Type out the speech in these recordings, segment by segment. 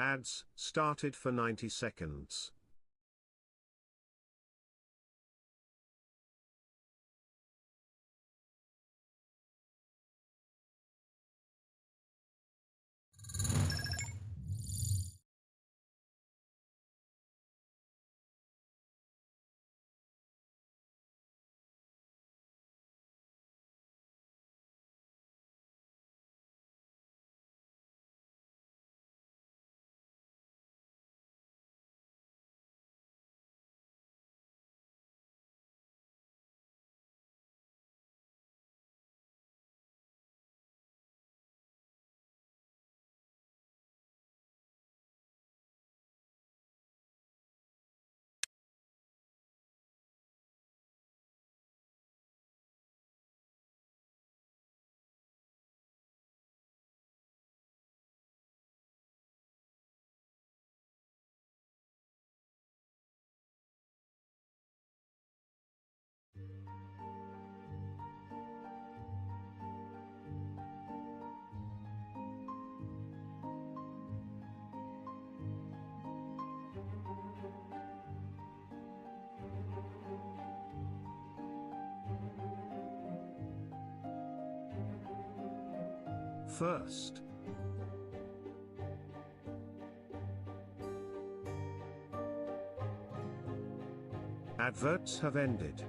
Ads started for 90 seconds. First, adverts have ended.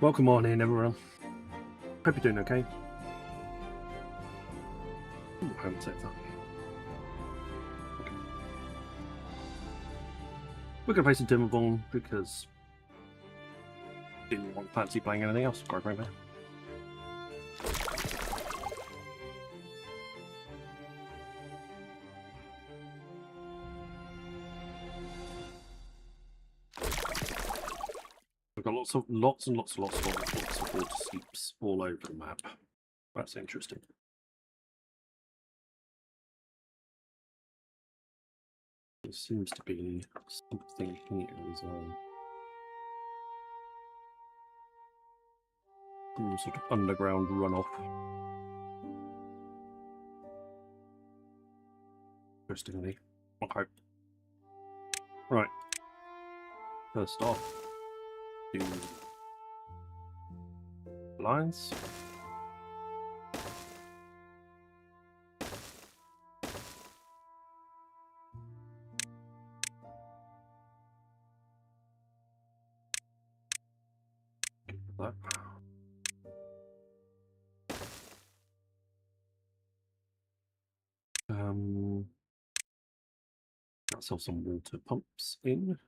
Welcome on in, everyone. Hope you're doing okay. Ooh, I haven't saved that. Okay. We're going to play some Timberborn because didn't want fancy playing anything else, quite frankly. We've got lots and lots of water seeps all over the map. That's interesting. There seems to be something here as well. Some sort of underground runoff. Interestingly. Okay. Right. First off, do lines. That. Let's have some water pumps in.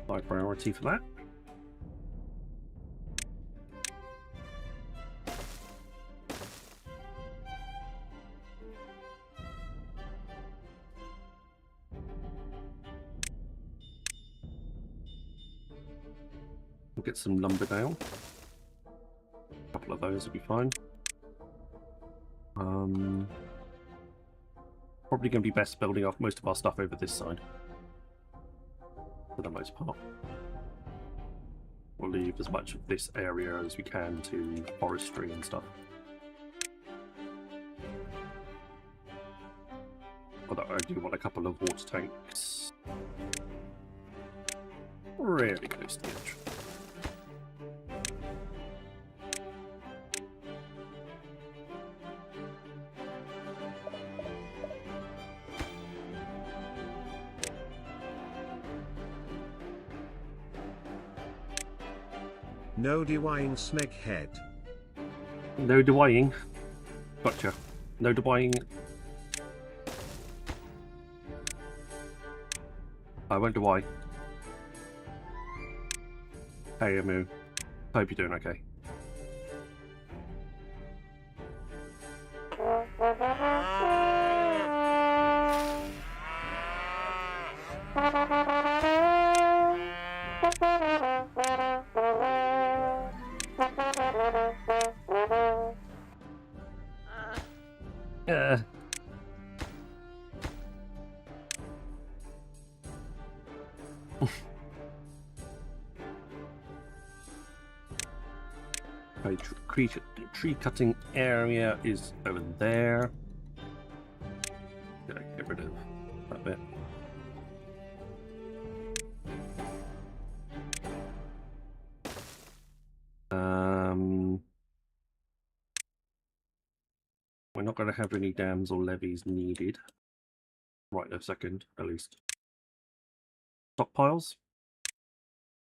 High priority for that. We'll get some lumber down. A couple of those will be fine. Probably going to be best building up most of our stuff over this side. For the most part. We'll leave as much of this area as we can to forestry and stuff. Although I do want a couple of water tanks really close to the edge. No deweying smeghead. No deweying. Gotcha. No deweying. I won't dewey. Hey, Amu. Hope you're doing okay. Tree cutting area is over there. Gotta get rid of that bit. We're not going to have any dams or levees needed right this second, at least. Stockpiles.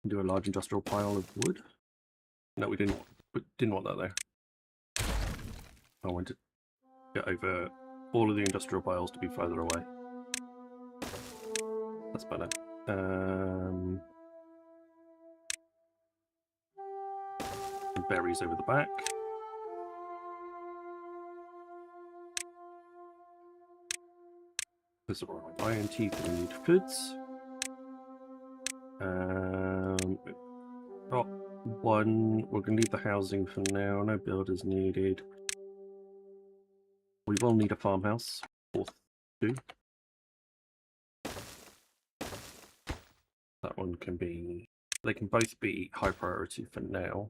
Do a large industrial pile of wood. No, we didn't want that there. I wanted to get over all of the industrial piles to be further away. That's better. Some berries over the back. This is my iron teeth and we need foods. Got one. We're going to leave the housing for now. No builders needed. We will need a farmhouse or two. That one can be. They can both be high priority for now.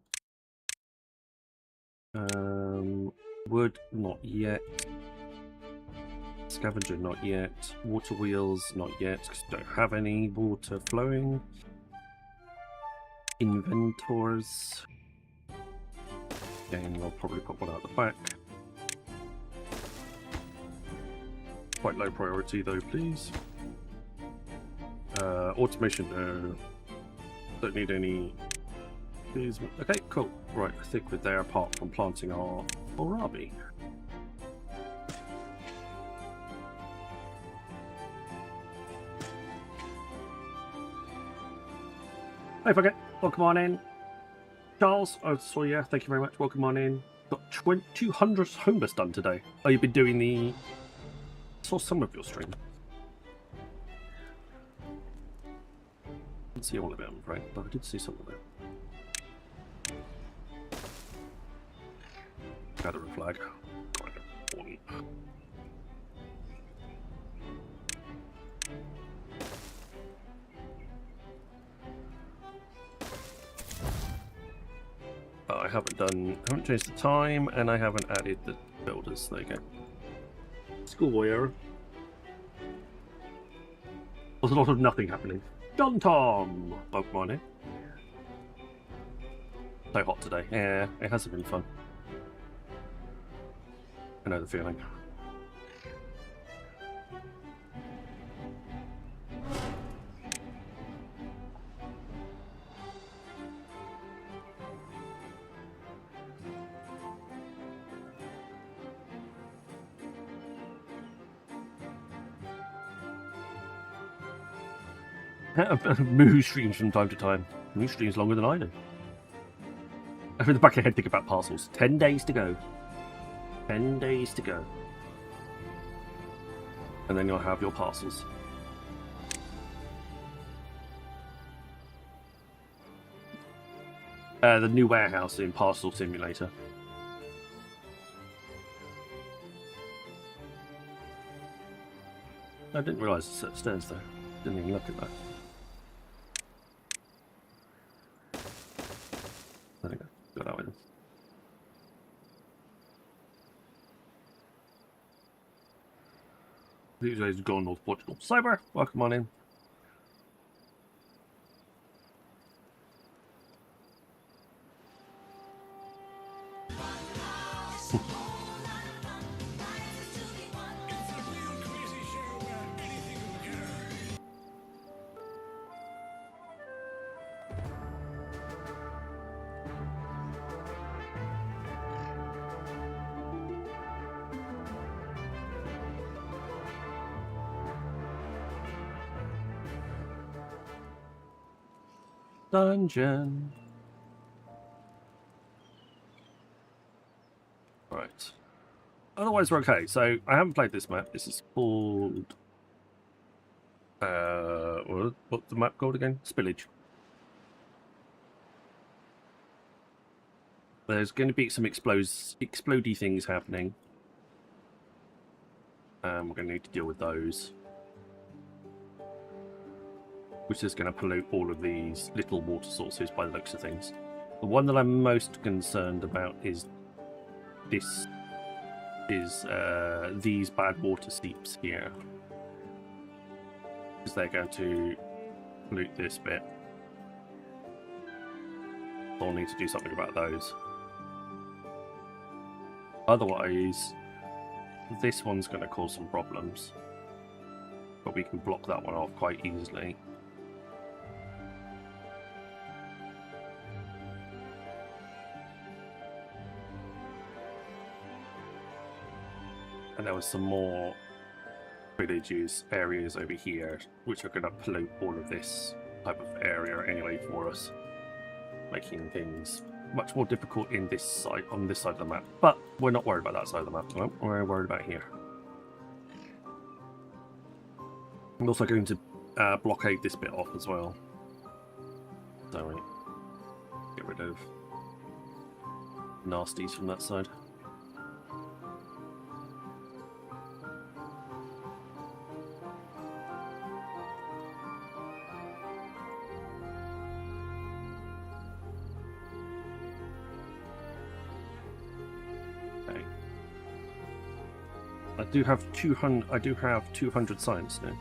Wood, not yet. Scavenger, not yet. Water wheels, not yet, because we don't have any water flowing. Inventors. Again, we'll probably put one out the back. Quite low priority though, please. Automation, no. Don't need any. Okay, cool. Right, I think we're there apart from planting our kohlrabi. Hey, forget. Welcome on in. Charles, I saw you. Thank you very much. Welcome on in. Got 200 homeless done today. Oh, you've been doing the... I saw some of your stream. Didn't see all of it, I'm afraid, but I did see some of it. Gather a flag. Quite important. I haven't changed the time, and I haven't added the builders. There you go. Schoolboy error. There's a lot of nothing happening. John Tom! Pokemon in. So hot today. Yeah, it hasn't been fun. I know the feeling. Moo streams from time to time. Moo streams longer than I do. In the back of your head, think about parcels. 10 days to go. 10 days to go. And then you'll have your parcels. The new warehouse in Parcel Simulator. I didn't realise it's upstairs though. Didn't even look at that. There we go. Go that way then. These days gone North Portugal. Cyber, welcome on in. Dungeon. Right. Otherwise, we're okay. So I haven't played this map. This is called. What's the map called again? Spillage. There's going to be some explodey things happening. We're going to need to deal with those. Which is going to pollute all of these little water sources by the looks of things. The one that I'm most concerned about is this. These bad water seeps here. Because they're going to pollute this bit. So I'll need to do something about those. Otherwise, this one's going to cause some problems. But we can block that one off quite easily. And there was some more villages, areas over here, which are going to pollute all of this type of area anyway for us, making things much more difficult in this side, on this side of the map. But we're not worried about that side of the map, so we're worried about here. I'm also going to blockade this bit off as well, so we get rid of nasties from that side. I do have 200 science now.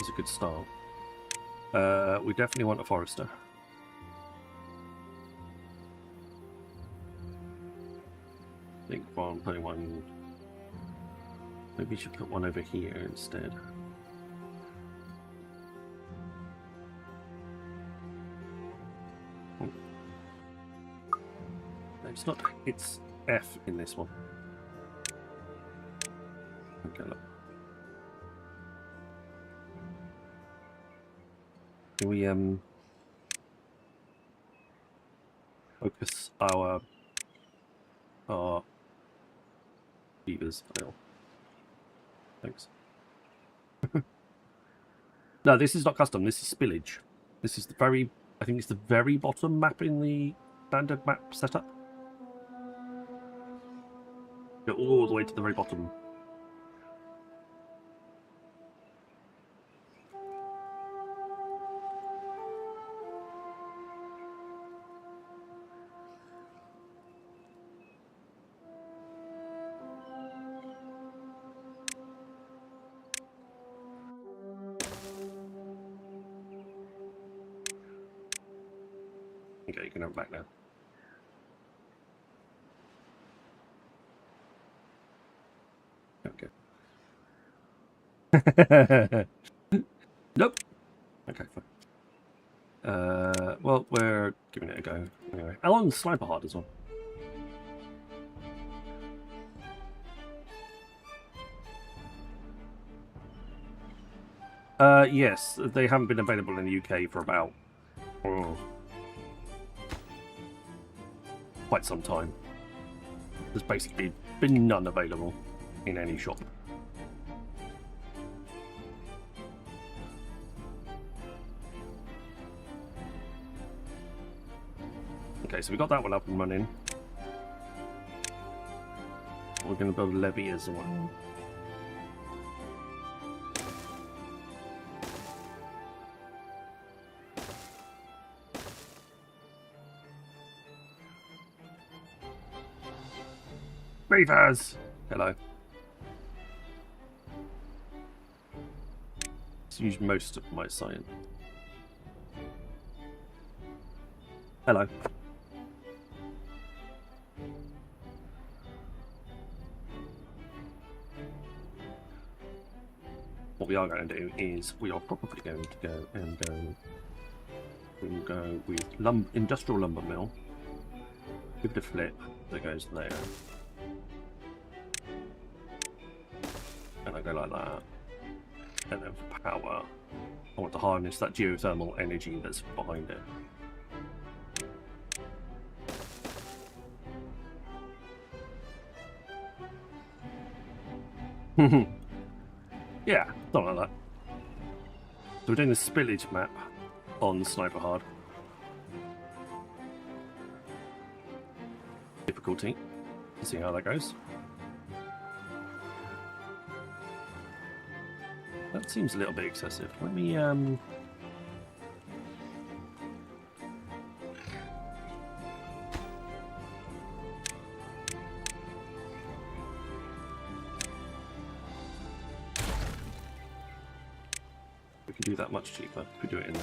It's a good start. We definitely want a forester. I think while I'm putting one, maybe we should put one over here instead. No, it's not. It's F in this one. Okay, look. Can we focus our beavers? Thanks. No, this is not custom. This is Spillage. This is the very. I think it's the very bottom map in the standard map setup. Go all the way to the very bottom. Okay, you can have it back now. Okay. Nope. Okay, fine. Well, we're giving it a go anyway. Alan's sniper hard as well. Yes, they haven't been available in the UK for about quite some time. There's basically been none available in any shop. Okay, so we got that one up and running. We're going to build a levee as well. Beavers! Hello. Let's use most of my science. Hello. What we are going to do is we are probably going to go and we'll go with industrial lumber mill. Give it a flip that goes there. And I go like that. And then for power, I want to harness that geothermal energy that's behind it. Yeah, something like that. So we're doing the Spillage map on Sniper Hard. Difficulty. Let's see how that goes. That seems a little bit excessive. Let me we can do that much cheaper if we do it in there.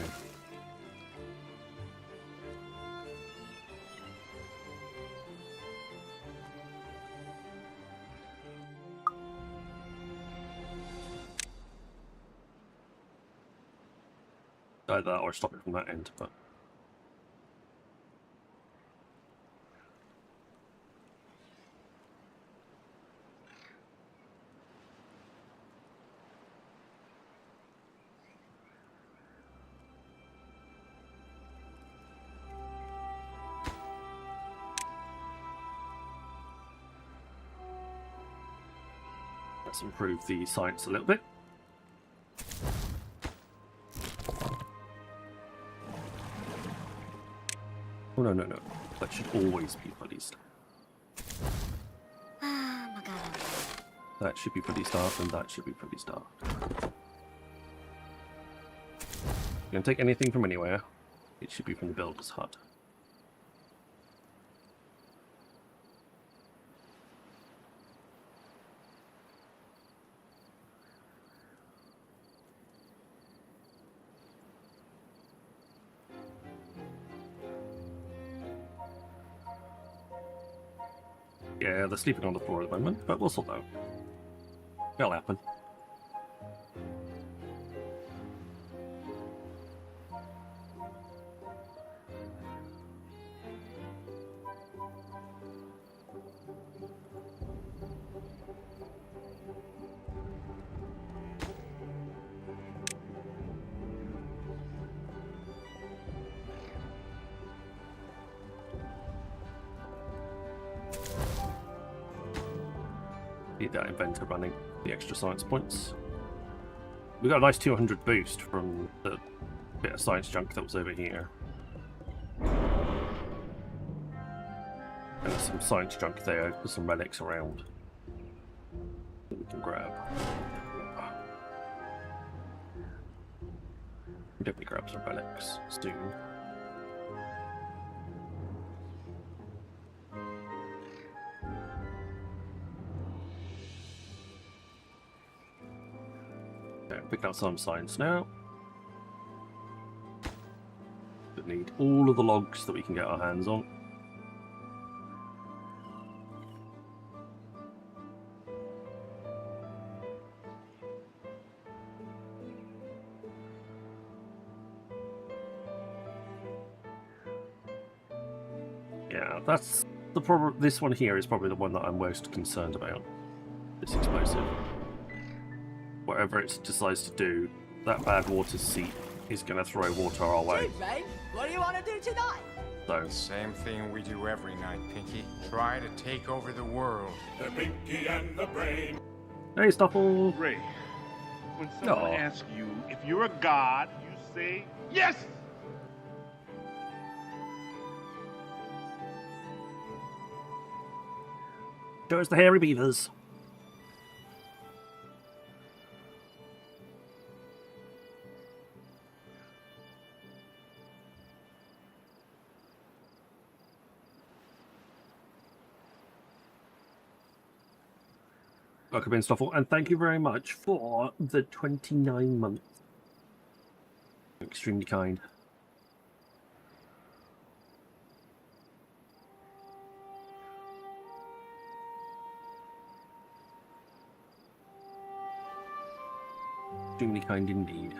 Either that or stop it from that end, but let's improve the science a little bit. Oh, no. That should always be fully staffed. That should be fully staffed, and that should be fully staffed. You can take anything from anywhere. It should be from the builder's hut. Yeah, they're sleeping on the floor at the moment, but we'll sort that out. It'll happen. Need that inventor running, the extra science points. We got a nice 200 boost from the bit of science junk that was over here. And there's some science junk there, there's some relics around that we can grab. We definitely grab some relics soon. Picking up some science now. We need all of the logs that we can get our hands on. Yeah, that's the problem. This one here is probably the one that I'm most concerned about. This explosive. Whatever it decides to do, that bad water seep is going to throw water our way. Gee, mate, what do you want to do tonight? So, Same thing we do every night, Pinky. Try to take over the world. The Pinky and the Brain. hey, Stoffel! Ray, when someone asks you if you're a god, you say yes! Show us the hairy beavers. Welcome in, Stoffel, and thank you very much for the 29 months. Extremely kind. Extremely kind indeed.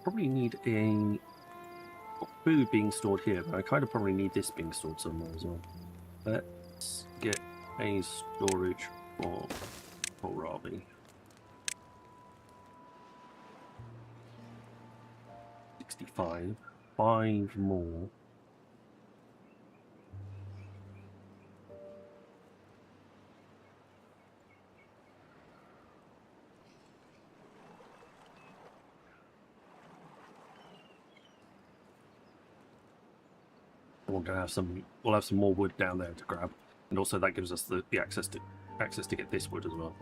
Probably need a food being stored here, but I kind of probably need this being stored somewhere as well. Let's get a storage for kohlrabi. 65. 5 more. We're gonna have some. We'll have some more wood down there to grab, and also that gives us the access to get this wood as well.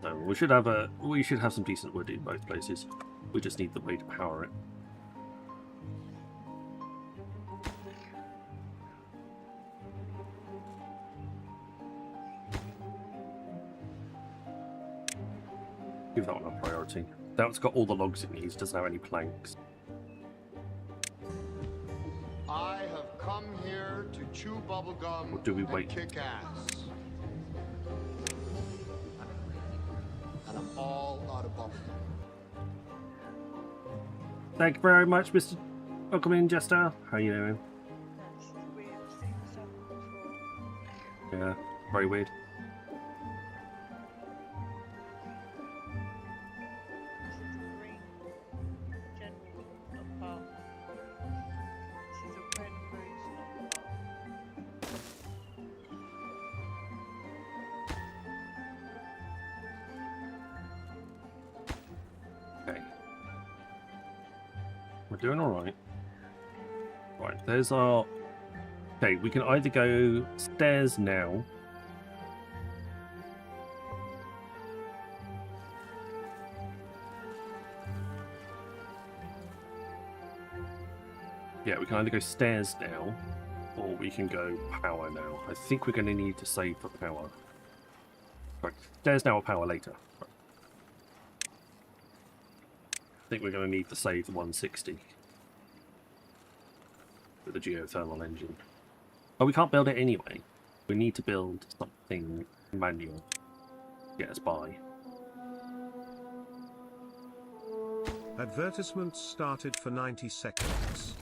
So we should have some decent wood in both places. We just need the way to power it. Give that one a priority. That one's got all the logs it needs. Doesn't have any planks. I have come here to chew bubblegum Or do we wait? and kick ass. And I'm all out of bubblegum. Thank you very much, Mr. Welcome in, Jester. How you doing? That's the weirdest thing that's happened before. Yeah, very weird. This is a green general, not bar. This is a red rose, not bar. Okay. We're doing alright. Right, there's our... Okay, we can either go stairs now. Yeah, we can either go stairs now, or we can go power now. I think we're going to need to save for power. Right, stairs now or power later. Right. I think we're going to need to save the 160. with a geothermal engine. But we can't build it anyway. We need to build something manual to get us by. Advertisements started for 90 seconds.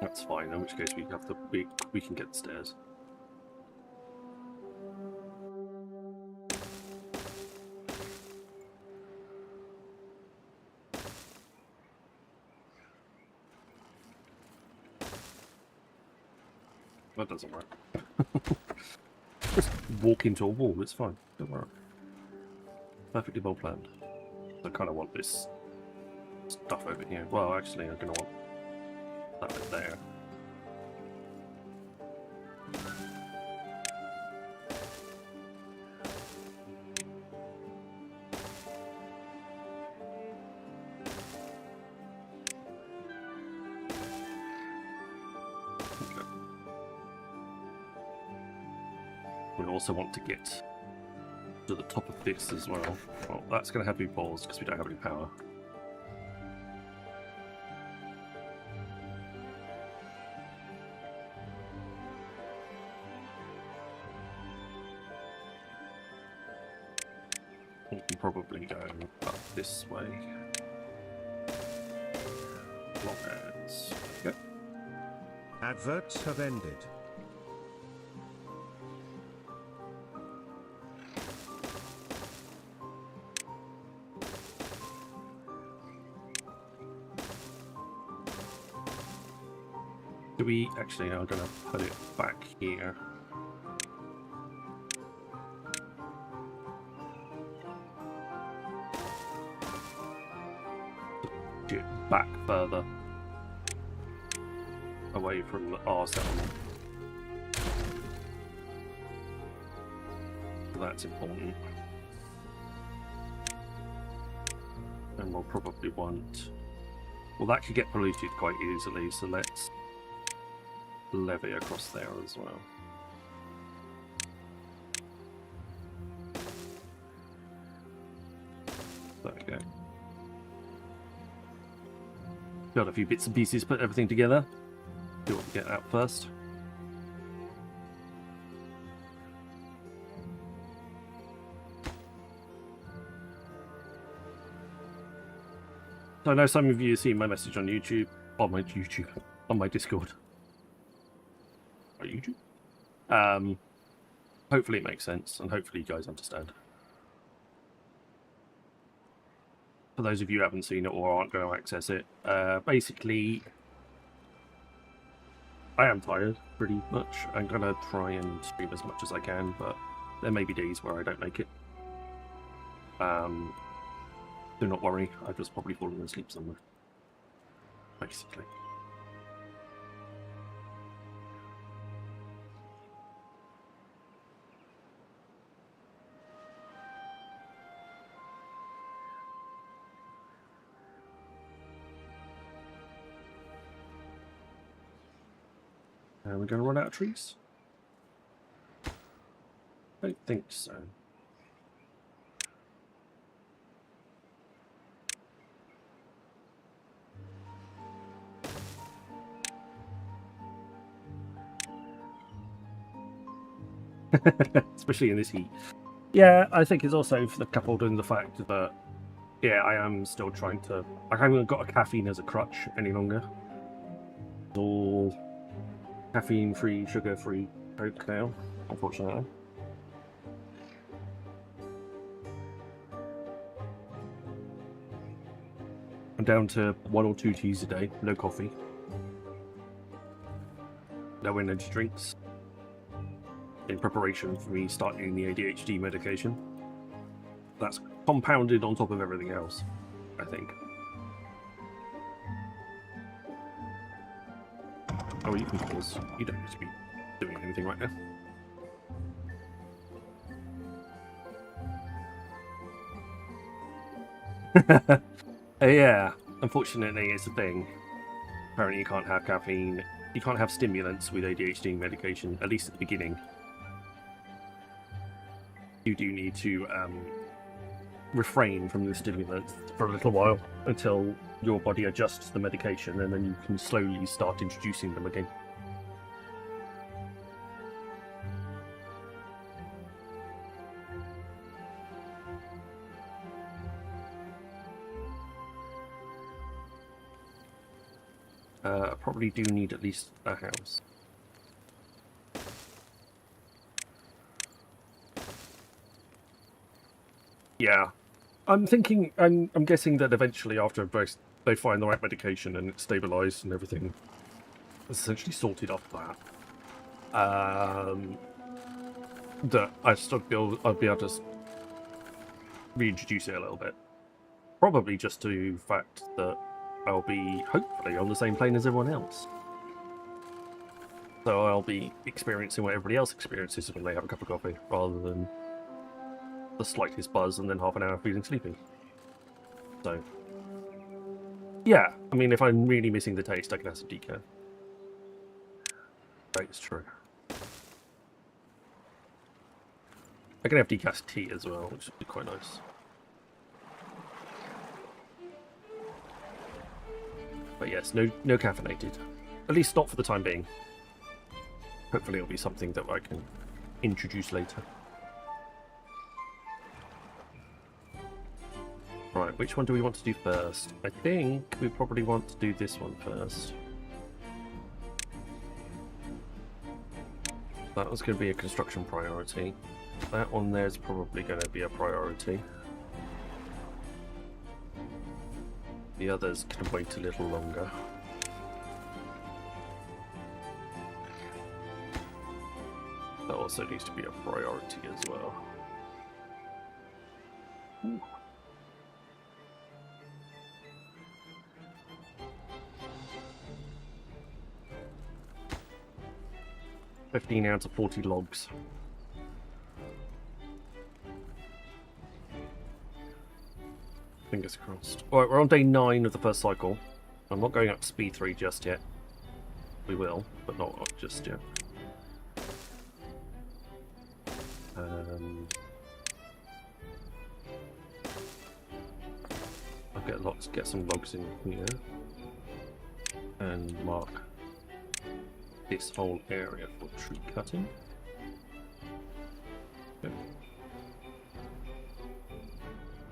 That's fine, in which case we have we can get the stairs. That doesn't work. Just walk into a wall, it's fine. Don't worry. Perfectly well planned. I kind of want this stuff over here. Well, actually, I'm going to want that bit there. We also want to get to the top of this as well. Well, that's going to have to be paused because we don't have any power. We can probably go up this way. Long as... Yep. Adverts have ended. Do we actually? I'm going to put it back here. Push it back further away from our settlement. So that's important. And we'll probably want... Well, that could get polluted quite easily, so let's levy across there as well. There we go. Got a few bits and pieces, put everything together. Do what we get out first. So I know some of you have seen my message on YouTube, on my Discord. YouTube. Hopefully it makes sense, and hopefully you guys understand. For those of you who haven't seen it or aren't going to access it, basically, I am tired, pretty much. I'm going to try and stream as much as I can, but there may be days where I don't make it. Do not worry, I've just probably fallen asleep somewhere. Basically. Are we going to run out of trees? I don't think so. Especially in this heat. Yeah, I think it's also for the coupled in the fact that, yeah, I am still trying to... I haven't got a caffeine as a crutch any longer. It's all caffeine-free, sugar-free Coke now, unfortunately. I'm down to 1 or 2 teas a day, no coffee. No energy drinks. In preparation for me starting the ADHD medication. That's compounded on top of everything else, I think. Oh, you can pause. You don't need to be doing anything right now. Yeah, unfortunately it's a thing. Apparently you can't have caffeine, you can't have stimulants with ADHD medication, at least at the beginning. you do need to refrain from the stimulants for a little while until your body adjusts the medication, and then you can slowly start introducing them again. I probably do need at least a house. Yeah, I'm guessing that eventually, after they find the right medication and it's stabilised and everything, it's essentially sorted off that. That I'll be able to reintroduce it a little bit. Probably just to the fact that I'll be hopefully on the same plane as everyone else. So I'll be experiencing what everybody else experiences when they have a cup of coffee, rather than the slightest buzz and then half an hour feeling sleepy. So, yeah, I mean, if I'm really missing the taste, I can have some decaf. That is true. I can have decaf tea as well, which would be quite nice. But yes, no caffeinated. At least not for the time being. Hopefully it'll be something that I can introduce later. Right, which one do we want to do first? I think we probably want to do this one first. That was going to be a construction priority. That one there's probably going to be a priority. The others can wait a little longer. That also needs to be a priority as well. Ooh. $15 out of 40 logs. Fingers crossed. Alright, we're on day 9 of the first cycle. I'm not going up to speed 3 just yet. We will, but not just yet. I'll get some logs in here. And mark this whole area for tree cutting. Okay.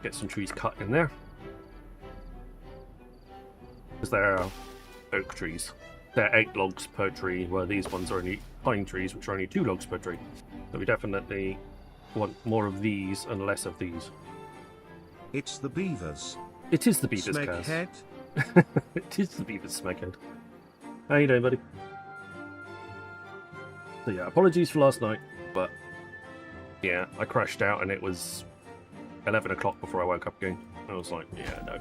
Get some trees cut in there. Because they're oak trees. They're 8 logs per tree, where these ones are only pine trees, which are only 2 logs per tree. So we definitely want more of these and less of these. It's the beavers. It is the beavers, Kaz. Smeghead. It is the beavers, Smeghead. How you doing, buddy? So yeah, apologies for last night, but yeah, I crashed out and it was 11 o'clock before I woke up again. I was like, yeah, no.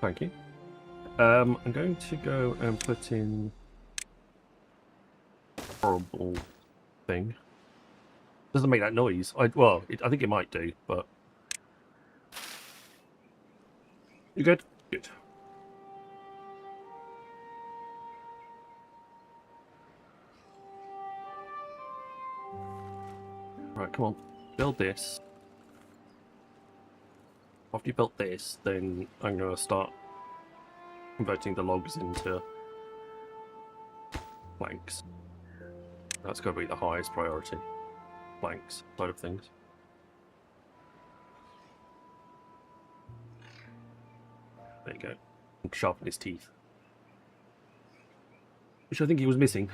Thank you. I'm going to go and put in horrible thing. Doesn't make that noise. I think it might do, but you good? Good. Right, come on, build this. After you built this, then I'm going to start converting the logs into planks. That's going to be the highest priority. Planks side of things. There you go. And sharpen his teeth. Which I think he was missing.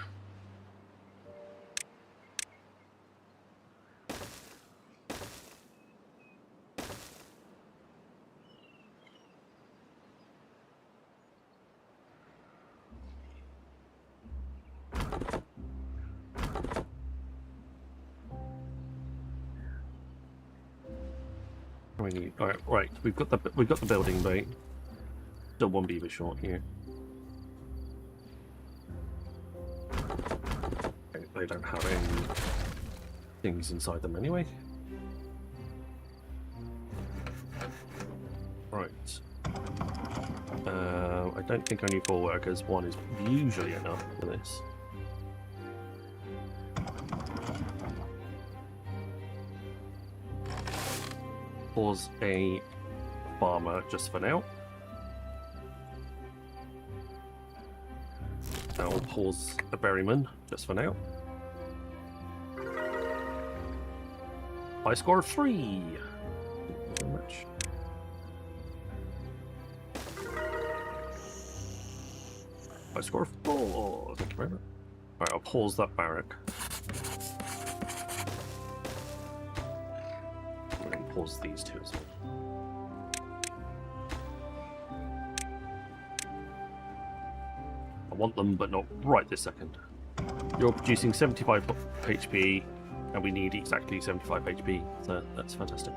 Right. We've got the building bay. Still 1 beaver short here. Okay. they don't have any things inside them anyway. Right. I don't think I need 4 workers. 1 is usually enough for this. Pause a farmer just for now. I'll pause a berryman just for now. I score 3. Thank you very much. I score 4. Thank you very much. Alright, I'll pause that barrack. And then pause these 2 as well. I want them, but not right this second. You're producing 75 HP, and we need exactly 75 HP, so that's fantastic.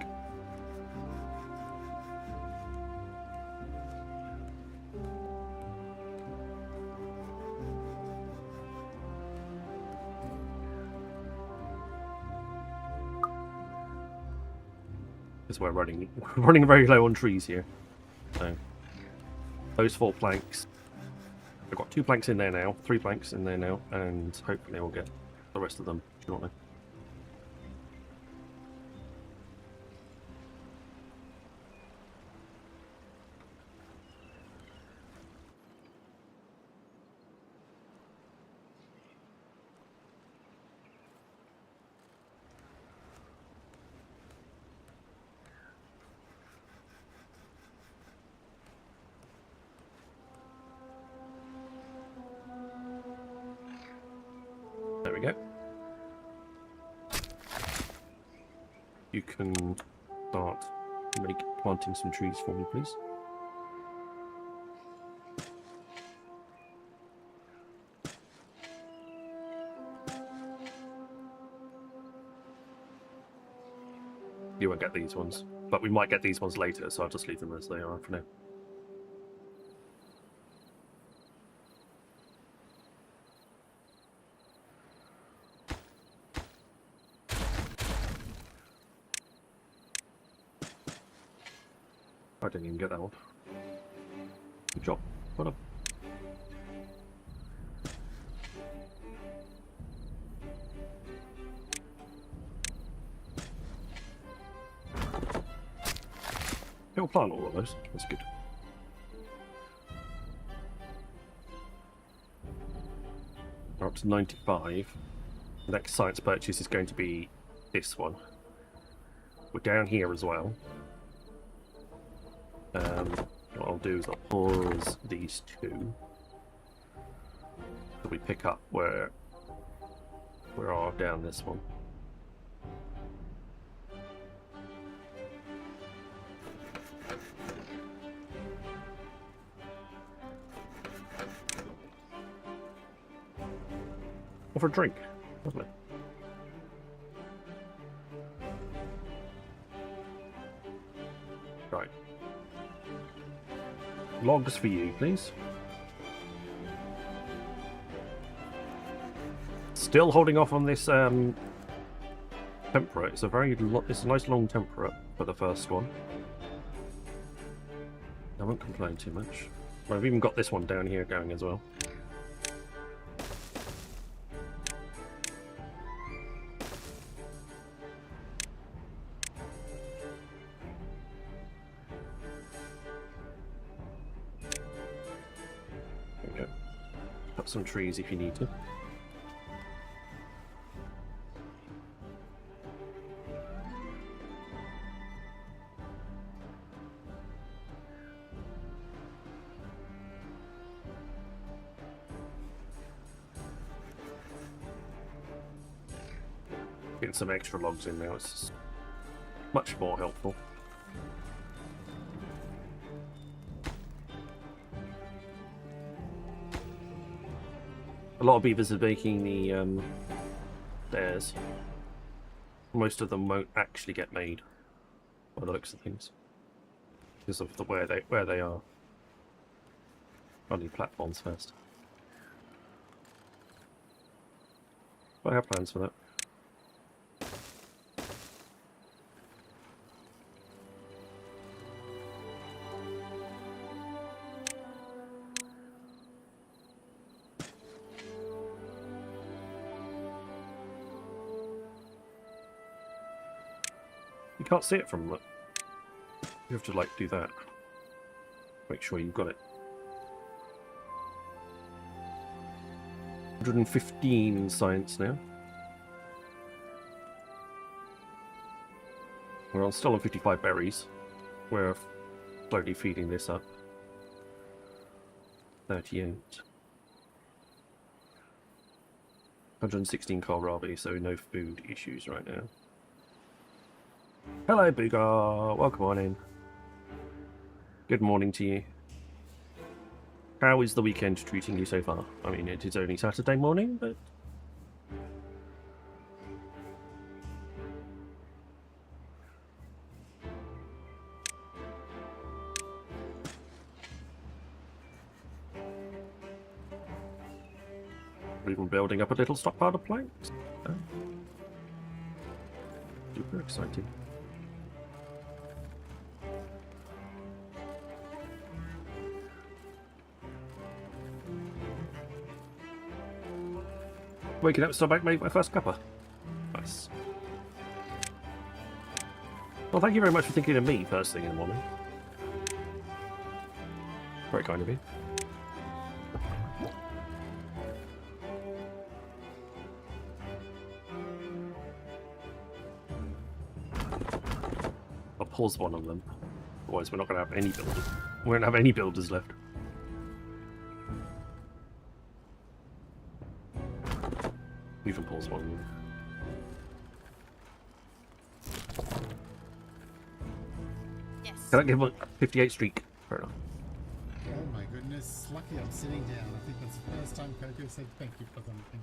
Because we're running very low on trees here. So those 4 planks. I've got 2 planks in there now, 3 planks in there now, and hopefully we'll get the rest of them shortly. There we go. You can start planting some trees for me, please. You won't get these ones, but we might get these ones later, so I'll just leave them as they are for now. I didn't even get that one. Good job. Well done. He'll plant all of those. That's good. We're up to 95. The next science purchase is going to be this one. We're down here as well. What I'll do is I'll pause these 2. So we pick up where we are down this one. Or for a drink. Lovely. Right. Logs for you, please. Still holding off on this temperate. It's a nice long temperate for the first one. I won't complain too much. Well, I've even got this one down here going as well. Some trees if you need to. Getting some extra logs in now, it's much more helpful. A lot of beavers are making the stairs. Most of them won't actually get made, by the looks of things, because of the where they are. I need platforms first. I have plans for that. You can't see it from it. You have to like do that. Make sure you've got it. 115 science now. We're still on 55 berries. We're slowly feeding this up. 38. 116 kohlrabi, so no food issues right now. Hello, Boogar. Welcome on in. Good morning to you. How is the weekend treating you so far? I mean, it is only Saturday morning, but... We're even building up a little stockpile of planks. Oh. Super exciting. Waking up, so I made my first cuppa. Nice. Well, thank you very much for thinking of me first thing in the morning. Very kind of you. I'll pause one of them. Otherwise, we're not going to have any builders. We won't have any builders left. You can pause one of them. Yes. Can I give a 58 streak? Fair enough. Oh my goodness, lucky I'm sitting down. I think that's the first time Coco said thank you for something.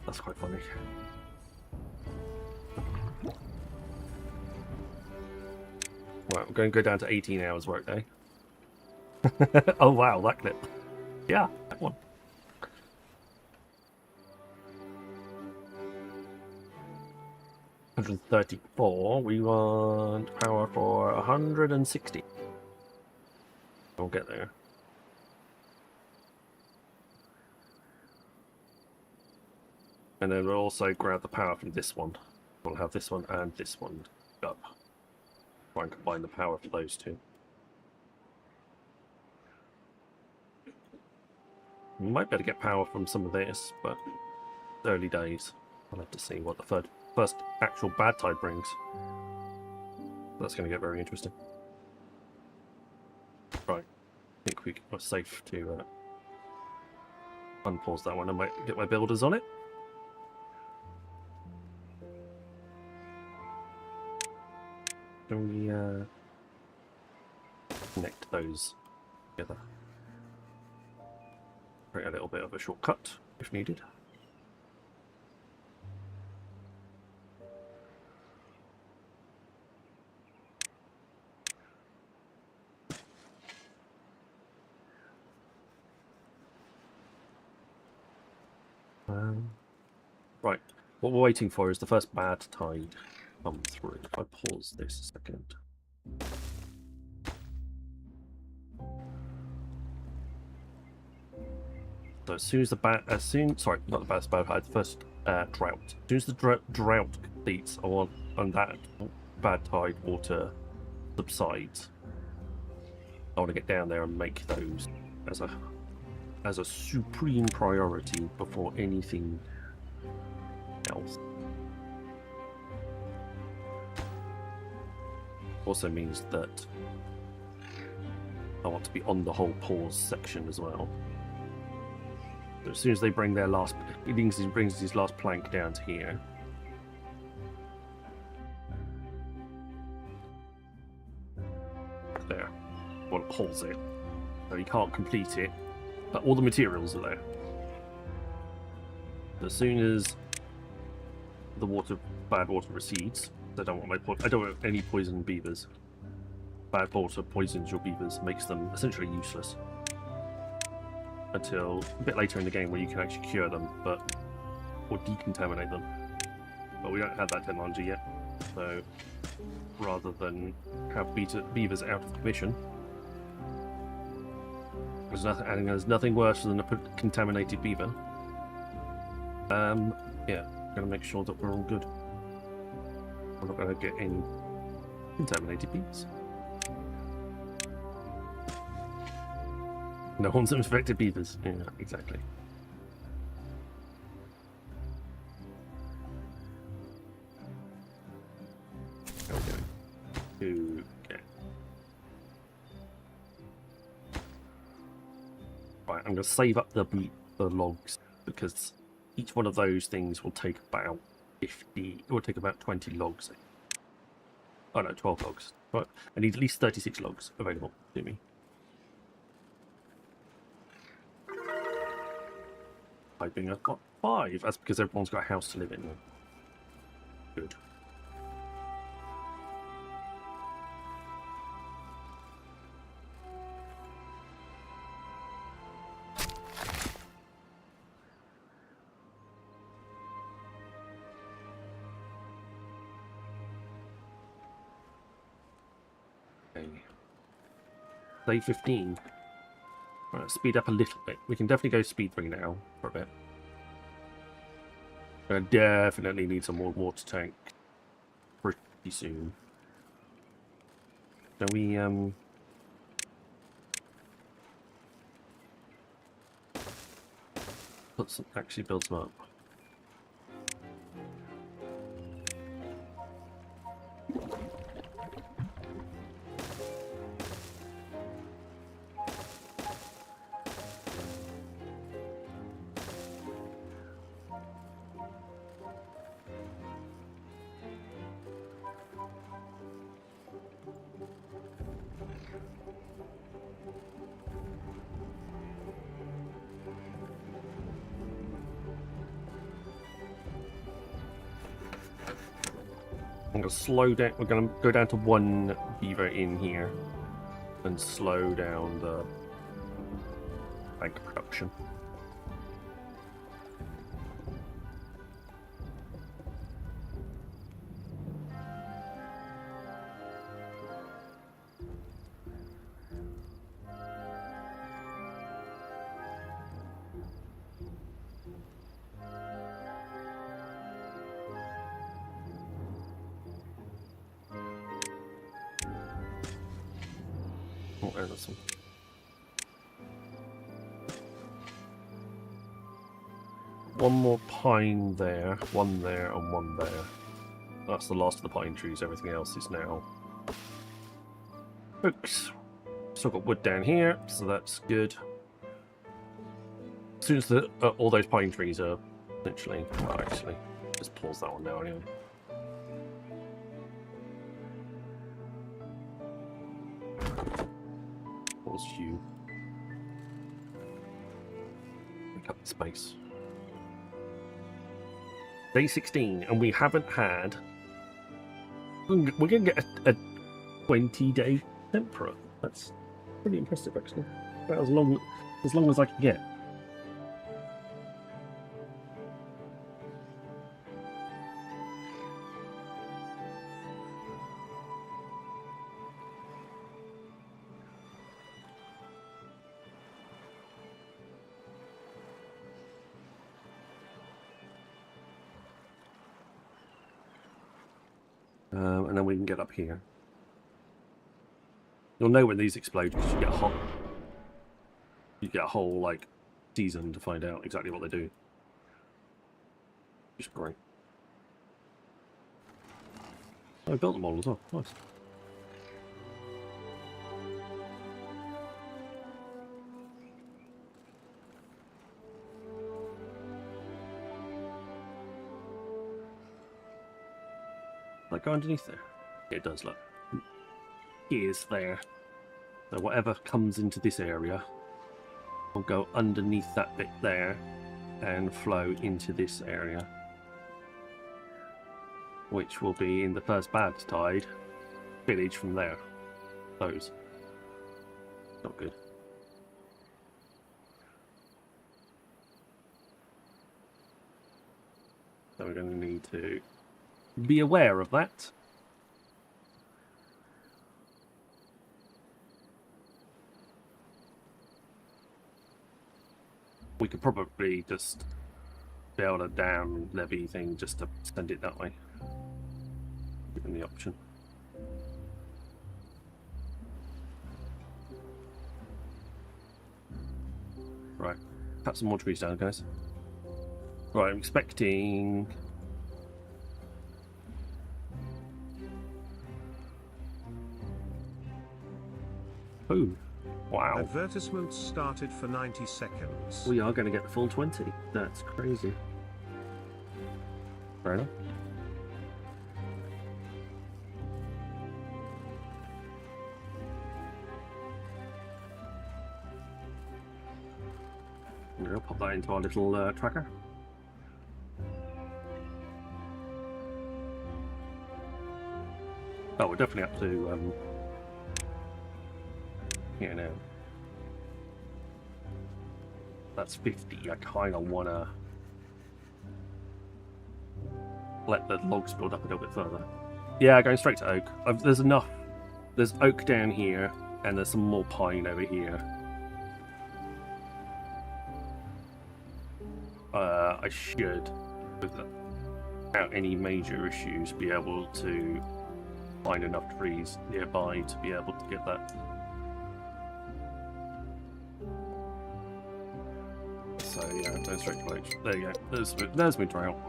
That's quite funny. Right, we're going to go down to 18 hours workday. Oh wow, that clip. Yeah, that one. $134. We want power for 160. We'll get there. And then we'll also grab the power from this one. We'll have this one and this one up. Try and combine the power for those two. We might better get power from some of this, but early days. I'll have to see what the first actual bad tide brings. That's going to get very interesting. Right. I think we're safe to unpause that one and get my builders on it. Can we connect those together? Create a little bit of a shortcut if needed. Right, what we're waiting for is the first bad tide come through. If I pause this a second. So as soon as the sorry, not the bad tide, the first drought. As soon as the drought completes, I want that bad tide water subsides. I want to get down there and make those as a supreme priority before anything else. Also means that I want to be on the whole pause section as well. So as soon as they bring their last, he brings his last plank down to here. There. I want to pause it. So he can't complete it, but all the materials are there. As soon as the bad water recedes, I don't want any poisoned beavers. Bad water poisons your beavers, makes them essentially useless. Until a bit later in the game where you can actually cure them, or decontaminate them. But we don't have that technology yet, so rather than have beavers out of commission, there's nothing worse than a contaminated beaver. Yeah, gonna make sure that we're all good. We're not gonna get any contaminated beavers. No one's infected beavers. Yeah, exactly. Okay. Right, I'm going to save up the logs because each one of those things will take about 50. It will take about 20 logs. Oh no, 12 logs. Right, I need at least 36 logs available to me. Typing, I've got 5. That's because everyone's got a house to live in. Good. Day 15. Right, speed up a little bit. We can definitely go speed 3 now for a bit. I definitely need some more water tank pretty soon. Can we actually build some up? I'm going to slow down. We're going to go down to 1 beaver in here and slow down the egg production. Oh, there's some. One more pine there, 1 there, and 1 there. That's the last of the pine trees. Everything else is now oaks. Still got wood down here, so that's good. As soon as all those pine trees are essentially, well, actually, just pause that one now anyway. Pause you. Make up the space. Day 16, and we haven't had. We're going to get a 20-day temperate. That's pretty impressive, actually. About as long as I can get. And then we can get up here. You'll know when these explode because you get a whole like season to find out exactly what they do. Just great. Oh, I built them all as well. Nice. Like go underneath there. It does look. Is there. So whatever comes into this area will go underneath that bit there and flow into this area, which will be in the first bad tide. Spillage from there. Those. Not good. So we're going to need to be aware of that. We could probably just build a dam levy thing just to send it that way, given the option. Right, cut some more trees down, guys. Right, I'm expecting... Oh, wow. Advertisements started for 90 seconds. We are going to get the full 20. That's crazy. Fair enough. We'll pop that into our little tracker. Oh, we're definitely up to here now. That's 50. I kind of want to let the logs build up a little bit further. Yeah, going straight to oak. There's enough. There's oak down here, and there's some more pine over here. I should, without any major issues, be able to find enough trees nearby to be able to get that. So yeah, go straight to H. There you go. There's my trail.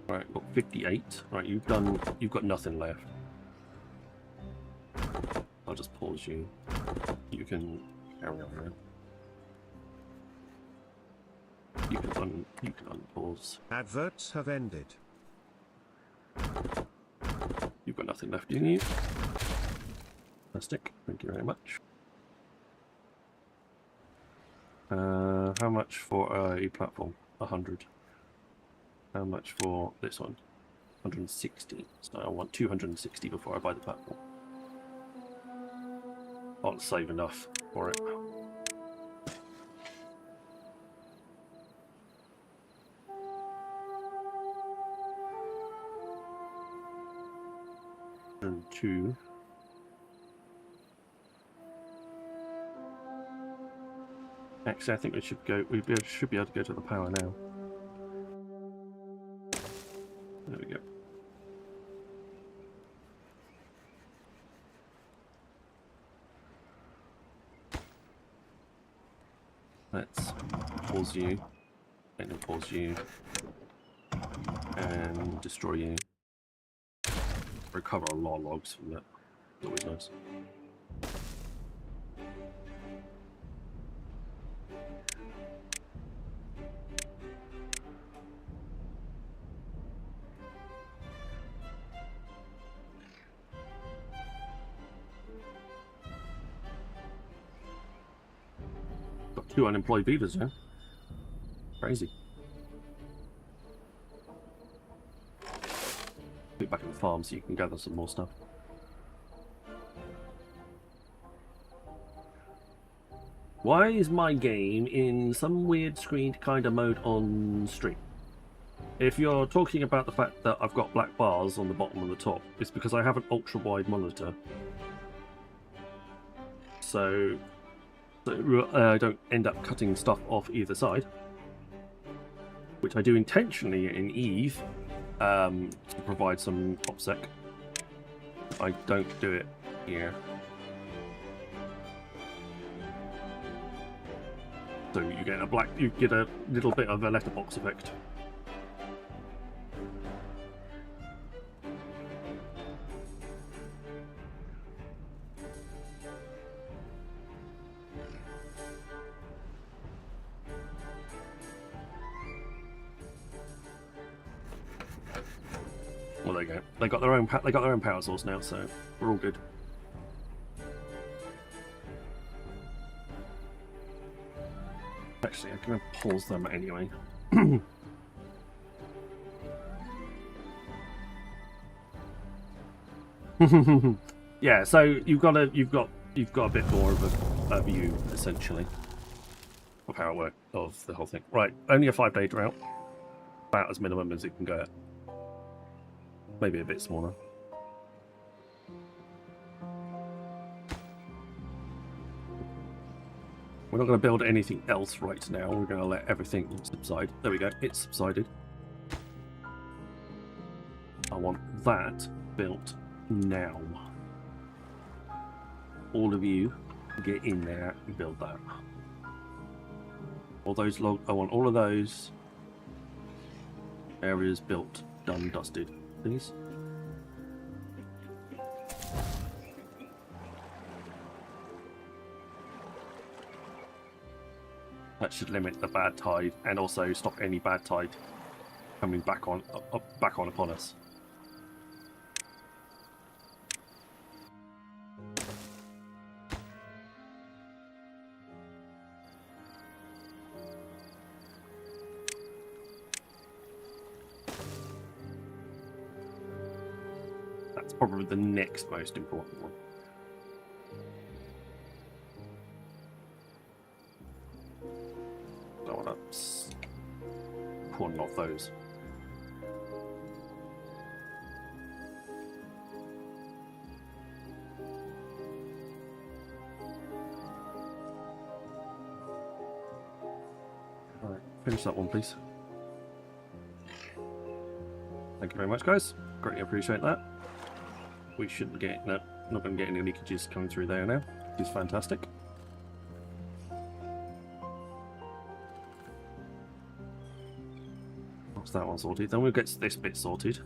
Right, got 58. Right, you've got nothing left. I'll just pause you. You can carry on now. You can unpause. Adverts have ended. You've got nothing left, do you? Fantastic. Thank you very much. How much for a platform? 100. How much for this one? 160. So I want 260 before I buy the platform. I'll save enough for it. And 2. Actually, I think we should go. We should be able to go to the power now. There we go. Let's pause you, and then pause you, and destroy you. Recover a lot of logs from that. Always nice. Got 2 unemployed beavers now. Crazy. Get back in the farm so you can gather some more stuff. Why is my game in some weird screened kind of mode on stream? If you're talking about the fact that I've got black bars on the bottom and the top, it's because I have an ultra wide monitor. So I don't end up cutting stuff off either side, which I do intentionally in Eve to provide some OPSEC. I don't do it here. So you get a little bit of a letterbox effect. Well, there you go. They got their own. They got their own power source now, so we're all good. Actually, I'm gonna pause them anyway. Yeah, so you've got a bit more of a view essentially of how it works, of the whole thing. Right, only a 5-day drought, about as minimum as it can go. Maybe a bit smaller. We're not going to build anything else right now. We're going to let everything subside. There we go. It's subsided. I want that built now. All of you get in there and build that. All those log. I want all of those areas built, done, dusted, please. That should limit the bad tide and also stop any bad tide coming back on upon us. That's probably the next most important one. One of those. Alright, finish that one, please. Thank you very much, guys. Greatly appreciate that. We shouldn't get not going to get any leakages coming through there now, which is fantastic. That one sorted, then we'll get this bit sorted.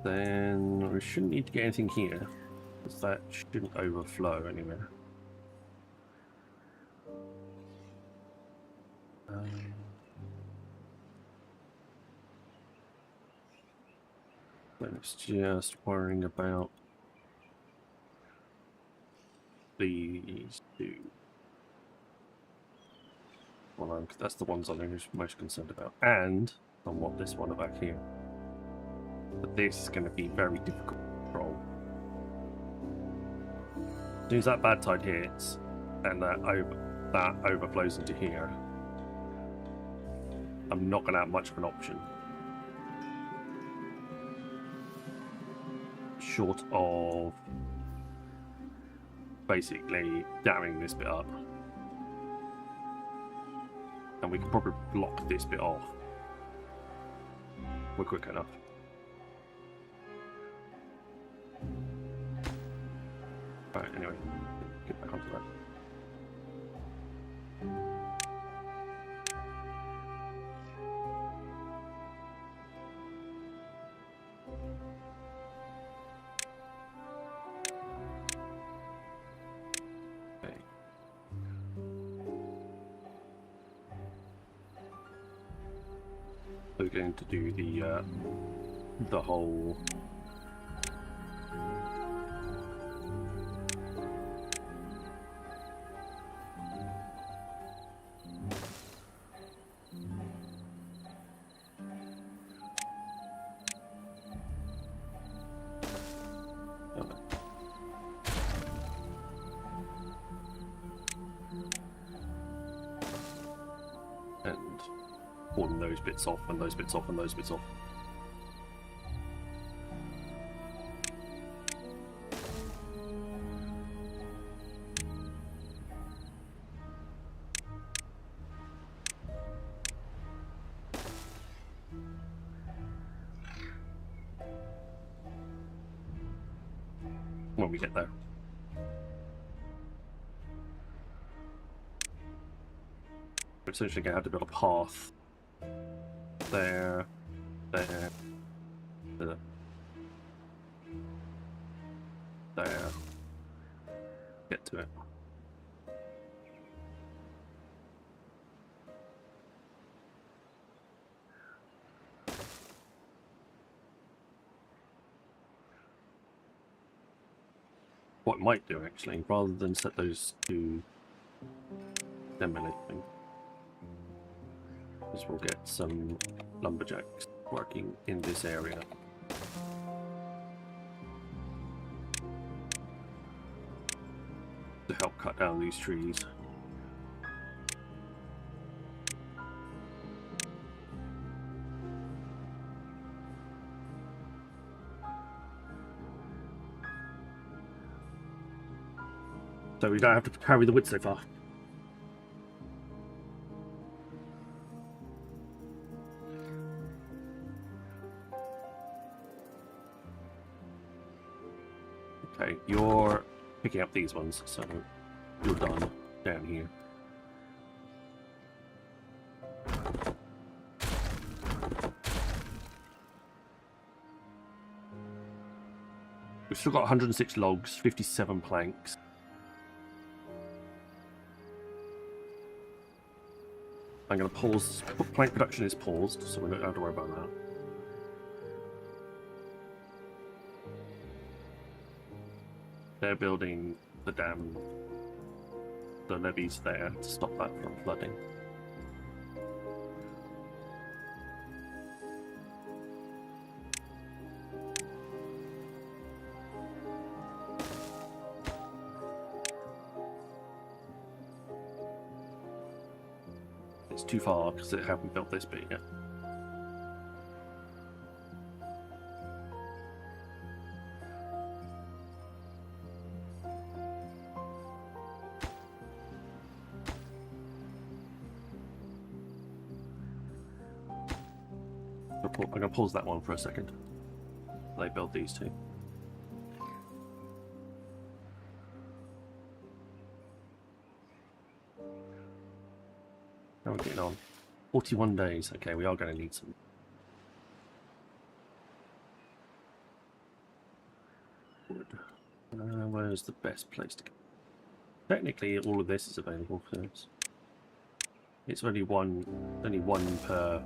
Then we shouldn't need to get anything here, because that shouldn't overflow anywhere. Then it's just worrying about these two. Well, that's the ones I'm most concerned about, and somewhat this one back here. But this is going to be very difficult to control. As soon as that bad tide hits, and that overflows into here, I'm not going to have much of an option. Short of basically damming this bit up. And we can probably block this bit off. We're quick enough. Right, anyway, get back onto that. We're going to do the whole pulling those bits off and those bits off and those bits off. When we get there. We're essentially going to have to build a path there, there, there. Get to it. what I might do actually, rather than set those to demolition, is we'll get some lumberjacks working in this area. To help cut down these trees. So we don't have to carry the wood so far. Okay, you're picking up these ones, so you're done down here. We've still got 106 logs, 57 planks. I'm going to pause. Plank production is paused, so we don't have to worry about that. They're building the dam, the levees there to stop that from flooding. It's too far because they haven't built this bit yet. I'm going to pause that one for a second. They build these two. How are we getting on? 41 days. Okay, we are going to need some. Wood. Where's the best place to go? Technically, all of this is available for us. It's only one per.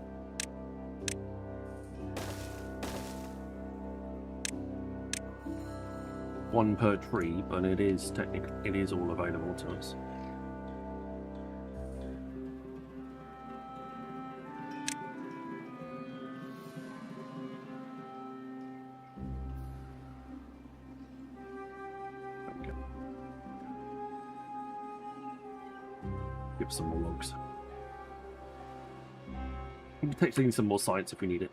One per tree, but it is technically all available to us. Okay. Give some more logs. We can take in some more science if we need it.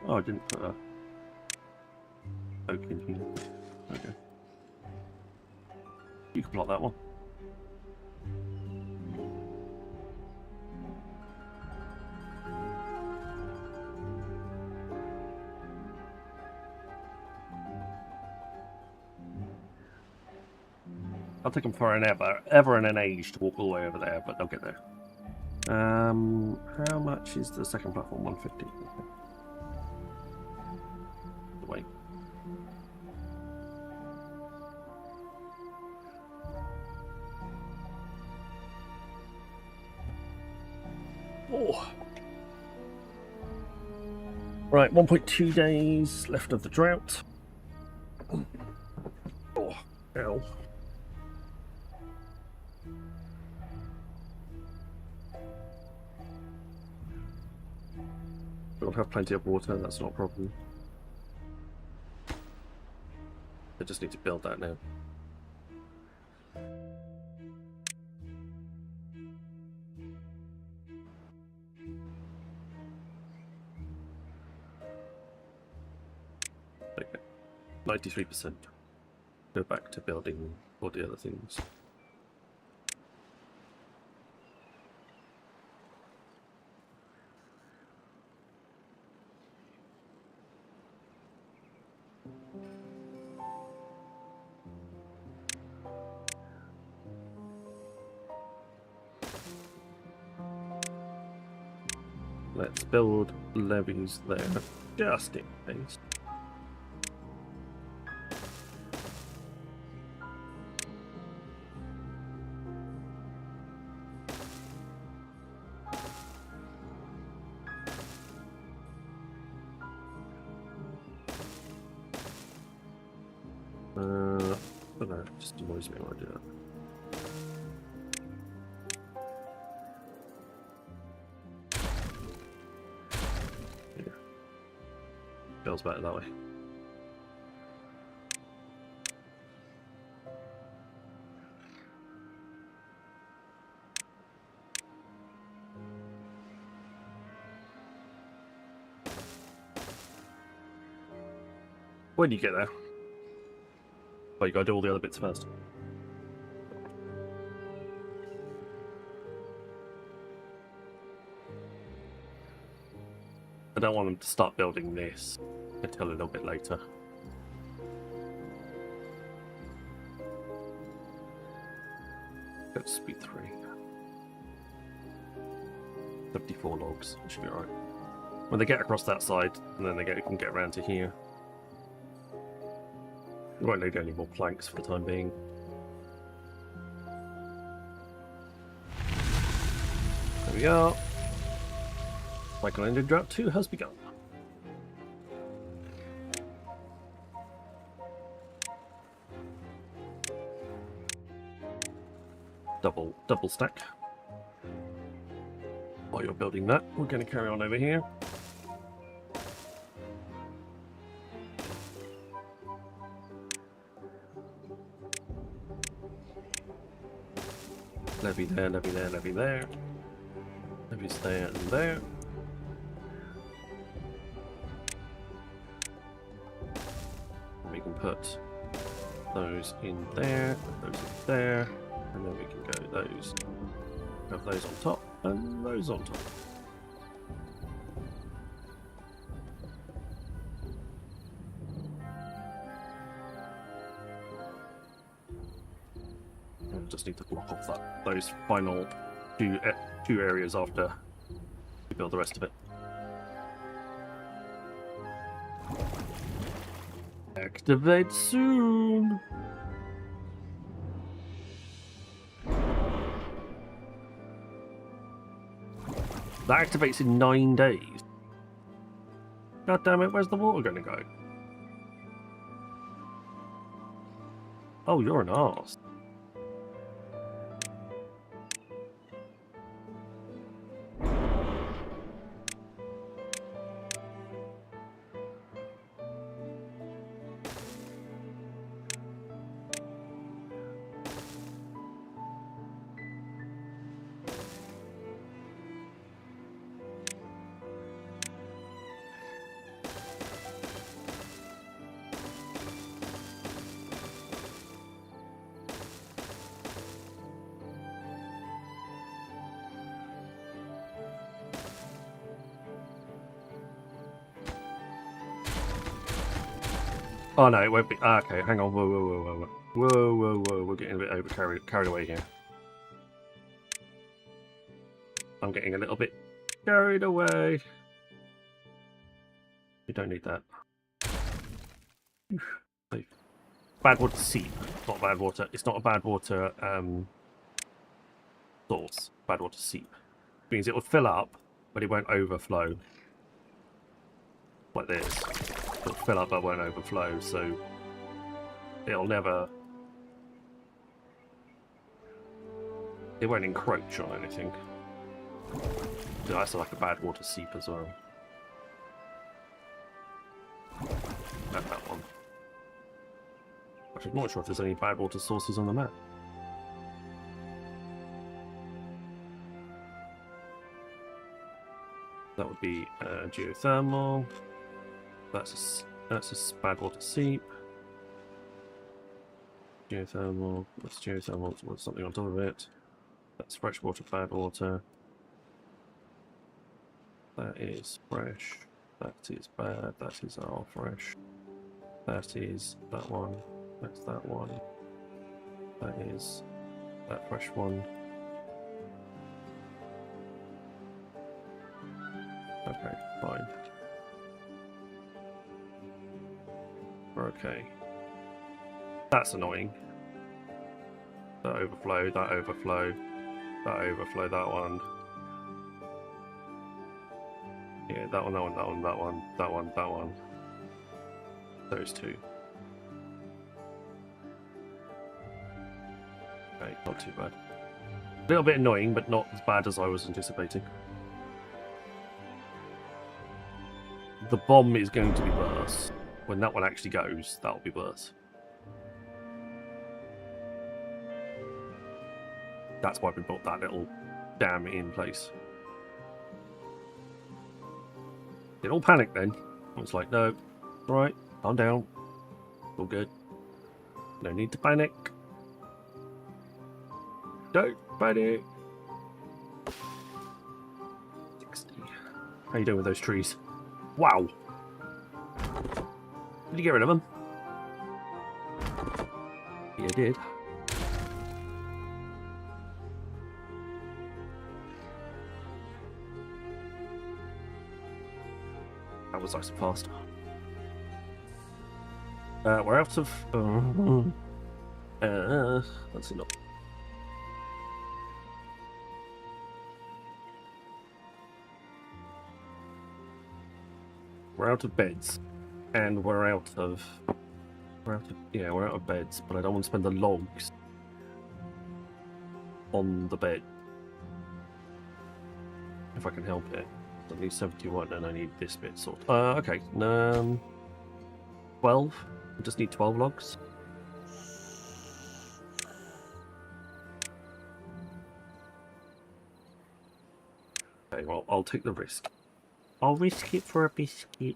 Oh, I didn't put a oak in here. Okay. You can plot that one. I'll take them for an ever and an age to walk all the way over there, but they'll get there. How much is the second platform? 150. Okay. Wait. Oh. Right, 1.2 days left of the drought. Oh, ow. We'll have plenty of water, that's not a problem. I just need to build that now. Okay, 93%. Go back to building all the other things. Let's build levees there, just in case. annoys me when I do that. Yeah. Feels better that way. When you get there. But you gotta do all the other bits first. I don't want them to start building this until a little bit later. Go to speed 3. 74 logs, should be alright. When they get across that side, and then they can get around to here. We won't need any more planks for the time being. There we go. Cycle ended drought 2 has begun. Double stack. While you're building that, we're going to carry on over here. Levy there, levy there, levy there. Levies there and there. We can put those in there, those in there, and then we can go those, have those on top, and those on top. Just need to block off those final two areas after we build the rest of it. Activate soon. That activates in 9 days. God damn it! Where's the water going to go? Oh, you're an arse. Oh no, it won't be. Ah, okay, hang on. Whoa. We're getting a bit carried away here. I'm getting a little bit carried away. You don't need that. Safe. Bad water seep, not bad water. It's not a bad water source. Bad water seep means it will fill up, but it won't overflow. Like this. It'll fill up but won't overflow, so it'll never... It won't encroach on anything. So that's like a bad water seep as well. And that one. Actually, I'm not sure if there's any bad water sources on the map. That would be geothermal. That's a bad water seep. Geothermal. That's geothermal with something on top of it. That's freshwater, bad water. That is fresh. That is bad. That is all fresh. That is that one. That's that one. That is that fresh one. Okay, fine. We're okay. That's annoying. That overflow, that overflow, that overflow, that one. Yeah, that one, that one, that one, that one, that one, that one. Those two. okay, not too bad. A little bit annoying, but not as bad as I was anticipating. The bomb is going to be worse. When that one actually goes, that'll be worse. That's why we put that little dam in place. They all panicked then. I was like, no, alright, calm down. All good. No need to panic. Don't panic. 60. How you doing with those trees? Wow. Did you get rid of them? Yeah, I did. That was nice and fast. We're out of... let's see, not... We're out of beds. And we're out of... Yeah, we're out of beds, but I don't want to spend the logs on the bed. If I can help it. I need 71 and I need this bit sorted. Okay. 12. I just need 12 logs. Okay, well, I'll take the risk. I'll risk it for a biscuit.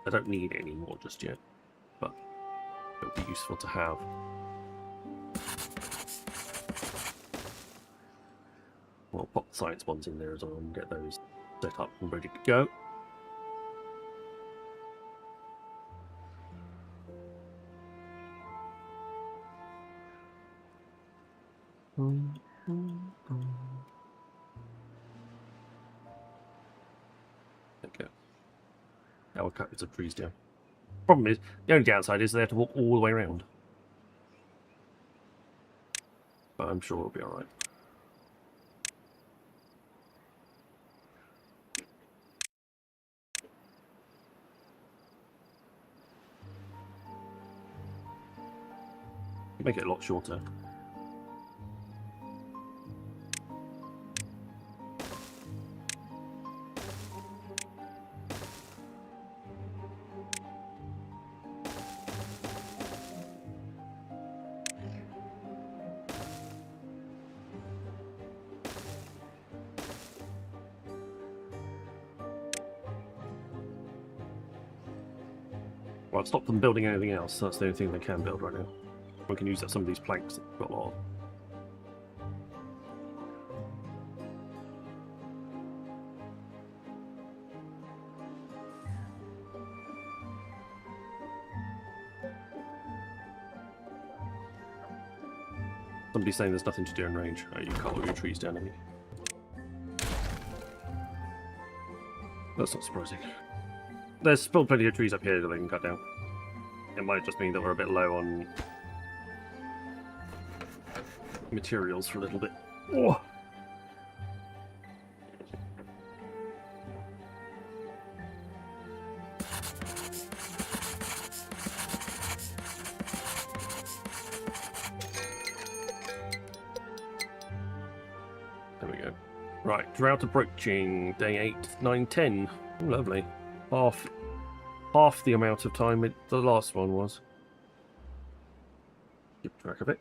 I don't need any more just yet, but it'll be useful to have. Well, pop the science ones in there as well and get those set up and ready to go. Okay. Now we'll cut some trees down. Problem is, the only downside is they have to walk all the way around. But I'm sure it'll be alright. Make it a lot shorter. Well, I've stopped them building anything else, so that's the only thing they can build right now. We can use some of these planks that we've got a lot of. Somebody's saying there's nothing to do in range. Oh, you cut all your trees down, haven't you? That's not surprising. There's still plenty of trees up here that they can cut down. It might just mean that we're a bit low on materials for a little bit. Oh. There we go. Right, drought approaching. Day 8, 9, 10. Oh, lovely. Half the amount of time the last one was. Keep track of it.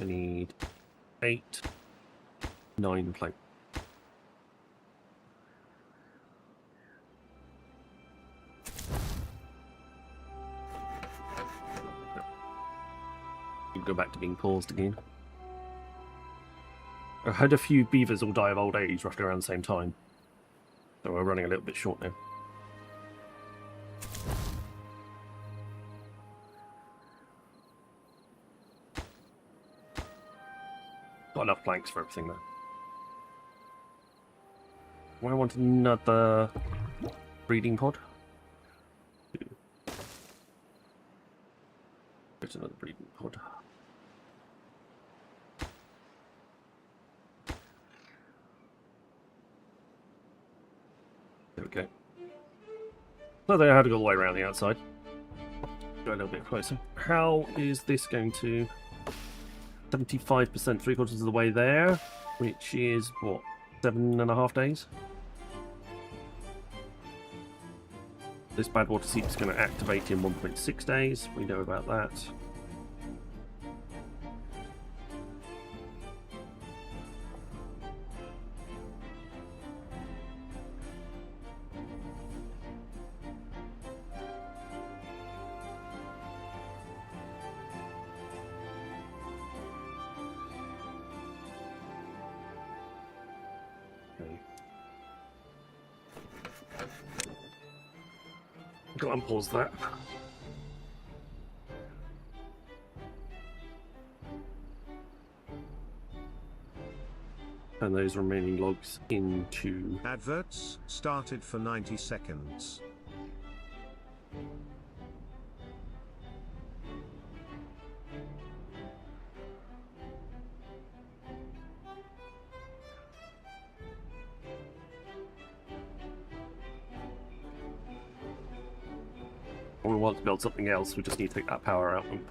I need 8, 9 plank. Go back to being paused again. I had a few beavers all die of old age roughly around the same time, so we're running a little bit short now. Got enough planks for everything though. I want another breeding pod. There's another breeding pod. There we go. So they had to go all the way around the outside. Go a little bit closer. How is this going to... 75%, 3/4 of the way there, which is, what, 7.5 days? This bad water seep is going to activate in 1.6 days. We know about that. Go and pause that. And those remaining logs into... Adverts started for 90 seconds. When we want to build something else, we just need to take that power out and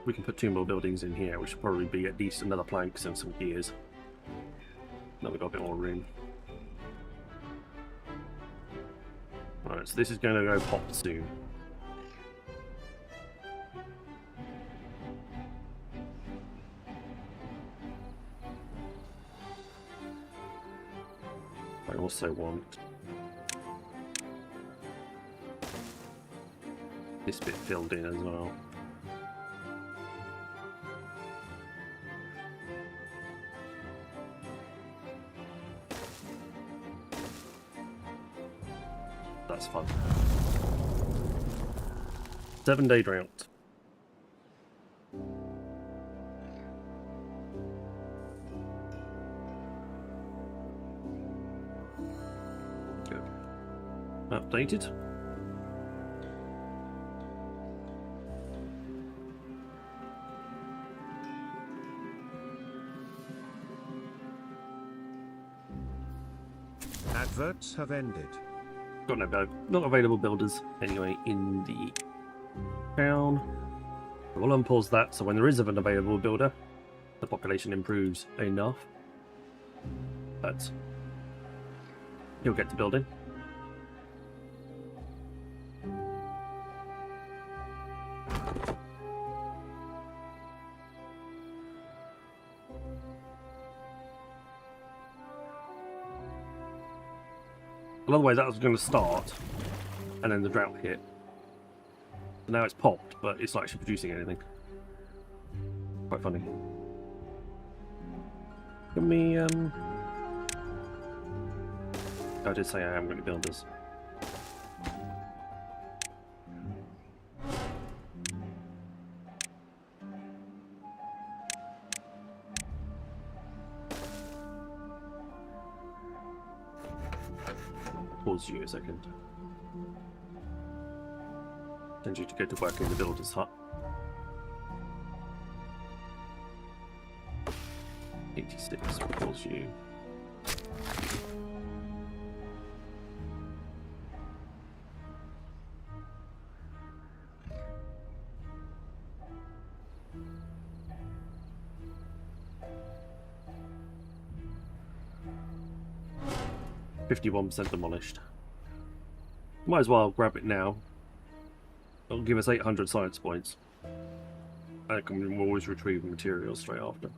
we can put 2 more buildings in here, which should probably be at least another planks and some gears. Now we've got a bit more room. Alright, so this is going to go pop soon. I also want this bit filled in as well. That's fun. 7-day drought. Good. Updated. Adverts have ended. Got no not available builders anyway in the town. We'll unpause that so when there is an available builder, the population improves enough that he'll get to building. Otherwise that was going to start, and then the drought hit. Now it's popped, but it's not actually producing anything. Quite funny. Can we, I did say I am going to build this. Pause you a second. Send you to go to work in the builder's hut. 86, pause you. %51 demolished. Might as well grab it now. It'll give us 800 science points. And we'll always retrieve materials straight after.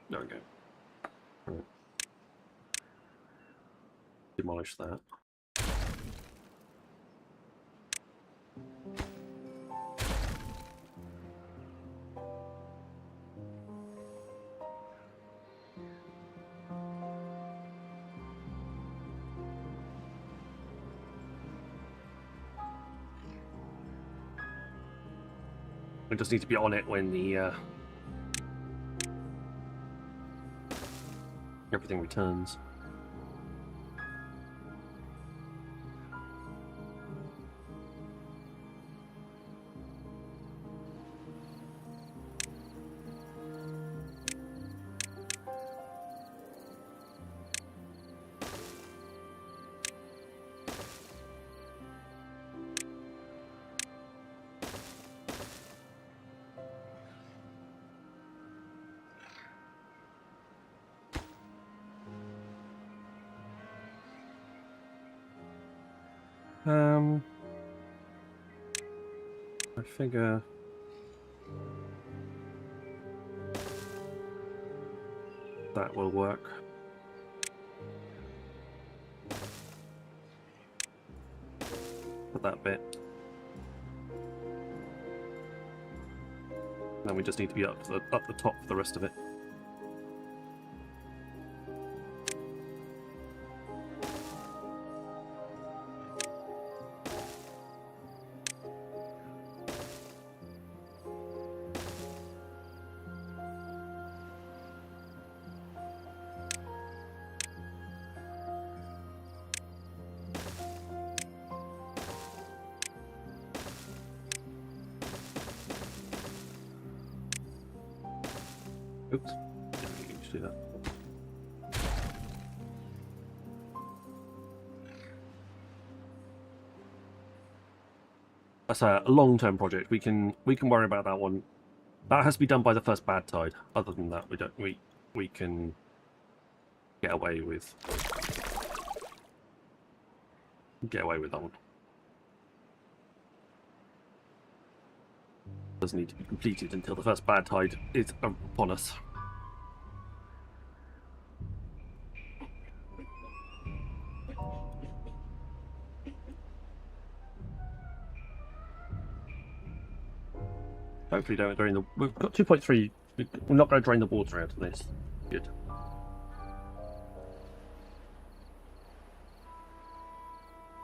There we go. Right. Demolish that. We just need to be on it when the everything returns. I figure that will work. For that bit. Then we just need to be up the top for the rest of it. Oops. Didn't mean to do that. That's a long-term project. We can worry about that one. That has to be done by the first bad tide. Other than that, we can get away with that one. Doesn't need to be completed until the first bad tide is upon us. Hopefully don't drain the... We've got 2.3. We're not going to drain the water out of this. Good.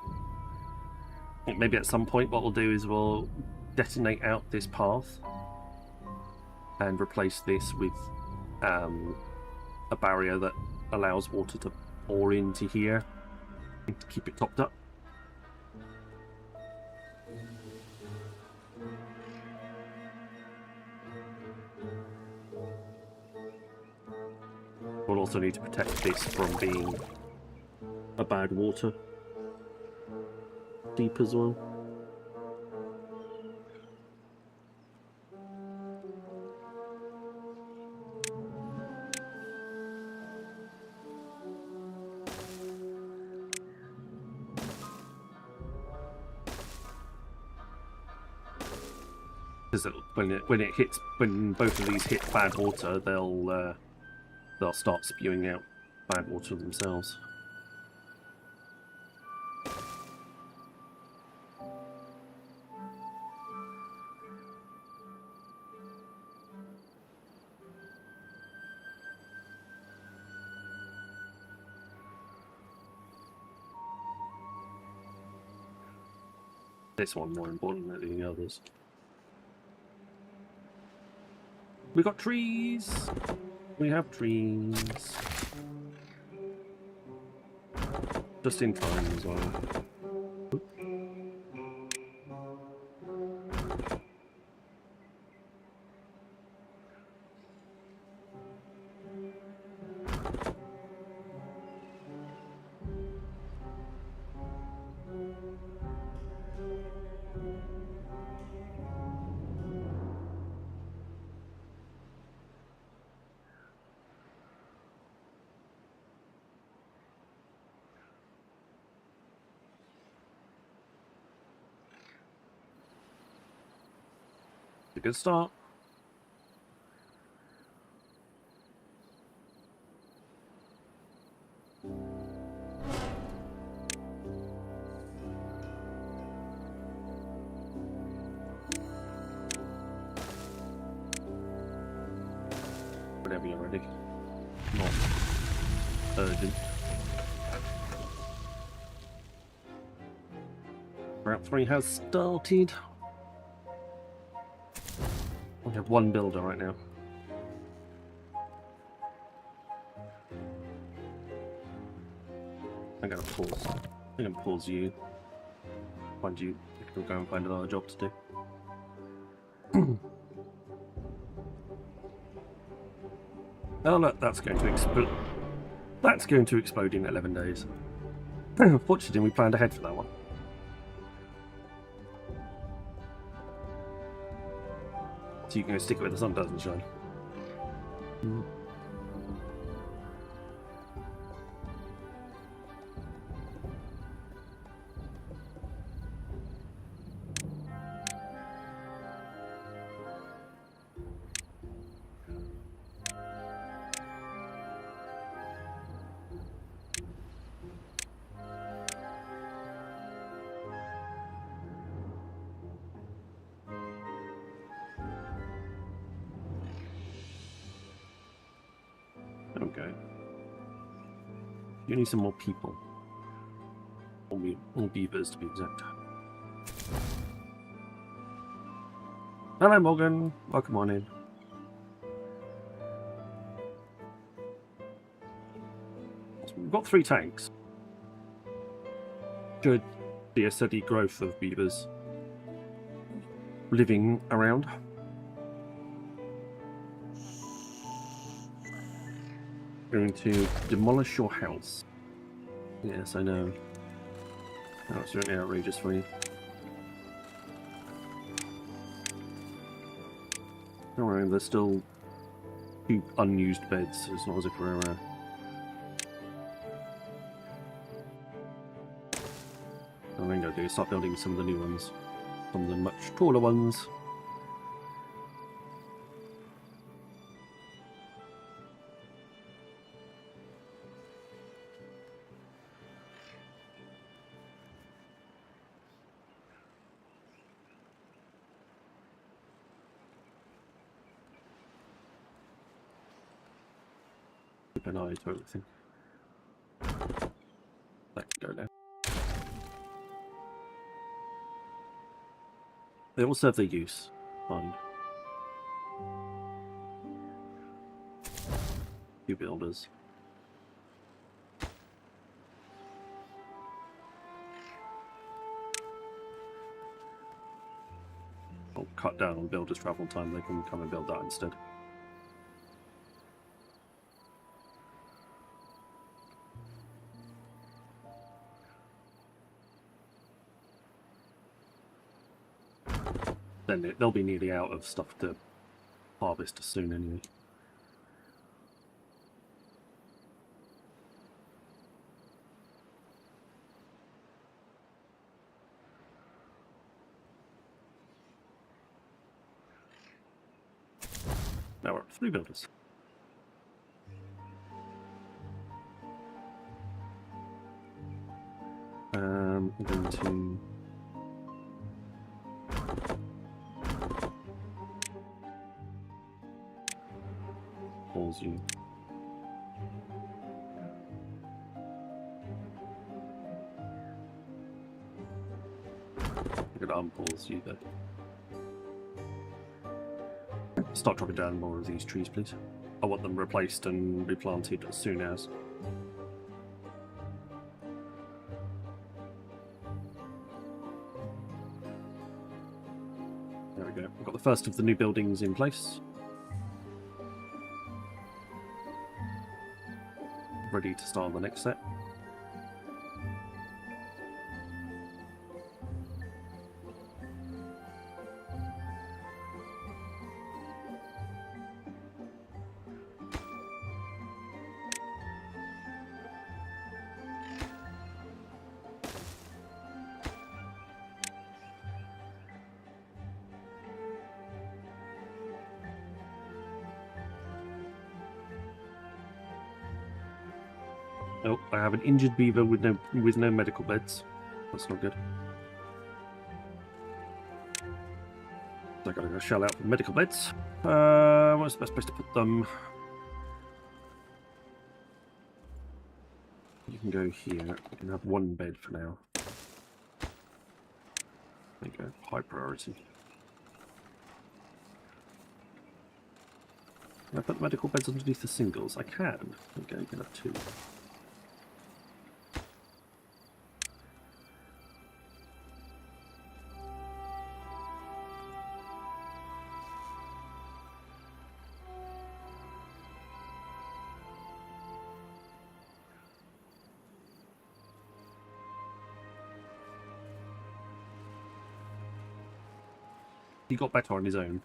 I think maybe at some point what we'll do is we'll detonate out this path and replace this with a barrier that allows water to pour into here and to keep it topped up. We'll also need to protect this from being a bad water deep as well. Because when both of these hit bad water, they'll start spewing out bad water themselves. This one more important than the others. We got trees! We have trees. Just in time as well. A good start. Whenever you're ready. Not urgent. Route 3 has started. We have one builder right now. I'm gonna pause. I'm gonna pause you. Find you. You can go and find another job to do. Oh look, that's going to explode. That's going to explode in 11 days. Fortunately, we planned ahead for that one. So you can go stick it where the sun doesn't shine. Okay. You need some more people. Or beavers to be exact. Hello Morgan, welcome on in. So we've got 3 tanks. Should be a steady growth of beavers living around. Going to demolish your house. Yes, I know. That's certainly outrageous for you. Don't worry, there's still 2 unused beds. It's not as if we're what I'm going to do is start building some of the new ones. Some of the much taller ones. Keep an eye to everything. That can go now. They all serve their use. Fine. Few builders. I'll cut down on builders' travel time. They can come and build that instead. Then they'll be nearly out of stuff to harvest soon anyway. Now we're at 3 builders. I'm going to pause you. I'm going to unpause you there. Start dropping down more of these trees, please. I want them replaced and replanted as soon as. There we go. We've got the first of the new buildings in place. Ready to start on the next set. Oh, I have an injured beaver with no medical beds. That's not good. I gotta go shell out for medical beds. Where's the best place to put them? You can go here. You can have 1 bed for now. There you go. High priority. Can I put the medical beds underneath the singles? I can. Okay, get that too. He got better on his own.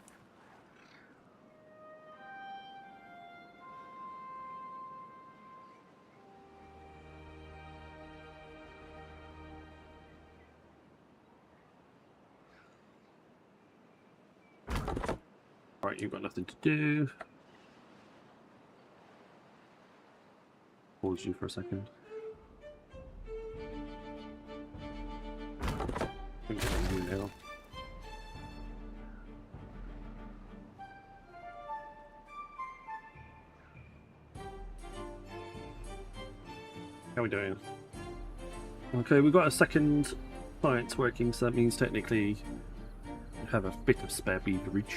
Right, you've got nothing to do. Pause you for a second. Think I can do now. How are we doing? Okay, we've got a second science working, so that means technically we have a bit of spare beaverage.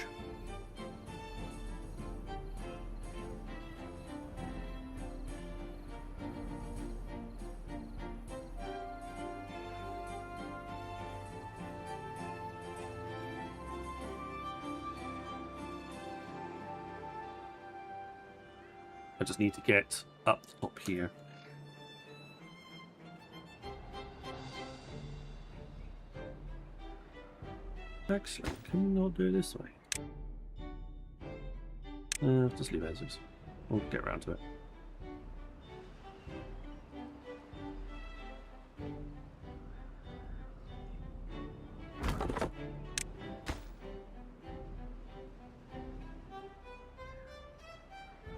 I just need to get up top here. Excellent. Can we not do it this way? Just leave it as is. We'll get around to it.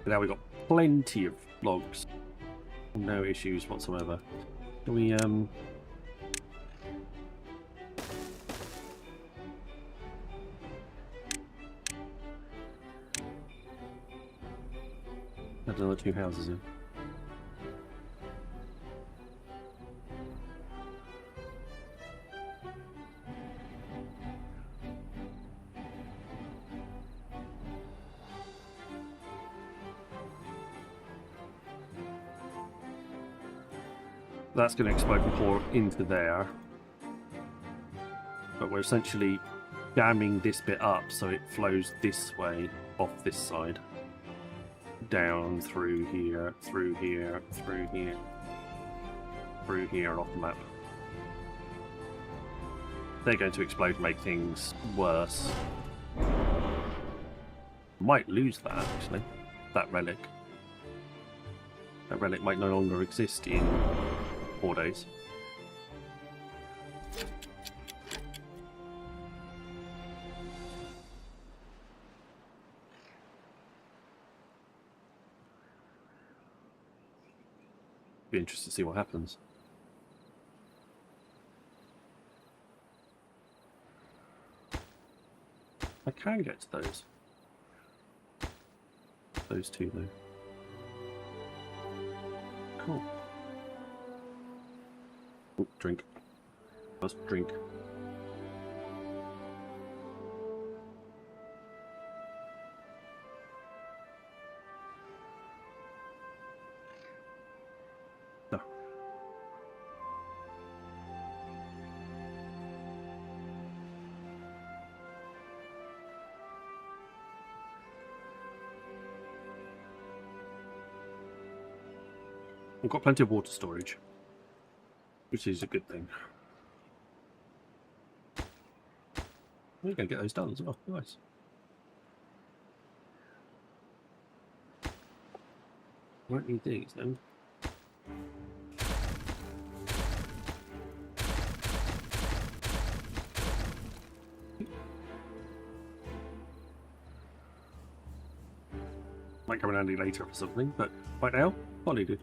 Now we've got plenty of logs. No issues whatsoever. Can we, add another 2 houses in. That's going to explode and pour into there. But we're essentially damming this bit up so it flows this way off this side. Down through here, through here, through here, through here, and off the map. They're going to explode and make things worse. Might lose that, actually. That relic. That relic might no longer exist in 4 days. Be interested to see what happens. I can get to those. Those two, though. Cool. Oh, drink. Let's drink. No. We've got plenty of water storage, which is a good thing. We're going to get those done as well. Nice. Won't need these then. Might come in handy later for something, but right now, not needed.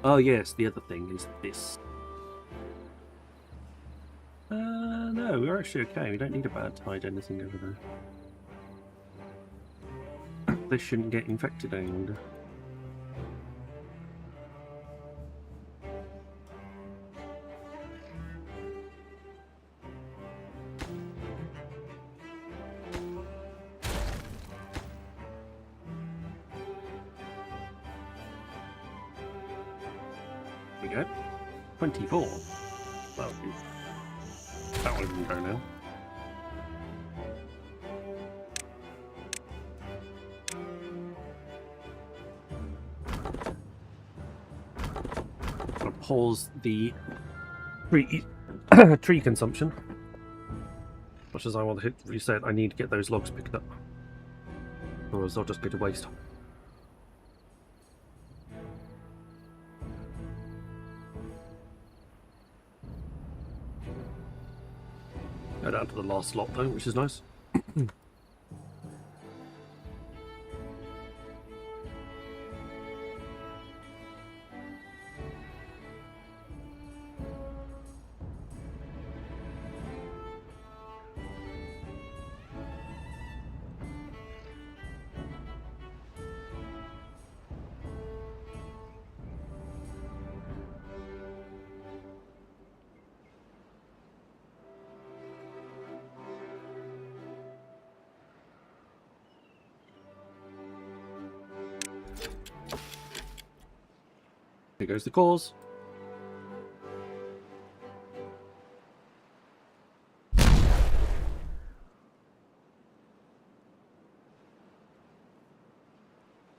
Oh yes, the other thing is this. No, we're actually okay. We don't need a bad tide anything over there. This shouldn't get infected any longer. we go. 24. That one can go now. I'm going to pause the tree consumption. Much as I want to hit reset, I need to get those logs picked up. Otherwise they'll just go to waste. Go down to the last slot though, which is nice. Here goes the cause.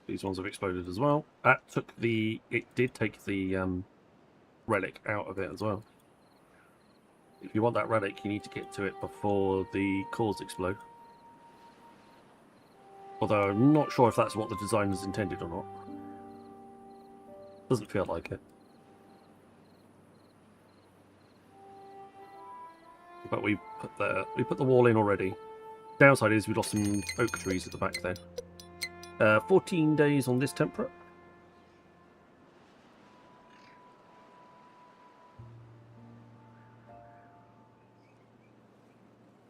These ones have exploded as well. That took the... It did take the relic out of it as well. If you want that relic, you need to get to it before the cores explode. Although I'm not sure if that's what the designers intended or not. Doesn't feel like it. But we put the wall in already. Downside is we lost some oak trees at the back there. 14 days on this temperate.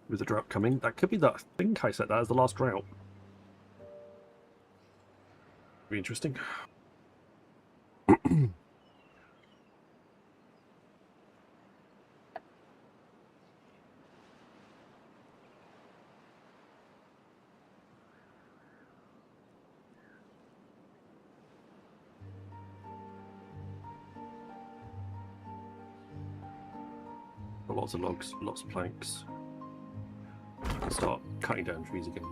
With the drought coming, that could be that. I think I set that as the last drought. Be interesting. Lots of logs, lots of planks. You can start cutting down trees again.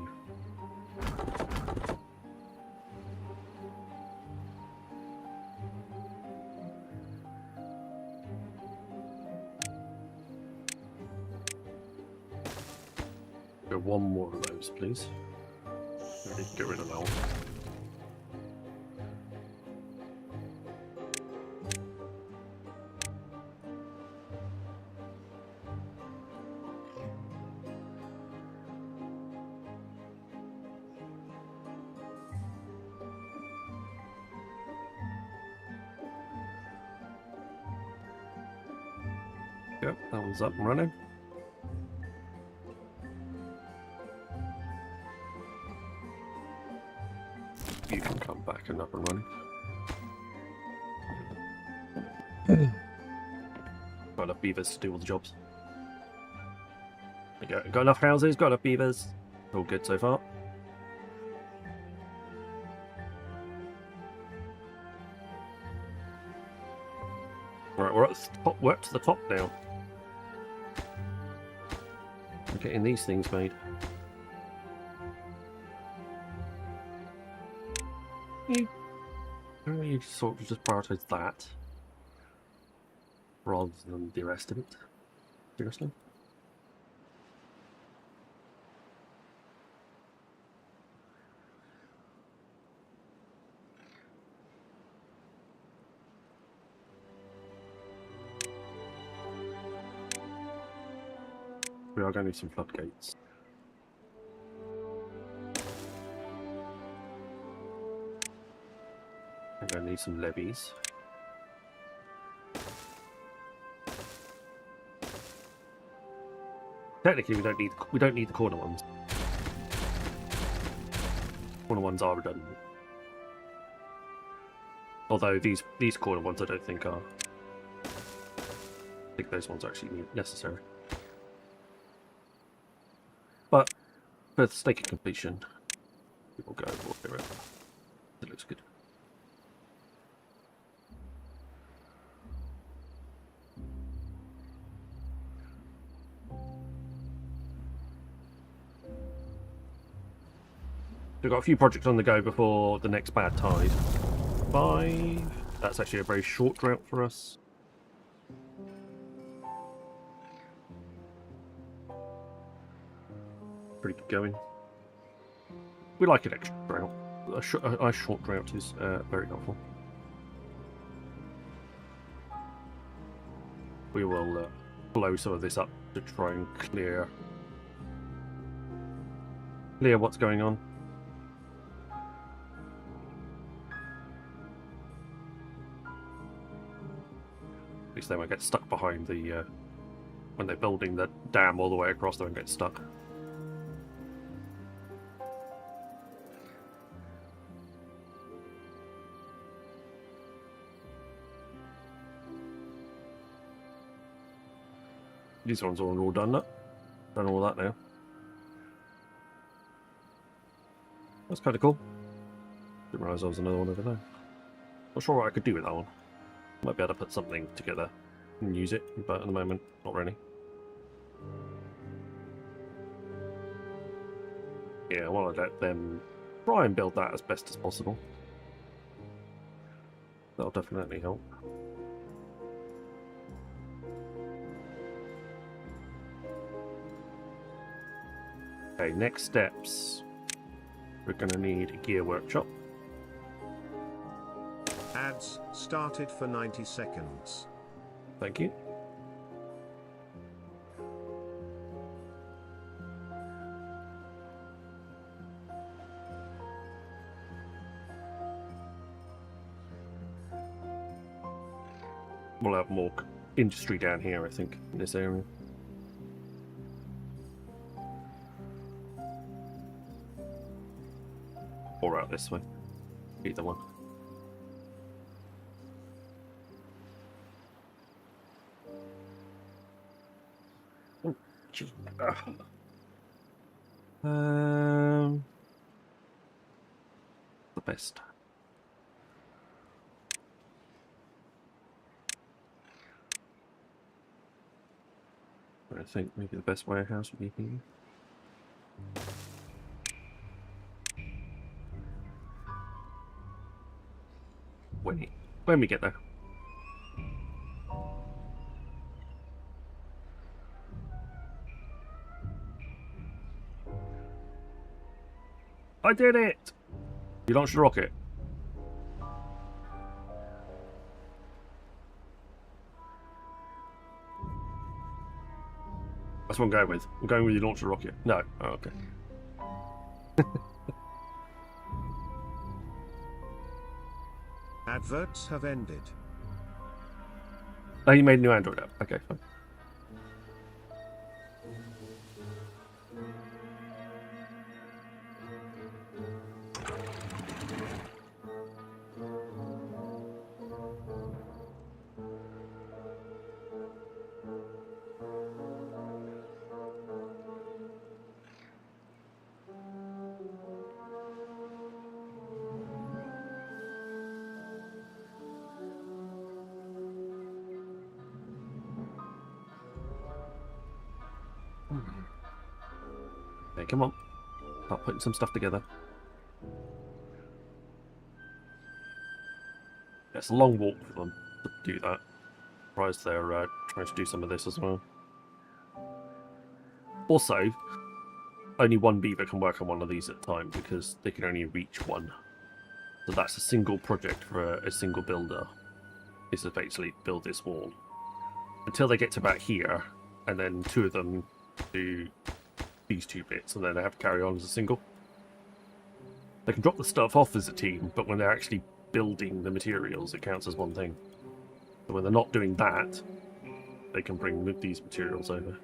Go one more of those, please. Get rid of that one. Yep, that one's up and running. You can come back and up and running. Got enough beavers to do all the jobs. There you go. Got enough houses, got enough beavers. All good so far. Right, we're at the top. We're up to the top now. We're getting these things made. You sort of just prioritise that rather than the rest of it. Seriously? We are going to need some floodgates. I'm going to need some levies. Technically, we don't need the corner ones. Corner ones are redundant. Although these corner ones I don't think are. I think those ones are actually necessary. But for the sake of completion, we will go for it. It looks good. We've got a few projects on the go before the next bad tide. 5. That's actually a very short drought for us. Pretty good going. We like an extra drought. A short drought is very helpful. We will blow some of this up to try and clear what's going on. At least they won't get stuck behind the when they're building the dam all the way across. They won't get stuck. These ones are all done up. Done all that now. That's kind of cool. Didn't realise there was another one over there. Not sure what I could do with that one. Might be able to put something together and use it, but at the moment, not really. Yeah, I want to let them try and build that as best as possible. That'll definitely help. Okay, next steps. We're going to need a gear workshop. Ads started for 90 seconds. Thank you. We'll have more industry down here, I think, in this area. Or out this way. Either one. Oh, gee. The best. I think maybe the best warehouse would be here. When we get there. I did it! You launched a rocket. That's what I'm going with. I'm going with you launched a rocket. No. Oh, okay. Adverts have ended. Oh, you made a new Android app. Okay, fine. Okay, come on. Start putting some stuff together. It's a long walk for them to do that. Surprised they're trying to do some of this as well. Also, only one beaver can work on one of these at a time because they can only reach one. So that's a single project for a single builder. Is to basically build this wall. Until they get to about here, and then two of them do these two bits, and then they have to carry on as a single. They can drop the stuff off as a team, but when they're actually building the materials, it counts as one thing. So when they're not doing that, they can bring these materials over.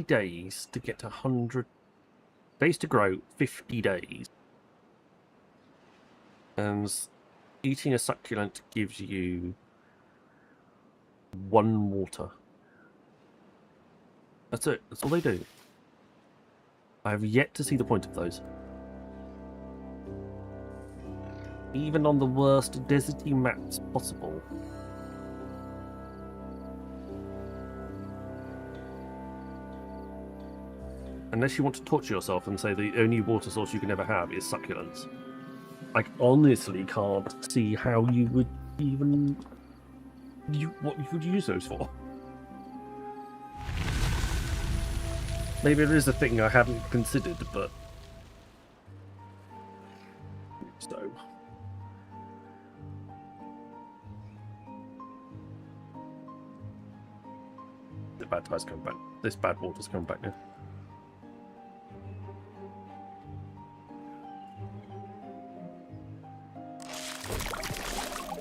Days to get to 100 days to grow, 50 days. And eating a succulent gives you 1 water. That's it. That's all they do. I have yet to see the point of those. Even on the worst deserty maps possible. Unless you want to torture yourself and say the only water source you can ever have is succulents. I honestly can't see how you would even... what you would use those for. Maybe it is a thing I haven't considered, but... So... The bad tide's coming back. This bad water's coming back now.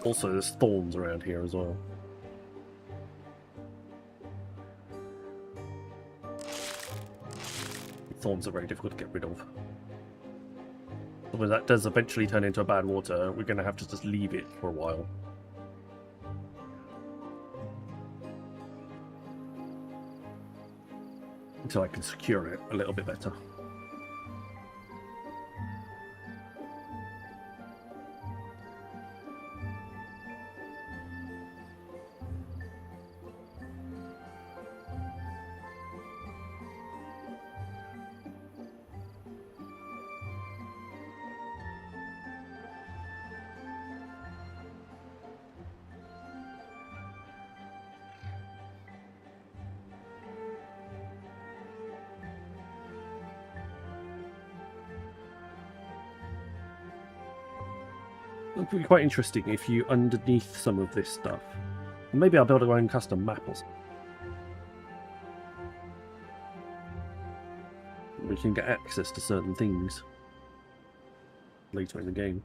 Also, there's thorns around here as well. Thorns are very difficult to get rid of. But when that does eventually turn into a bad water, we're going to have to just leave it for a while. Until I can secure it a little bit better. It would be quite interesting if you, underneath some of this stuff, maybe I'll build our own custom map or something. We can get access to certain things later in the game.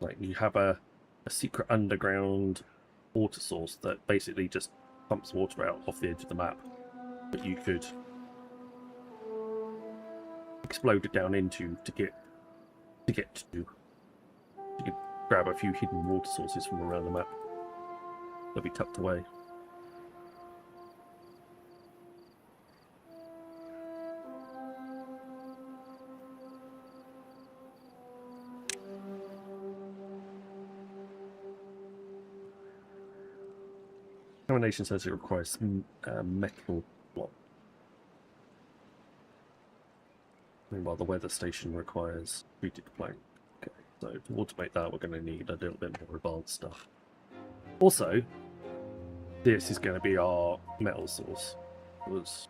Like you have a secret underground water source that basically just pumps water out off the edge of the map that you could explode it down into to get to. You could grab a few hidden water sources from around the map. They'll be tucked away. Contamination says it requires metal block. Meanwhile, the weather station requires treated plank. Okay, so to automate that, we're going to need a little bit more advanced stuff. Also, this is going to be our metal source, because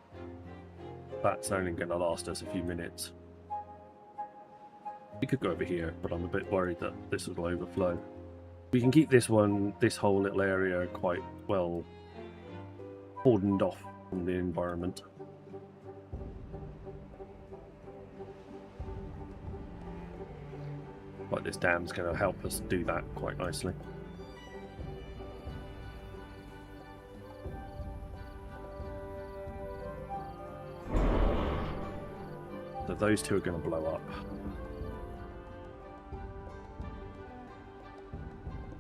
that's only going to last us a few minutes. We could go over here, but I'm a bit worried that this will overflow. We can keep this whole little area quite well cordoned off from the environment. But this dam's going to help us do that quite nicely. So those two are going to blow up.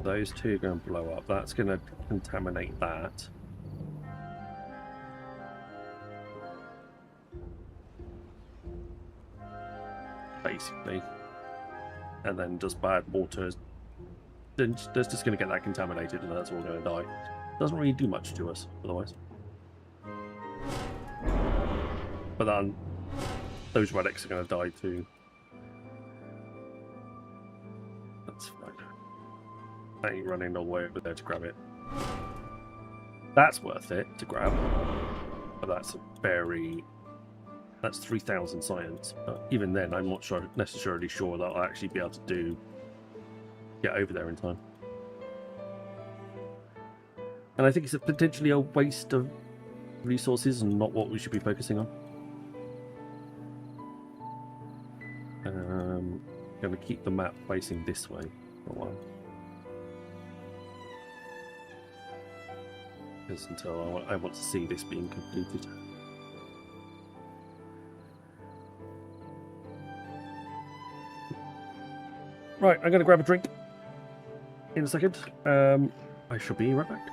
Those two are going to blow up. That's going to contaminate that. Basically. And then just bad water, then that's just going to get that contaminated and that's all going to die. Doesn't really do much to us otherwise. But then those relics are going to die too. That's fine. I ain't running all the way over there to grab it. That's worth it to grab. But that's that's 3,000 science. But even then, I'm not necessarily sure that I'll actually be able to get over there in time. And I think it's potentially a waste of resources and not what we should be focusing on. Going to keep the map facing this way for a while. Because until I want to see this being completed. Right, I'm going to grab a drink. in a second. I shall be right back.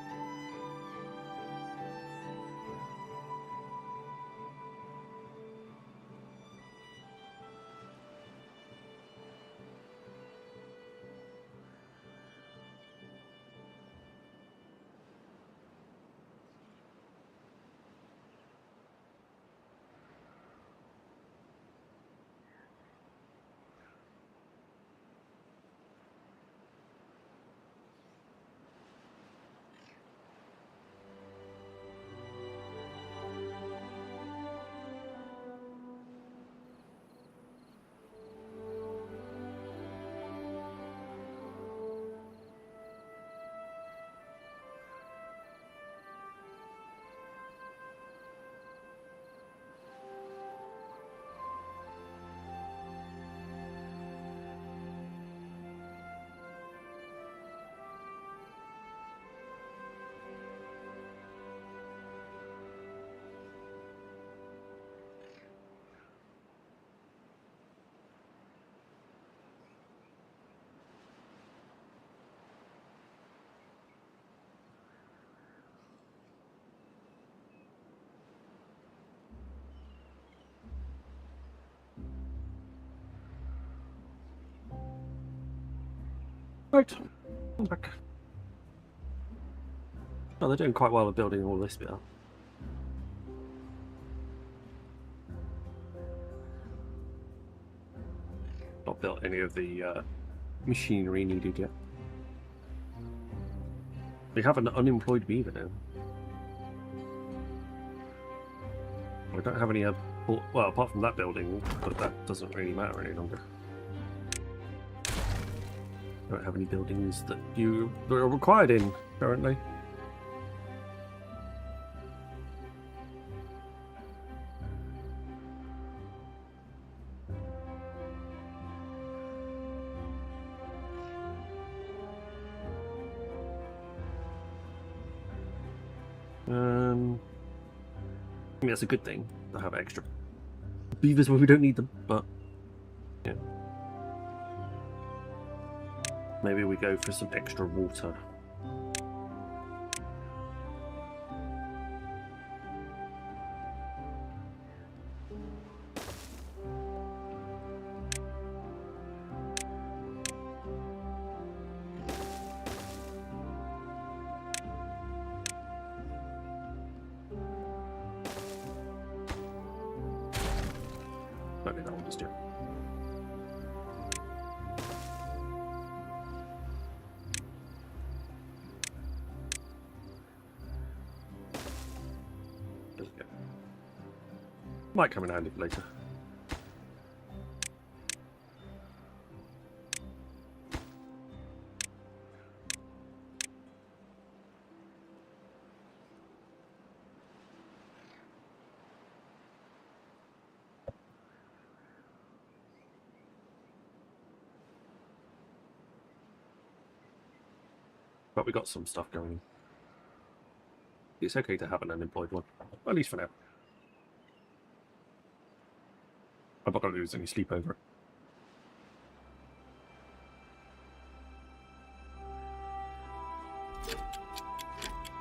Right, I'm back. Oh, they're doing quite well at building all this bit up. Not built any of the machinery needed yet. We have an unemployed beaver now. We don't have any, well, apart from that building, but that doesn't really matter any longer. Don't have any buildings that are required in currently. I mean, that's a good thing to have extra beavers where we don't need them, but yeah. Maybe we go for some extra water. Maybe that will just do. Might come in handy later. But we got some stuff going. It's okay to have an unemployed one, at least for now. I'm not going to lose any sleep over it.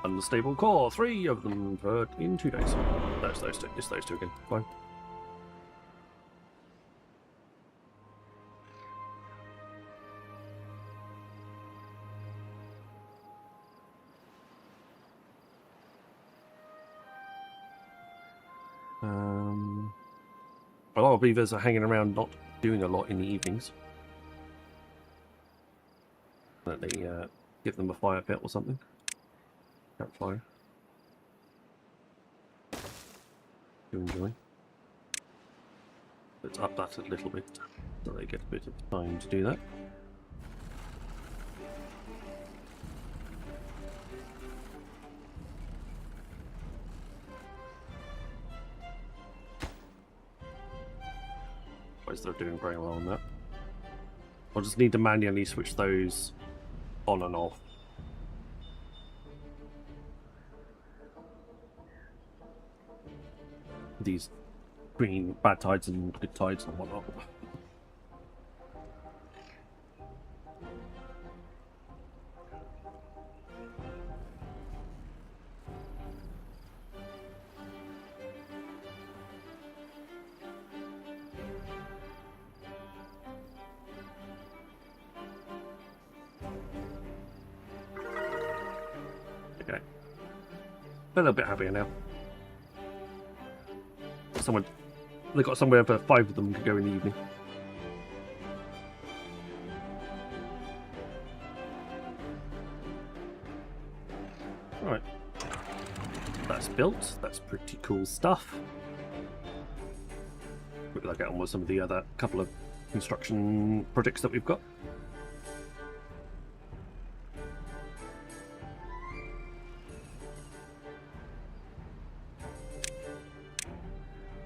Unstable core, 3 of them in 2 days. That's those two. It's those two again. Fine. A lot of beavers are hanging around, not doing a lot in the evenings. That they give them a fire pit or something. Campfire. To enjoy. Let's up that a little bit so they get a bit of time to do that. They're doing very well on that. I'll just need to manually switch those on and off. These green bad tides and good tides and whatnot. Okay. A little bit happier now. They've got somewhere for 5 of them to go in the evening. Alright. That's built. That's pretty cool stuff. Maybe I'll get on with some of the other couple of construction projects that we've got.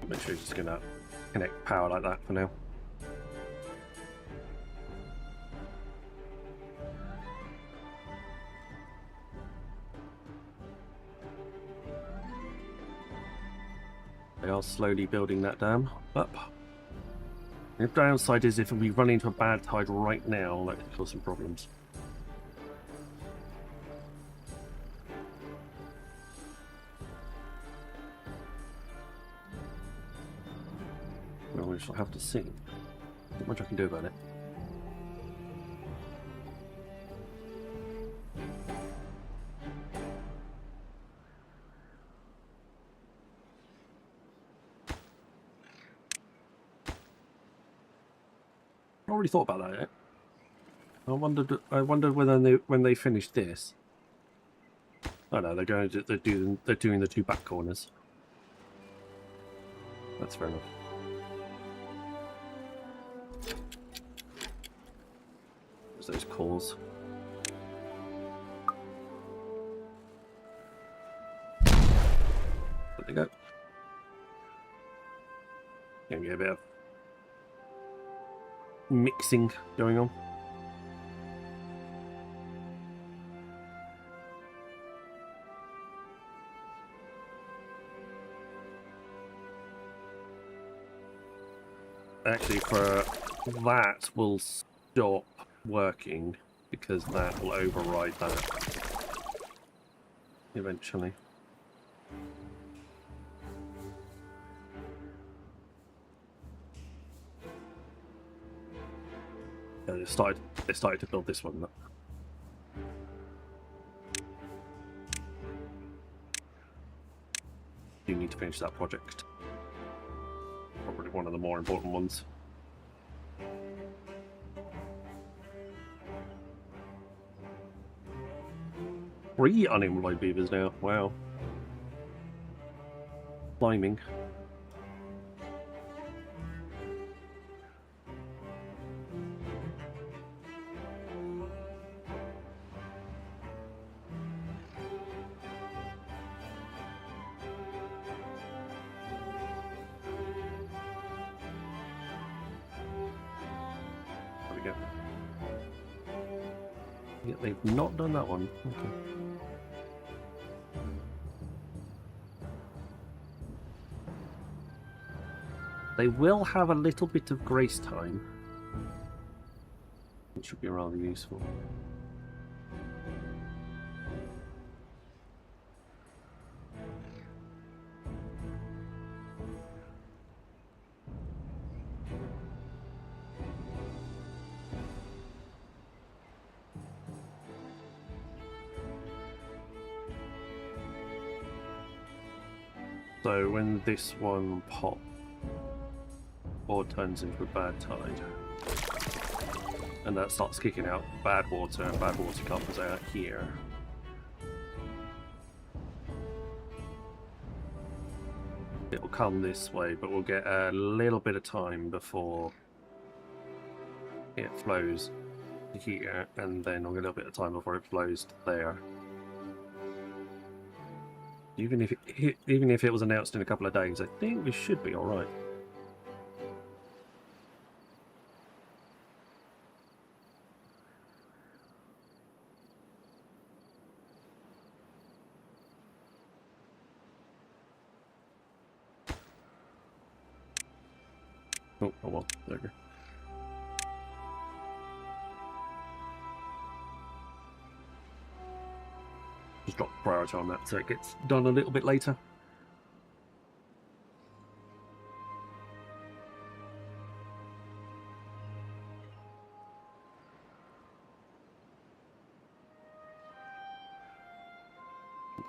Make sure you're just going to connect power like that for now. They are slowly building that dam up. The downside is if we run into a bad tide right now, that could cause some problems. Well, we shall have to see. Not much I can do about it. I already thought about that yet. I wondered whether when they finish this. Oh no, they're doing the 2 back corners. That's fair enough. There's those cores. There they go. Gonna get a bit of mixing going on. Actually, for that will stop working because that will override that eventually. Yeah, they started to build this one. You need to finish that project. Probably one of the more important ones. Three unemployed beavers now. Wow. Climbing. There we go. Yeah, they've not done that one. Okay. They will have a little bit of grace time, which should be rather useful. So when this one pops, or turns into a bad tide, and that starts kicking out bad water, and bad water comes out here. It'll come this way, but we'll get a little bit of time before it flows to here, and then we'll get a little bit of time before it flows to there. Even if it was announced in a couple of days, I think we should be all right. Oh well, there we go. Just drop priority on that so it gets done a little bit later.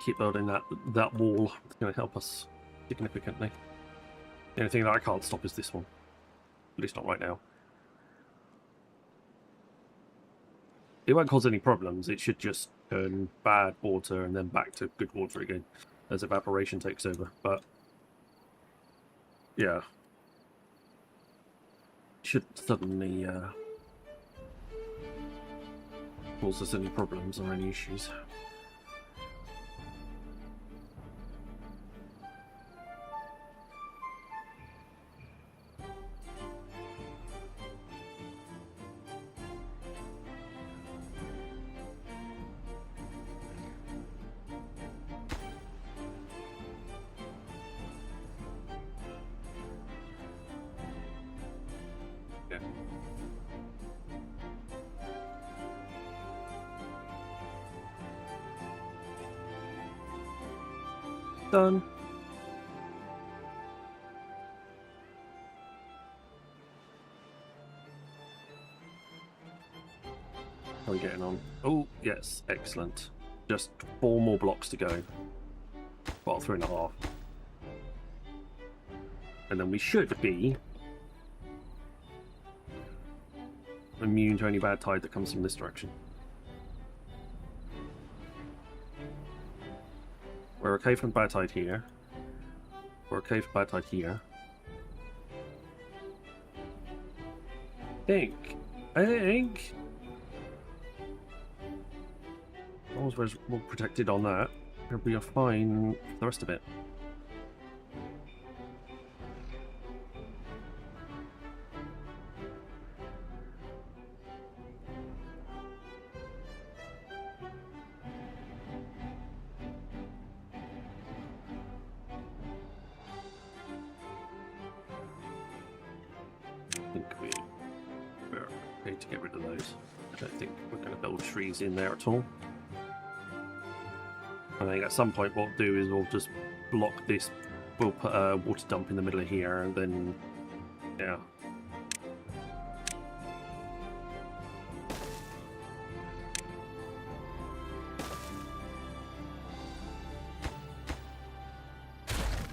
keep building that wall. It's going to help us significantly. The only thing that I can't stop is this one. At least not right now. It won't cause any problems. It should just turn bad water and then back to good water again as evaporation takes over. But yeah, should suddenly cause us any problems or any issues. Done. How are we getting on? Oh, yes, excellent. Just 4 more blocks to go. Well, 3.5. And then we should be immune to any bad tide that comes from this direction. We're okay from bad tide here. We're okay for bad tide here. I think. As long as we're protected on that, we are fine for the rest of it. We're okay to get rid of those. I don't think we're going to build trees in there at all. I think at some point what we'll do is we'll just block this. We'll put a water dump in the middle of here, and then yeah.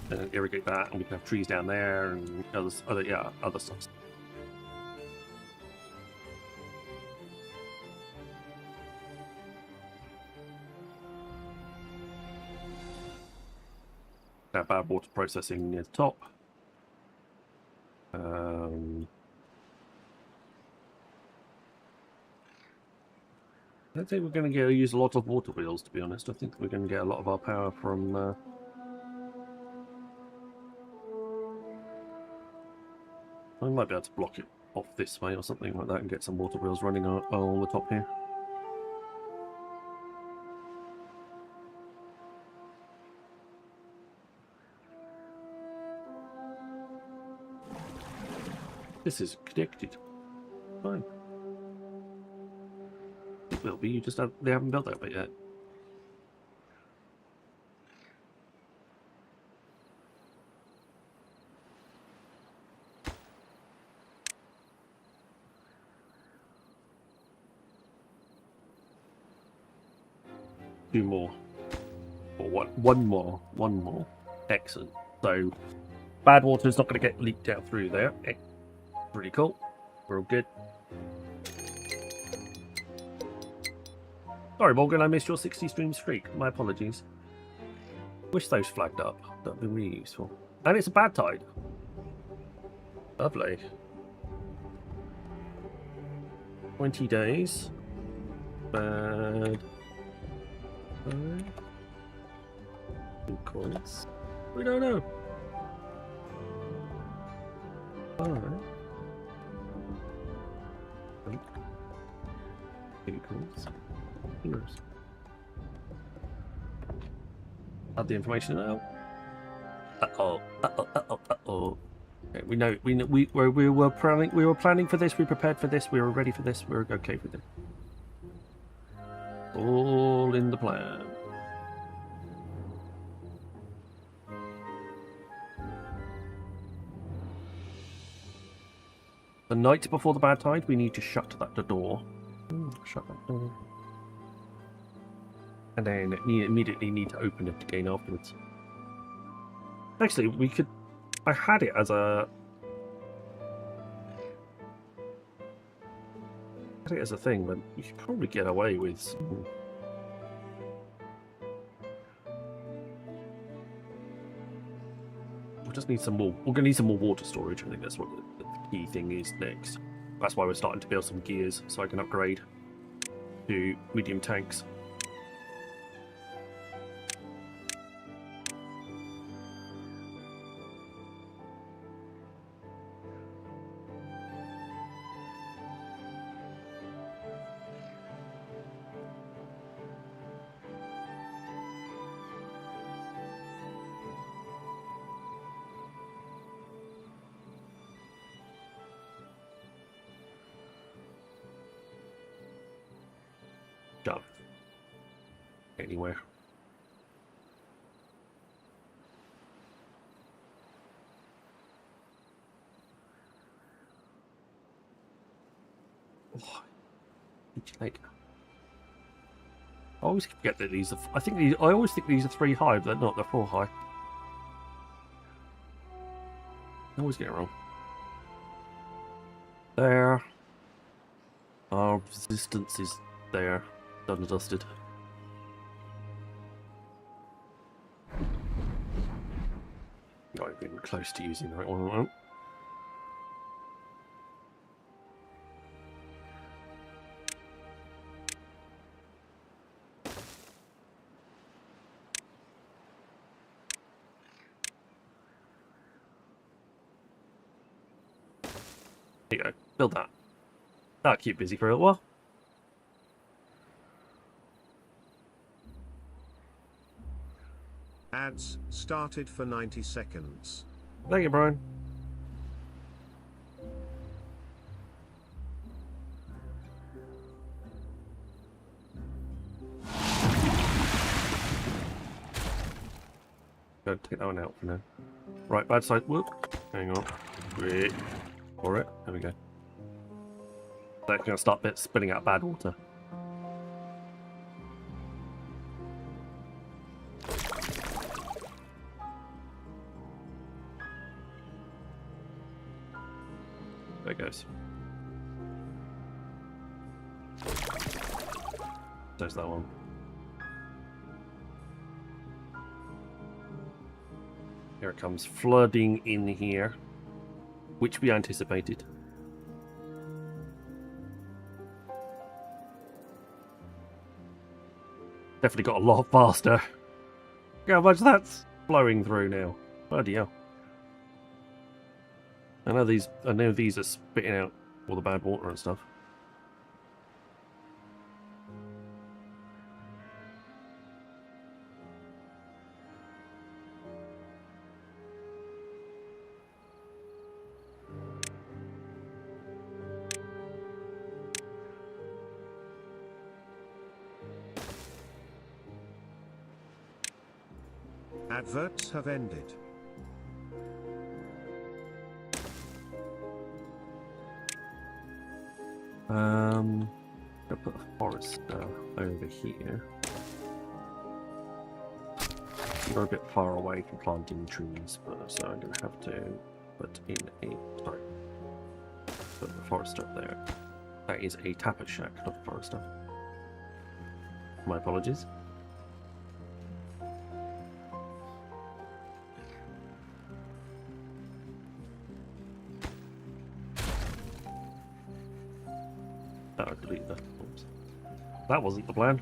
And then irrigate that, and we can have trees down there and other stuff. That bad water processing near the top. I don't think we're going to use a lot of water wheels, to be honest. I think we're going to get a lot of our power from I might be able to block it off this way or something like that and get some water wheels running on the top here. This is connected. Fine. It will be, you just they haven't built that bit yet. Two more. Or one more. Excellent. So bad water is not going to get leaked out through there. Pretty cool. We're all good. Sorry, Morgan, I missed your 60 stream streak. My apologies. Wish those flagged up. That'd be really useful. And it's a bad tide. Lovely. 20 days. Bad. Equals. We don't know. Alright. Equals. Here's. Add the information now. Okay, we know. We were planning for this. We prepared for this. We were ready for this. We were okay with it. All in the plan. The night before the bad tide, we need to shut that door. Shut that door. And then immediately need to open it again afterwards. Actually, we could... I had it as a... thing, but you could probably get away with some... We just need some more... We're going to need some more water storage. I think that's what the key thing is next. That's why we're starting to build some gears, so I can upgrade to medium tanks. Done. Anywhere. Oh, like, I always forget that these are. I always think these are 3 high, but they're not. They're 4 high. I always get it wrong. There. Our resistance is there. Done and dusted. Not even close to using the right one at the moment. There you go. Build that. That'll keep busy for a little while. Ads started for 90 seconds. Thank you, Brian. Go take that one out for now. Right, bad side. Whoop. Hang on. Wait. Alright, there we go. That's going to start spitting out bad water. There it goes. There's that one. Here it comes, flooding in here, which we anticipated. Definitely got a lot faster. Look how much that's flowing through now. Bloody hell. I know these are spitting out all the bad water and stuff. Adverts have ended. I'll put a forester over here. We're a bit far away from planting trees, so I'm going to have to put in a... Sorry. Put the forester up there. That is a tapper shack, not a forester. My apologies. Oh, delete that. Oops. That wasn't the plan.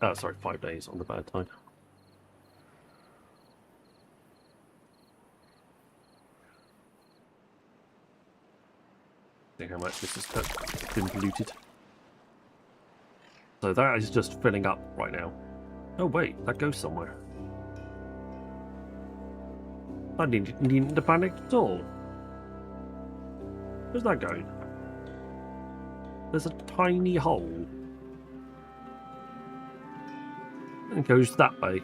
Oh, sorry, 5 days on the bad tide. See how much this has been polluted. So that is just filling up right now. Oh wait, that goes somewhere. I didn't need to panic at all. Where's that going? There's a tiny hole. And it goes that way.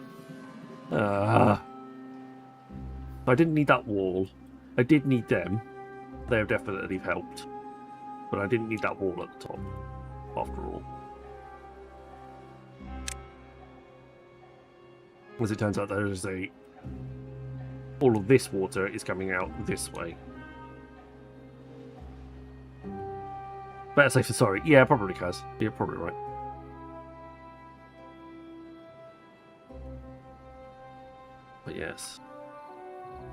I didn't need that wall. I did need them. They have definitely helped. But I didn't need that wall at the top, after all. As it turns out, there is a... all of this water is coming out this way. Better safe than sorry. Yeah, probably has. You're probably right. But yes.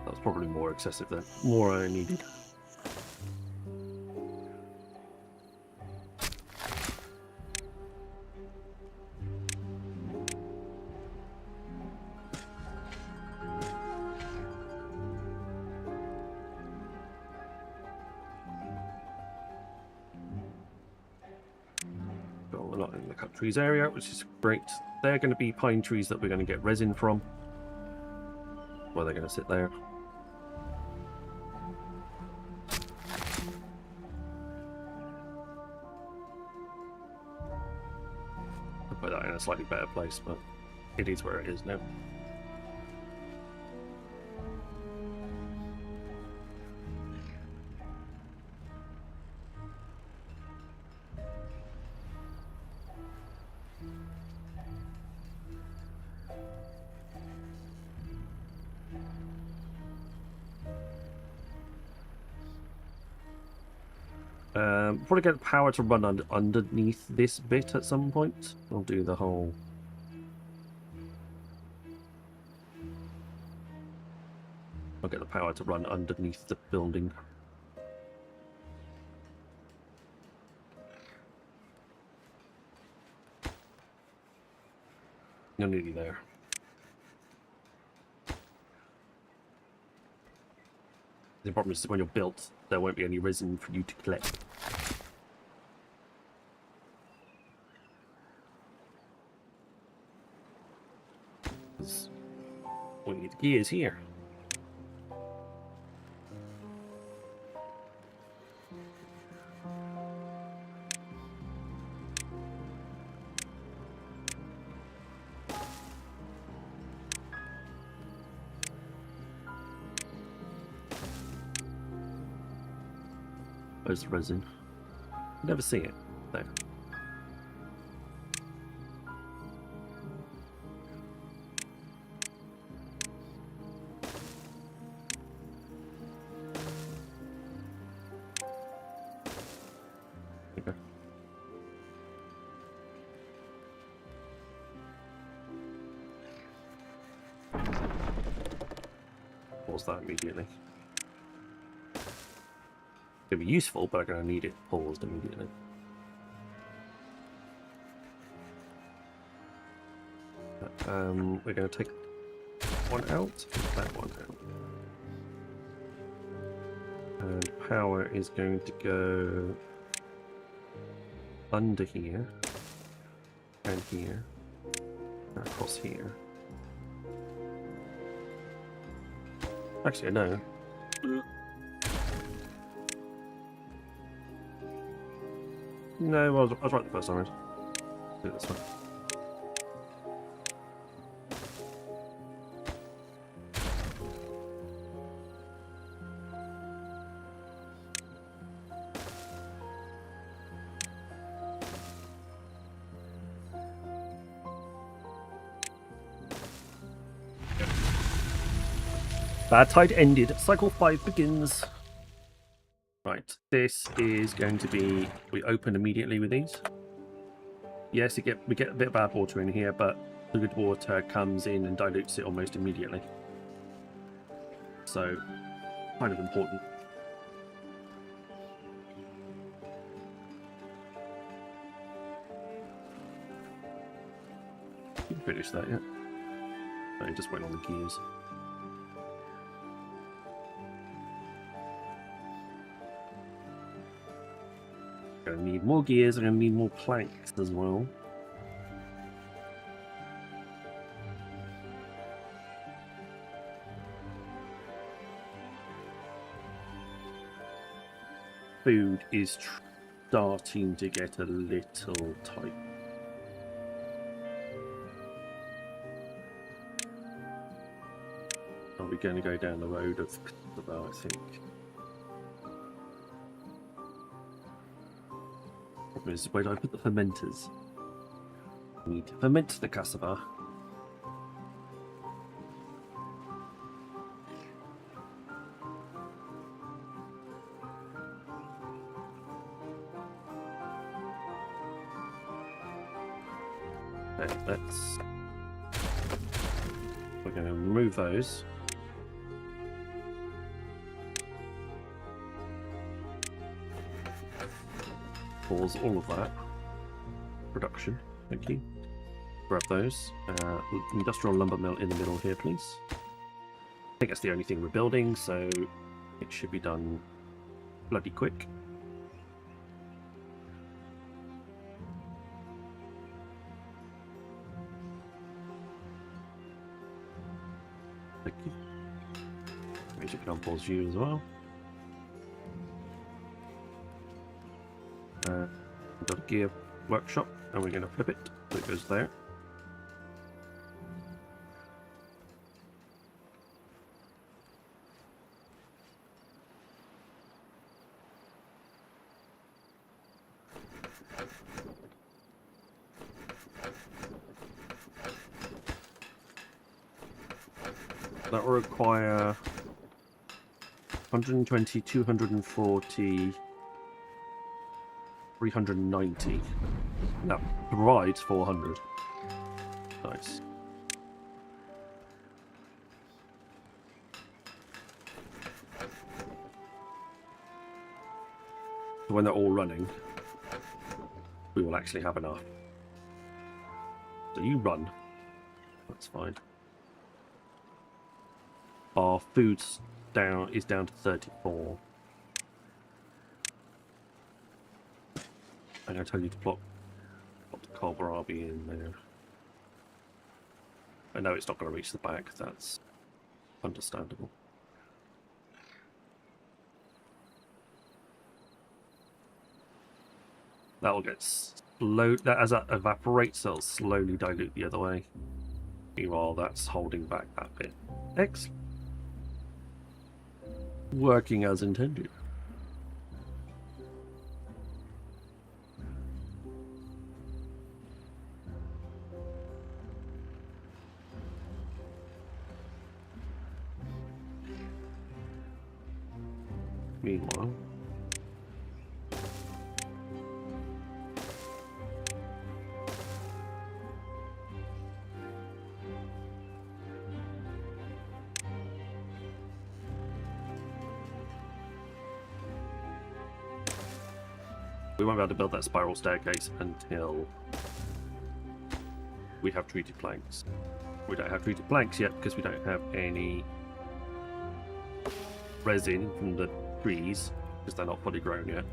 That was probably more excessive then. More I needed. Well, we're not in the cut trees area, which is great. They're going to be pine trees that we're going to get resin from. Well, they're going to sit there. I'll put that in a slightly better place, but it is where it is now. Probably get power to run underneath this bit at some point. I'll do the whole... I'll get the power to run underneath the building. You're nearly there. The problem is when you're built, there won't be any resin for you to collect. We need the gears here. Where's the resin? Never see it. There. Okay. Pause that immediately. It'll be useful, but I'm going to need it paused immediately. We're going to take one out, that one out. And power is going to go under here, and here, and across here. Actually, no. No, I was right the first time around. Do it this way. Bad tide ended. Cycle 5 begins. Right, this is going to be... We open immediately with these. Yes, we get a bit of bad water in here, but the good water comes in and dilutes it almost immediately. So, kind of important. You can finish that, yeah. No, just went on the gears. Gonna need more gears, I'm gonna need more planks as well. Food is starting to get a little tight. Are we going to go down the road of Cassava, I think? Problem is, where do I put the fermenters? I need to ferment the cassava. Okay, we're going to remove those. Pause all of that production. Thank you. Grab those. Industrial lumber mill in the middle here, please. I think that's the only thing we're building, so it should be done bloody quick. Thank you. Major pause you as well. We've got a gear workshop, and we're going to flip it so it goes there. That will require 120, 240, 390. That provides 400. Nice. So when they're all running, we will actually have enough. So you run. That's fine. Our food's is down to 34. I'm going to tell you to plot the kohlrabi in there. I know it's not going to reach the back, that's understandable. That will get slow. That as that evaporates, it'll slowly dilute the other way. Meanwhile, that's holding back that bit. Excellent. Working as intended. Meanwhile, we won't be able to build that spiral staircase until we have treated planks. We don't have treated planks yet because we don't have any resin from the trees because they're not fully grown yet.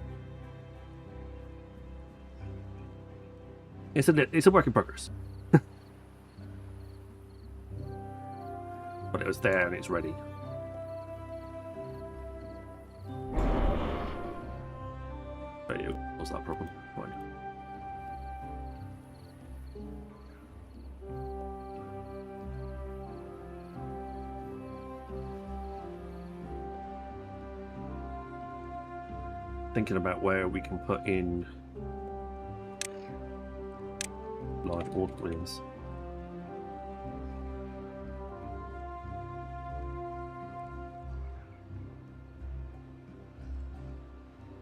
It's a work in progress. But it was there and it's ready. But it was that problem. Fine. Thinking about where we can put in large water wheels.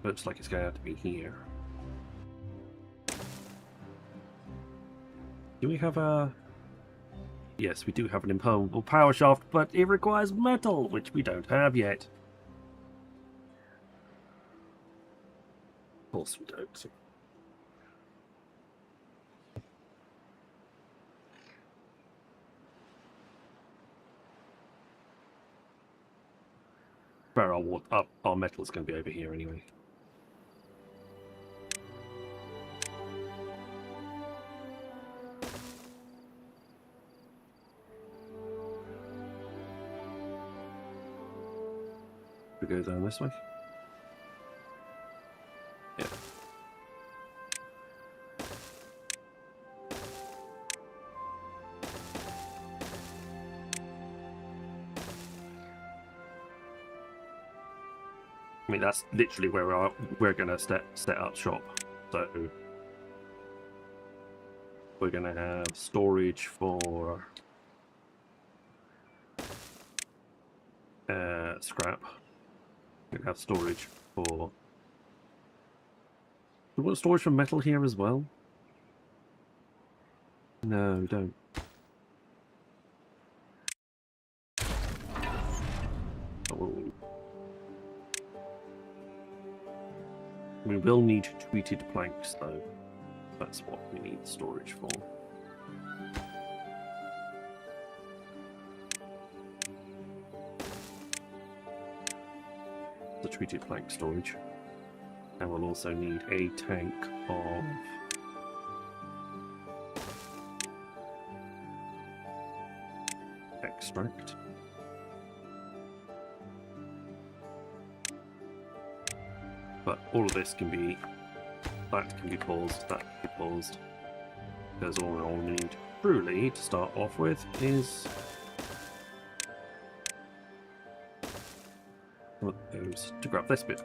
Looks like it's going to have to be here. Do we have a... Yes, we do have an impermeable power shaft, but it requires metal, which we don't have yet. Of course we don't. Where our metal is going to be over here anyway. We go down this way. Yeah. I mean, that's literally where we're going to set up shop. So we're going to have storage for scrap. We're going to have storage for... Do we want storage for metal here as well? No, we don't. Oh. We will need treated planks, though. That's what we need storage for. The treated plank storage. And we'll also need a tank of extract. But all of this can be, that can be paused, that can be paused. Because all we'll need truly to start off with is to grab this bit.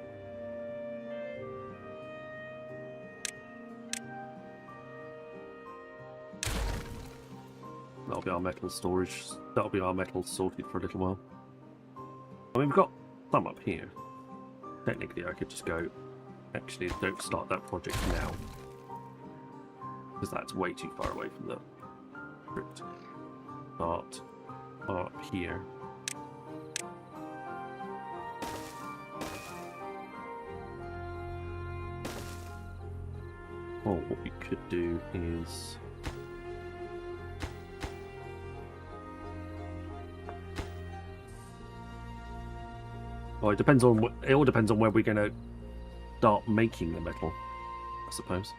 That'll be our metal storage. That'll be our metal sorted for a little while. I mean, we've got some up here. Technically, I could just go... Actually, don't start that project now. Because that's way too far away from the script. Start up here. Or what we could do is... Well, it depends on what, it all depends on where we're going to start making the metal, I suppose.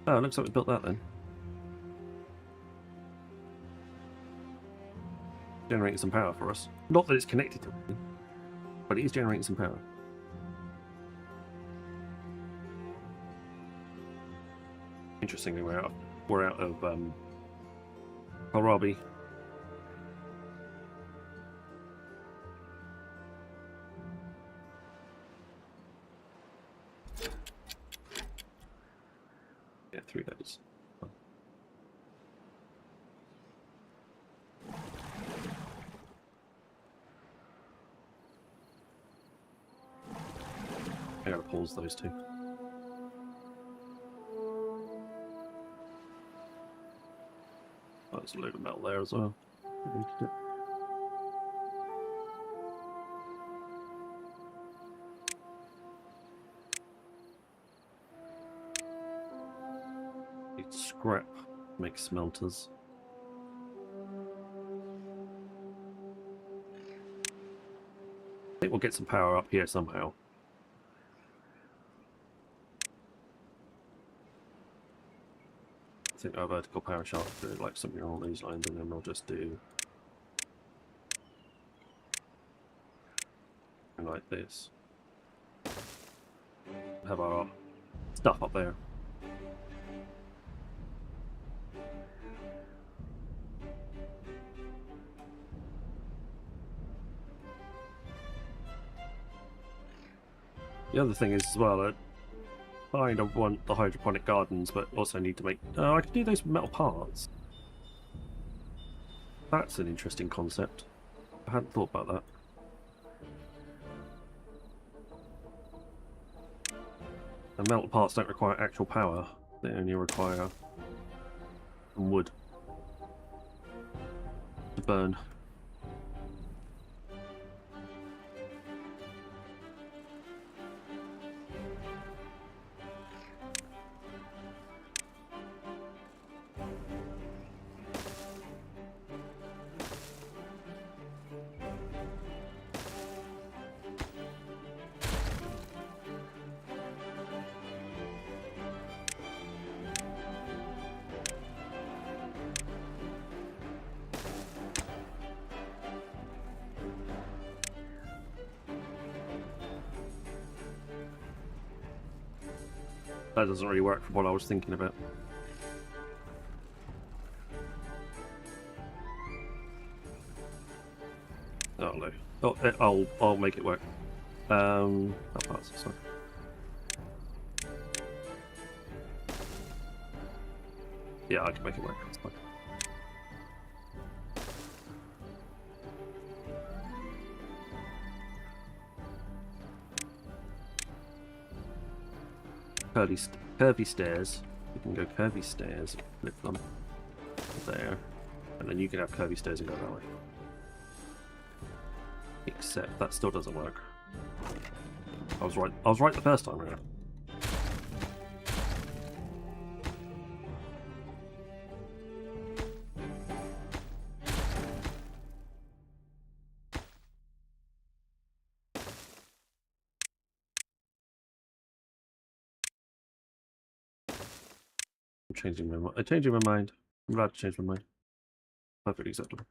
Oh, it looks like we built that then. Generating some power for us. Not that it's connected to it, but it is generating some power. Interestingly, we're out of kohlrabi. Yeah, 3 days. I gotta pause those two. Oh, there's a load of metal there as well. Need scrap, make smelters. I think we'll get some power up here somehow. I think our vertical power shaft do like something along these lines, and then we'll just do like this. Have our stuff up there. The other thing is as well, I kind of want the hydroponic gardens, but also need to make... I can do those metal parts. That's an interesting concept. I hadn't thought about that. And metal parts don't require actual power. They only require some wood to burn. That doesn't really work for what I was thinking about. Oh, I'll make it work. That part's sorry. Yeah, I can make it work. It's fine. Curvy stairs. You can go curvy stairs, flip them there, and then you can have curvy stairs and go that way. Except that still doesn't work. I was right. I was right the first time around. I'm changing my mind. I'm changing my mind. I'm allowed to change my mind. Perfectly acceptable.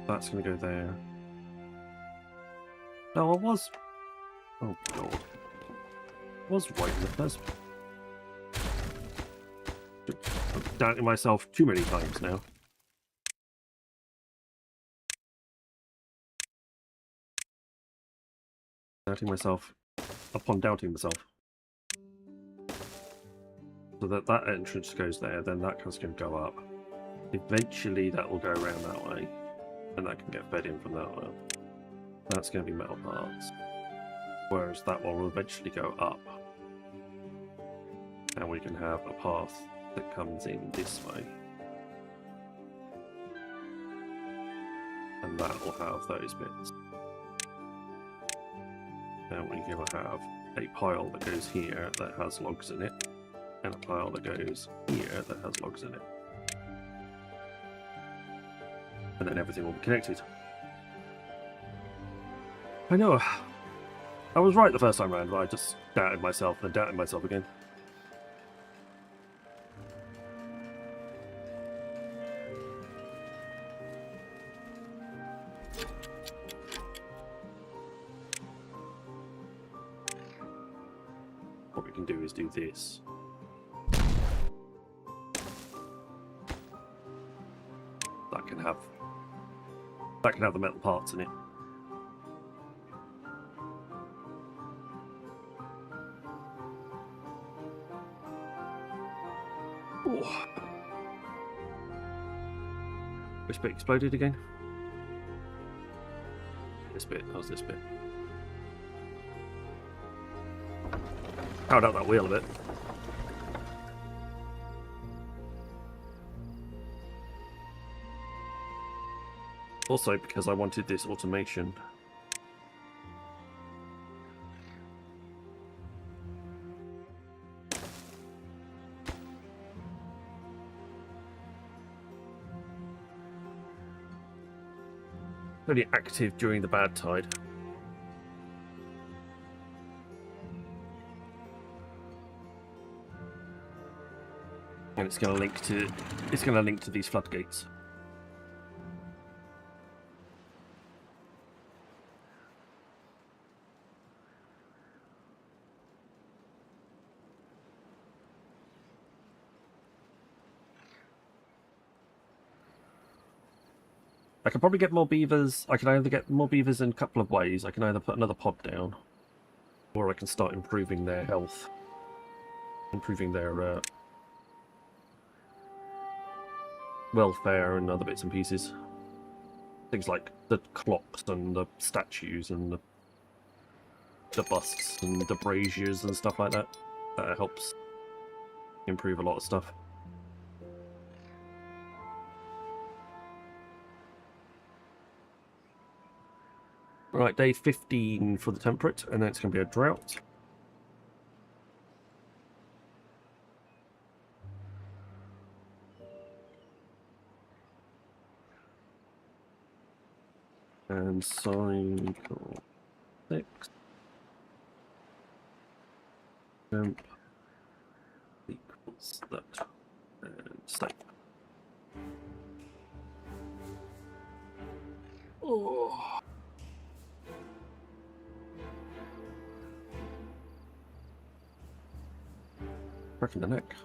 That's gonna go there. No, I was. Oh god, I was right in the first. I'm doubting myself too many times now. Doubting myself upon doubting myself. So that entrance goes there, then that one's going to go up. Eventually that will go around that way, and that can get fed in from that way. That's going to be metal parts. Whereas that one will eventually go up. And we can have a path that comes in this way. And that will have those bits. And we're going to have a pile that goes here that has logs in it, and a pile that goes here that has logs in it. And then everything will be connected. I know. I was right the first time around, but I just doubted myself and doubted myself again. What we can do is do this. That can have the metal parts in it. Oh. This bit exploded again. This bit, how's this bit? Powered out that wheel a bit. Also because I wanted this automation. Only active during the bad tide. And it's going to link to these floodgates. I can probably get more beavers. I can either get more beavers in a couple of ways. I can either put another pod down, or I can start improving their health, improving their welfare and other bits and pieces. Things like the clocks and the statues and the busts and the braziers and stuff like that. That helps improve a lot of stuff. Right, day 15 for the temperate, and then it's going to be a drought. And cycle 6. Jump. 8. What's that? Stay. Oh. Breaking the neck.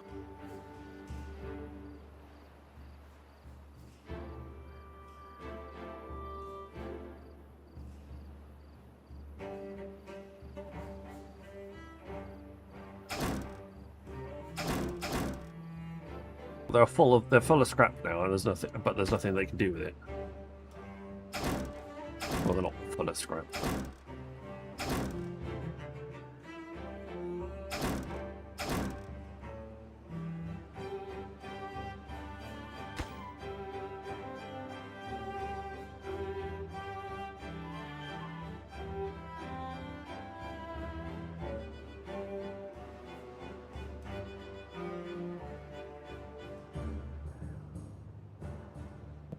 They're full of scrap now, and there's nothing they can do with it. Well, they're not full of scrap.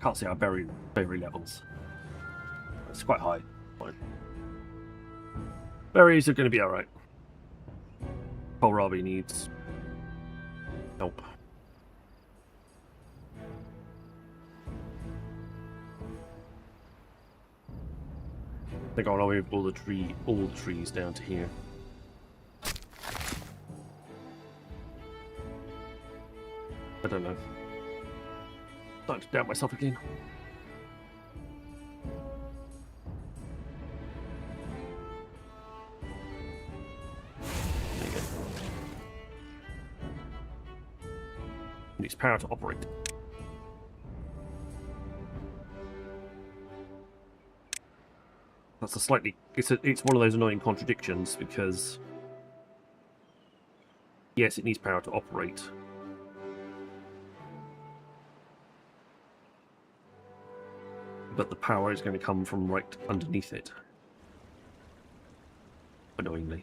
Can't see our berry levels. It's quite high. Fine. Berries are going to be alright. Kohlrabi needs help. I think I'll move all the trees down to here. I don't know. Starting to doubt myself again. There you go. Needs power to operate. That's a slightly... It's one of those annoying contradictions because... Yes, it needs power to operate. But the power is going to come from right underneath it. Annoyingly.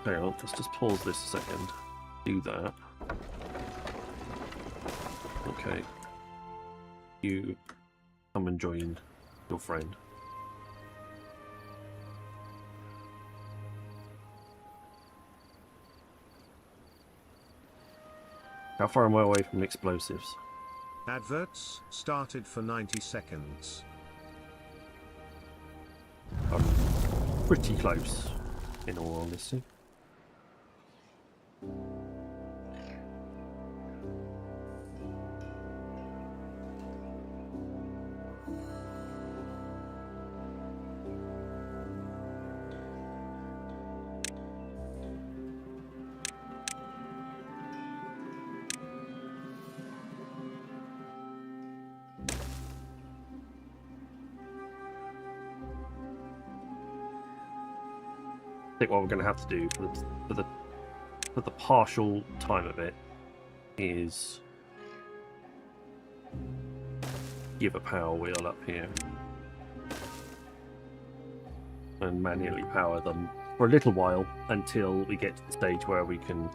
Hang on, let's just pause this a second. Do that. Okay. You come and join your friend. How far am I away from explosives? Adverts started for 90 seconds. I'm pretty close, in all honesty. I think what we're going to have to do for the partial time of it is give a power wheel up here and manually power them for a little while until we get to the stage where we can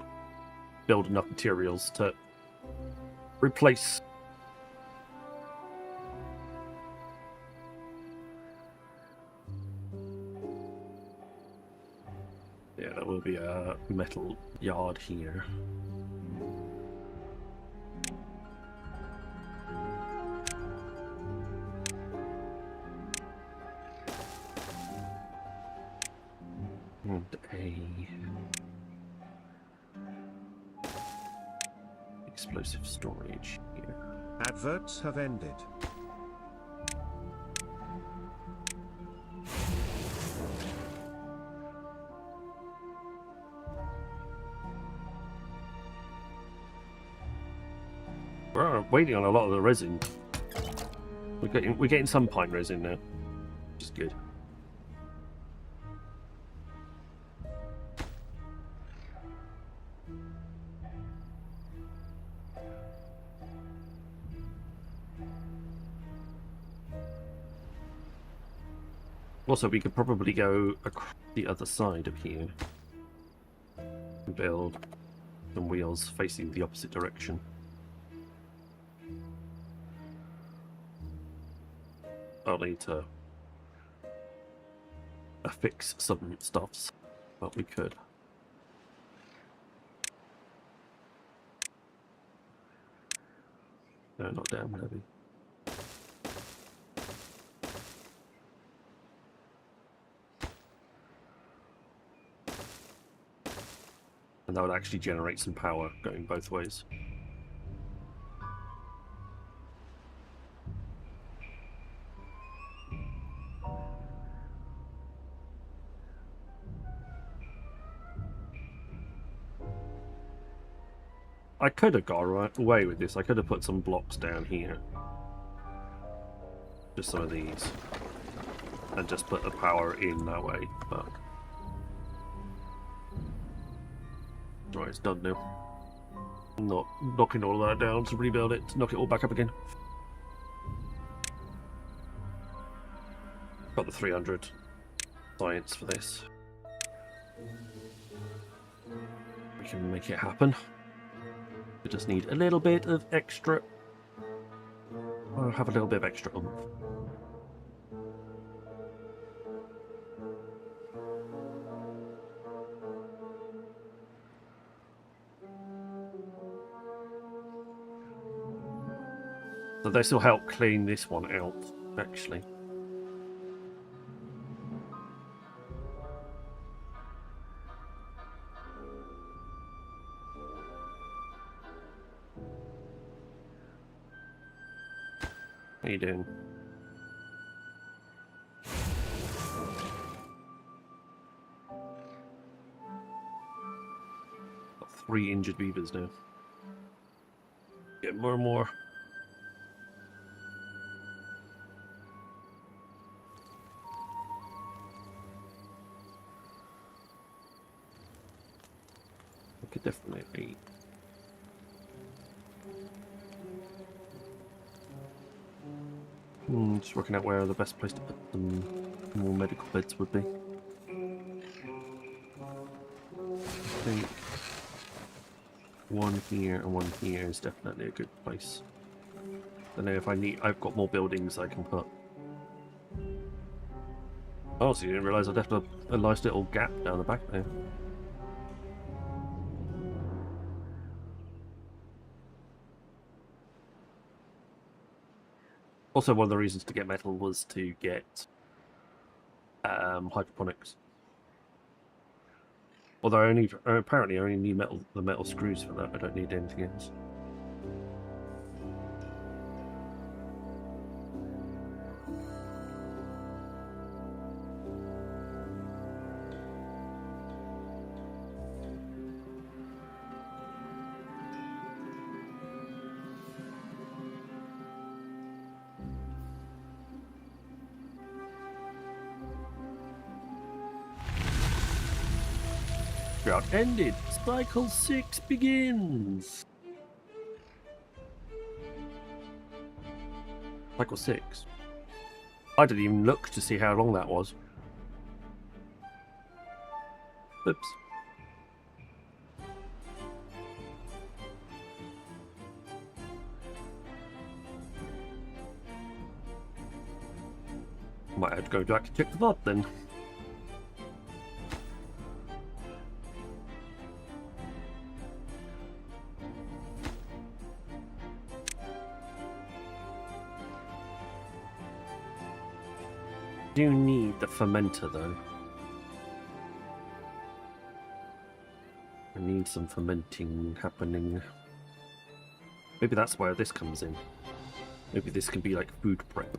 build enough materials to replace. Yeah, there will be a metal yard here. And a explosive storage here. Adverts have ended. We're waiting on a lot of the resin. We're getting some pine resin now, which is good. Also, we could probably go across the other side of here and build some wheels facing the opposite direction. I'll need to fix some stuffs, but we could. No, not damn heavy. And that would actually generate some power going both ways. I could have got away with this. I could have put some blocks down here. Just some of these. And just put the power in that way, but... Right, it's done now. I'm not knocking all of that down to rebuild it, to knock it all back up again. Got the 300 science for this. We can make it happen. We just need a little bit of extra. I'll have a little bit of extra oomph. So this will help clean this one out, actually. How you doing? Got 3 injured beavers now. Get more and more. I could definitely. Just working out where the best place to put some more medical beds would be. I think one here and one here is definitely a good place. And then if I need, I've got more buildings I can put. Oh, so you didn't realise I'd left a nice little gap down the back there. Also, one of the reasons to get metal was to get hydroponics. Although apparently I only need the metal screws for that. I don't need anything else. Drought ended. Cycle 6 begins. Cycle 6. I didn't even look to see how long that was. Oops. Might have to go back and check the VOD then. Do need the fermenter though. I need some fermenting happening. Maybe that's where this comes in. Maybe this can be like food prep.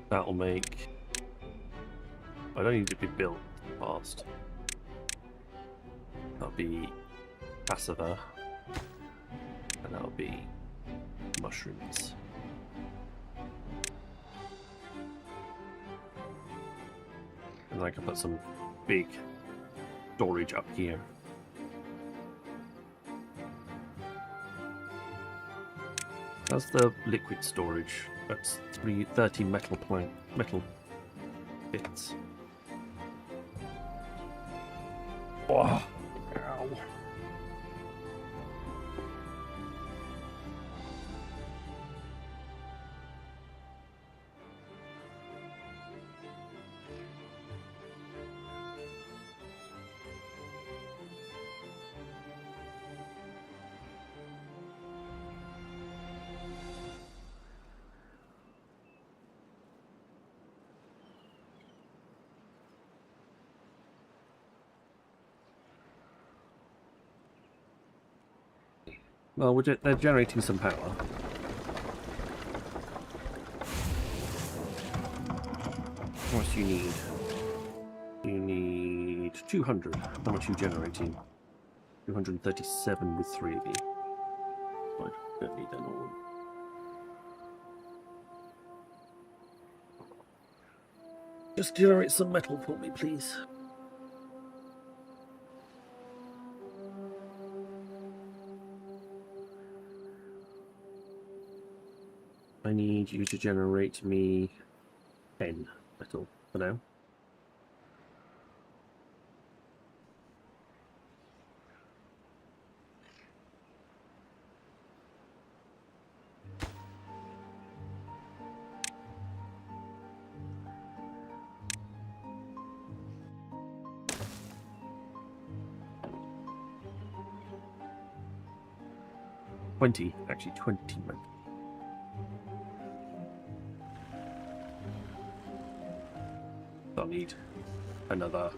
That'll make... I don't need to be built fast. That'll be passiver. And that'll be mushrooms. And I can put some big storage up here. That's the liquid storage. That's 30 metal bits. Oh, ow. Well, they're generating some power. How much do you need? You need 200. How much are you generating? 237 with 3 of you. I don't need that all. Just generate some metal for me, please. I need you to generate me 10 metal for now. Actually 20 metal. I'll need another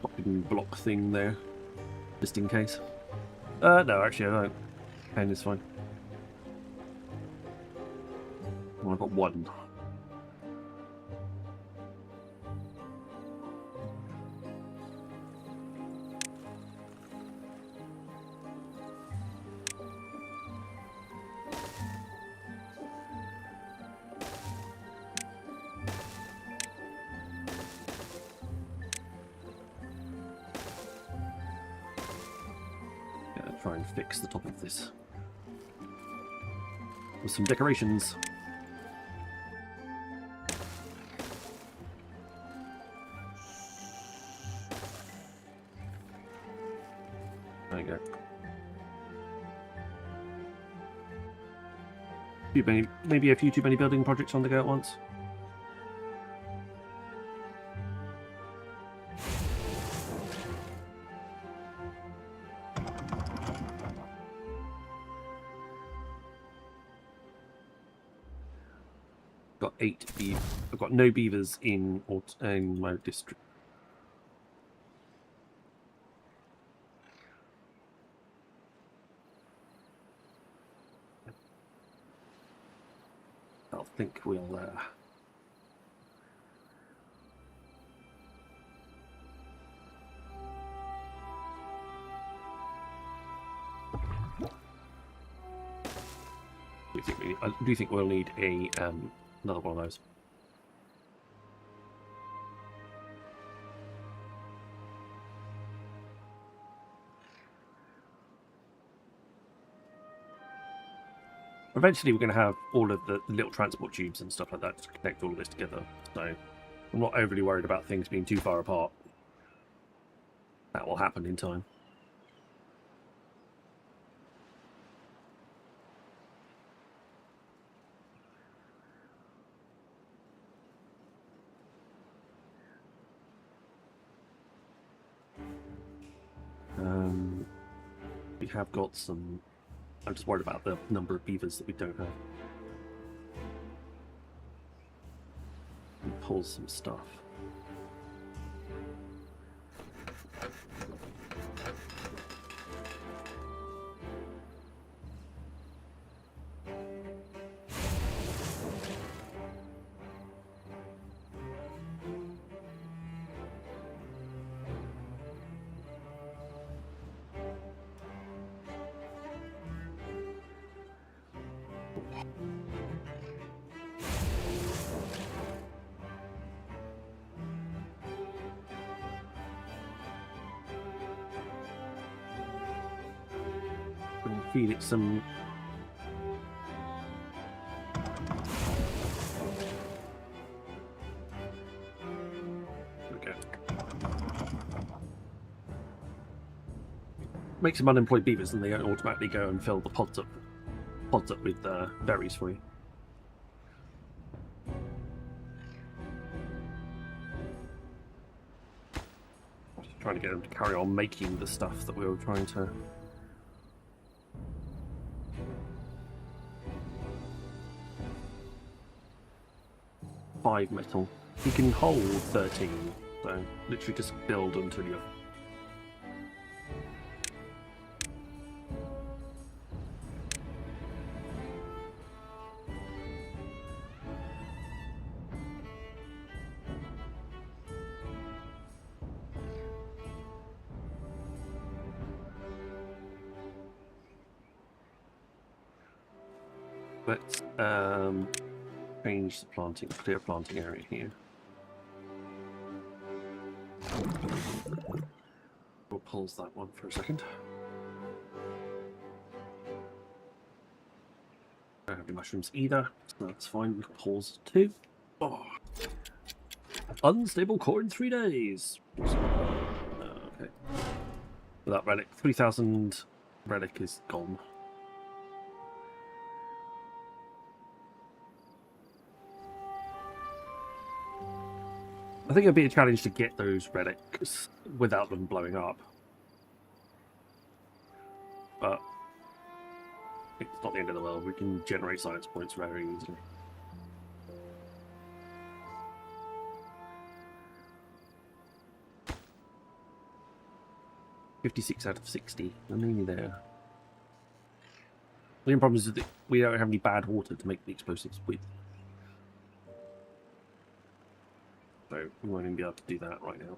popping block thing there, just in case. No, actually I don't. 10 is fine. Well, I've got 1. Try and fix the top of this with some decorations. There you go. Maybe a few too many building projects on the go at once. Got 8 beavers. I've got no beavers in my district. I think we'll I do think we'll need a another one of those. Eventually we're going to have all of the little transport tubes and stuff like that to connect all of this together, so I'm not overly worried about things being too far apart. That will happen in time. We have got some. I'm just worried about the number of beavers that we don't have. We pull some stuff. feed it some... There we go. Make some unemployed beavers and they don't automatically go and fill the pods up with berries for you. Just trying to get them to carry on making the stuff that we were trying to... 5 metal. You can hold 13, so literally just build until you're... Let's change the planting, clear planting area here. We'll pause that one for a second. Don't have any mushrooms either, so that's fine. We can pause too. Oh. Unstable core in 3 days. Okay. That relic, 3,000 relic is gone. I think it'd be a challenge to get those relics without them blowing up. But it's not the end of the world. We can generate science points very easily. $56 out of 60. I'm nearly there. The only problem is that we don't have any bad water to make the explosives with. So we won't even be able to do that right now.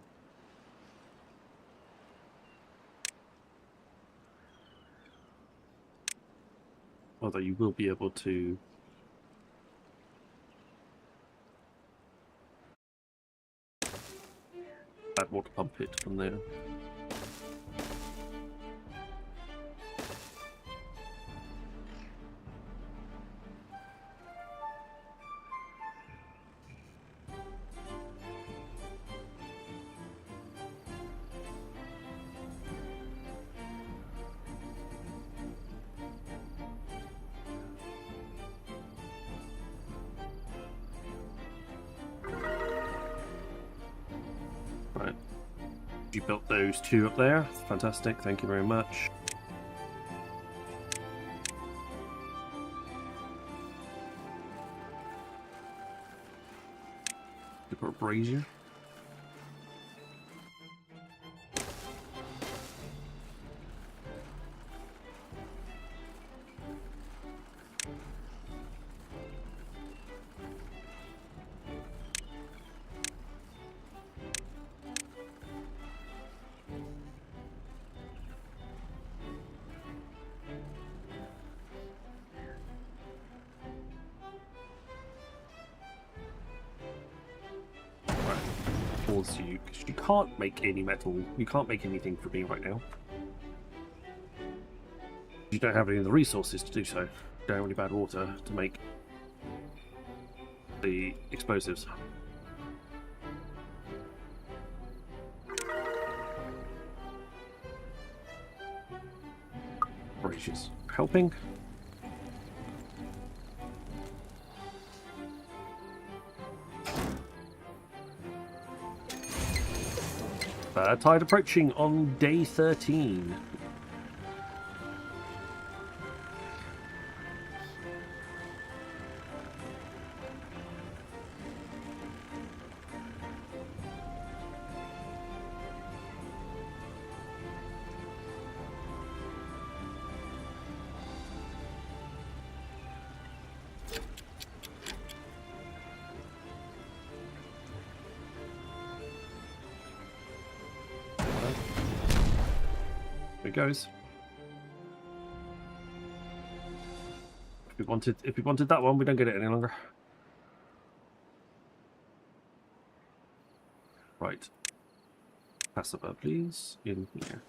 Although you will be able to add water pump it from there. Right. You built those 2 up there. Fantastic. Thank you very much. Put a brazier. You, because you can't make any metal, you can't make anything for me right now. You don't have any of the resources to do so. You don't have any bad water to make the explosives. Braziers helping. Tide approaching on day 13. There it goes. If we wanted that one, we don't get it any longer. Right. Pacifier, please. In here.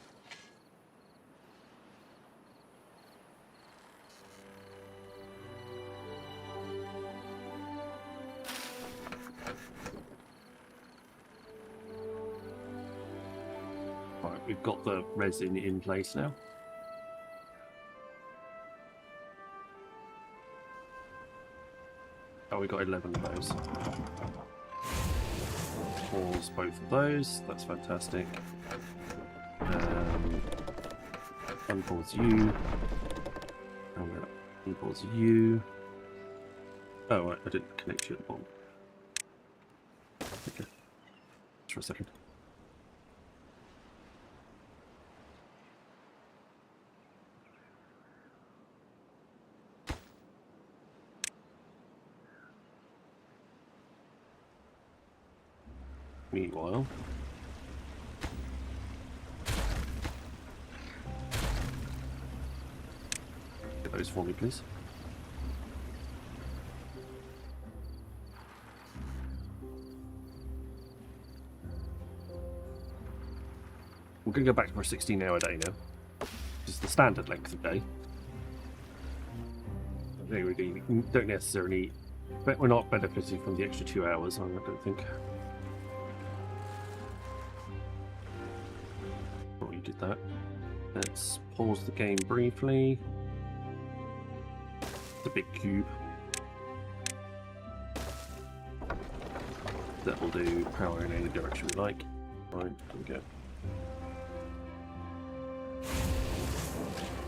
we've got the resin in place now. Oh, we got 11 of those. Pause both of those. That's fantastic. Unpause you. I'm going to unpause you. Oh, right, I didn't connect you at the bottom. Okay. Just for a second. Meanwhile, get those for me, please. We're going to go back to our 16-hour day now. This is the standard length of day. There we go. We don't necessarily, but we're not benefiting from the extra 2 hours. I don't think. Oh, you did that. Let's pause the game briefly. The big cube. That will do power in any direction we like. Right, there we go.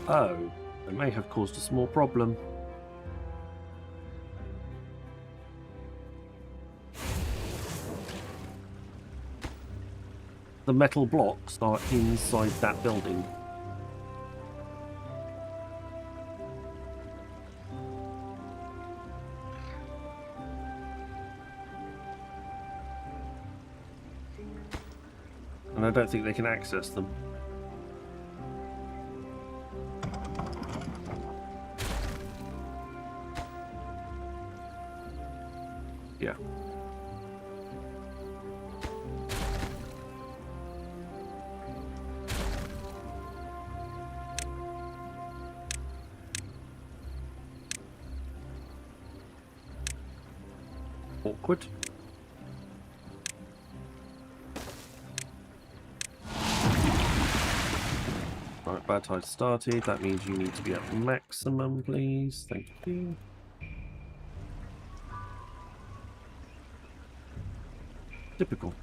Oh, I may have caused a small problem. The metal blocks are inside that building. And I don't think they can access them. Yeah. Awkward. Right, bad tide started. That means you need to be at maximum, please. Thank you. Typical.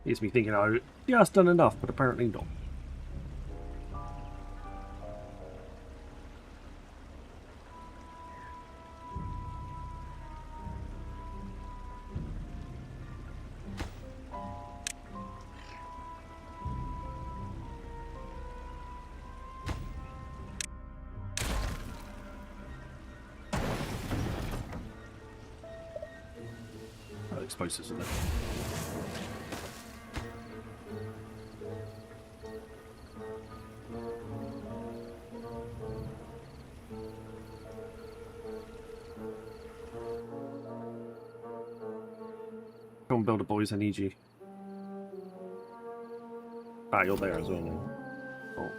Here's me thinking I just done enough, but apparently not. Explosives in there. Come on, builder boys, I need you. Ah, you're there as well now. Oh.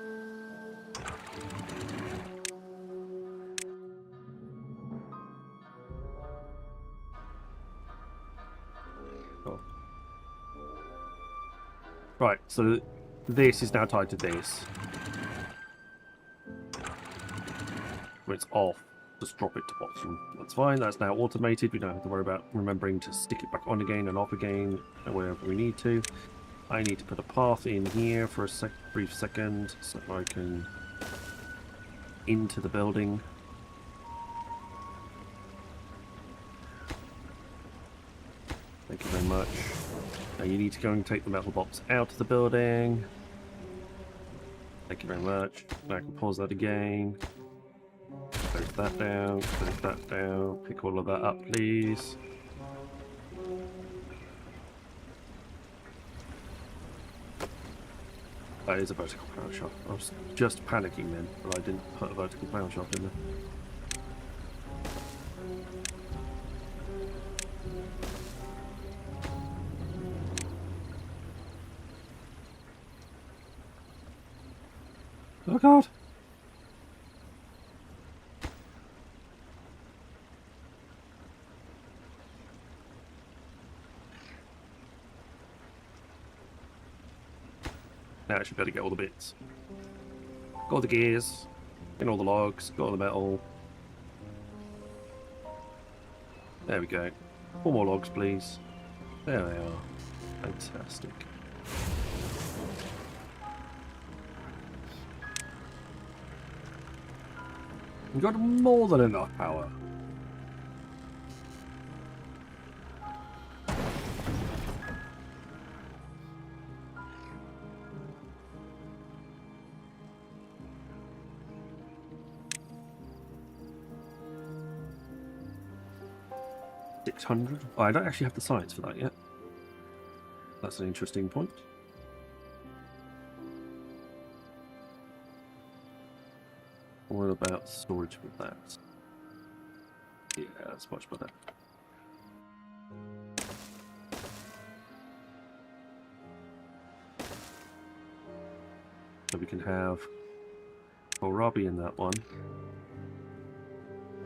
Right, so this is now tied to this. When it's off, just drop it to bottom. That's fine, that's now automated. We don't have to worry about remembering to stick it back on again and off again wherever we need to. I need to put a path in here for a brief second so I can into the building. Thank you very much. Now you need to go and take the metal box out of the building. Thank you very much. Now I can pause that again. Close that down, close that down. Pick all of that up, please. That is a vertical power shot. I was just panicking then, but I didn't put a vertical power shot in there. Oh god! Now I should be able to get all the bits. Got all the gears, in all the logs, got all the metal. There we go. 4 more logs, please. There they are. Fantastic. We've got more than enough power. $600. Oh, I don't actually have the science for that yet. That's an interesting point. What about storage with that? Yeah, that's much better. So we can have kohlrabi in that one,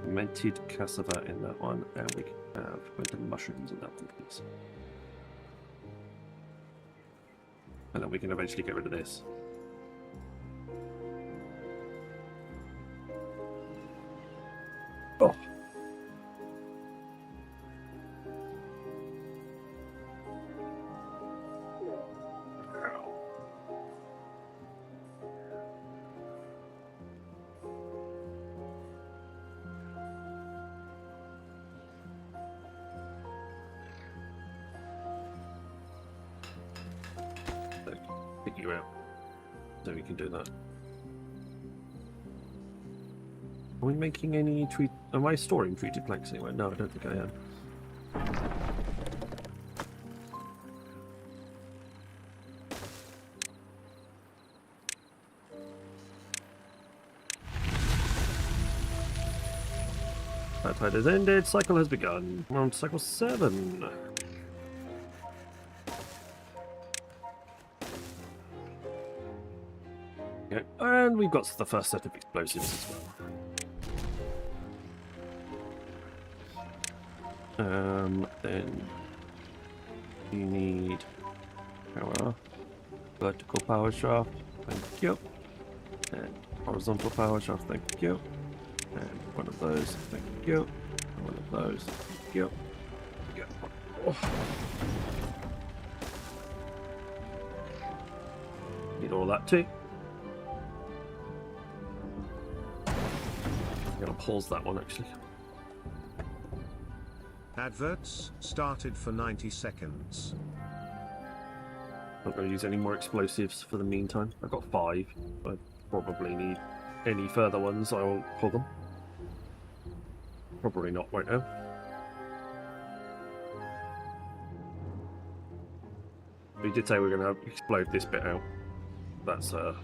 fermented cassava in that one, and we can have fermented mushrooms in that one, please. And then we can eventually get rid of this. Oh. Pick you out, so we can do that. Are we making any treat? Am I storing treated planks anywhere? No, I don't think I am. That tide has ended. Cycle has begun. We're on to cycle 7. Okay, and we've got the first set of explosives as well. Then you need power, vertical power shaft, thank you, and horizontal power shaft, thank you, and one of those, thank you, and one of those, thank you. Yeah. Oh. Need all that too. I'm gonna pause that one actually. Adverts started for 90 seconds. Not going to use any more explosives for the meantime. I've got 5. I probably need any further ones. I won't pull them. Probably not right now. We did say we're going to explode this bit out. That's a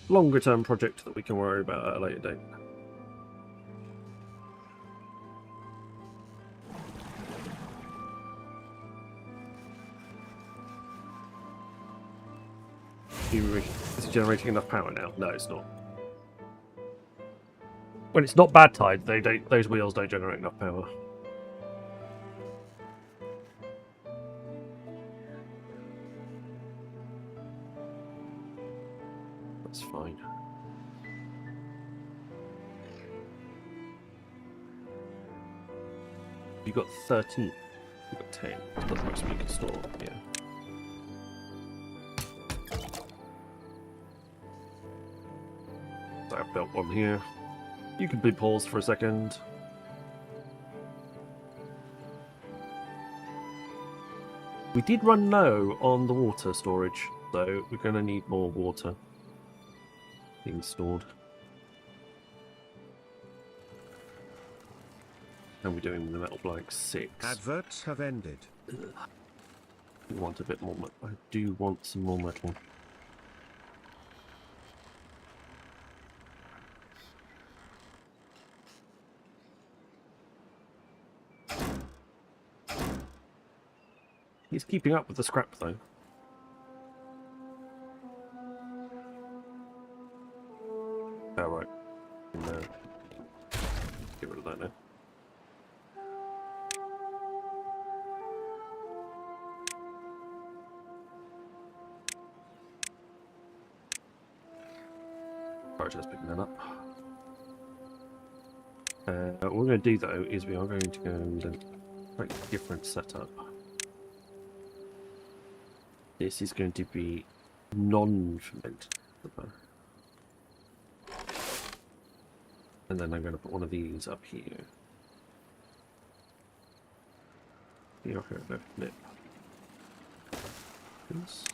longer term project that we can worry about at a later date. Is it generating enough power now? No, it's not. When it's not bad tide, those wheels don't generate enough power. That's fine. You got 13. You got 10. That's the most we can store. Yeah. I've built one here. You can be paused for a second. We did run low on the water storage, so we're going to need more water being stored. How are we doing with the metal blank? 6. Adverts have ended. I want a bit more metal. I do want some more metal. He's keeping up with the scrap, though. Oh, right. No. Get rid of that now. just picking that up. What we're going to do though is we are going to go and create a different setup. This is going to be non-fermented. And then I'm going to put one of these up here. Here, no, flip. This.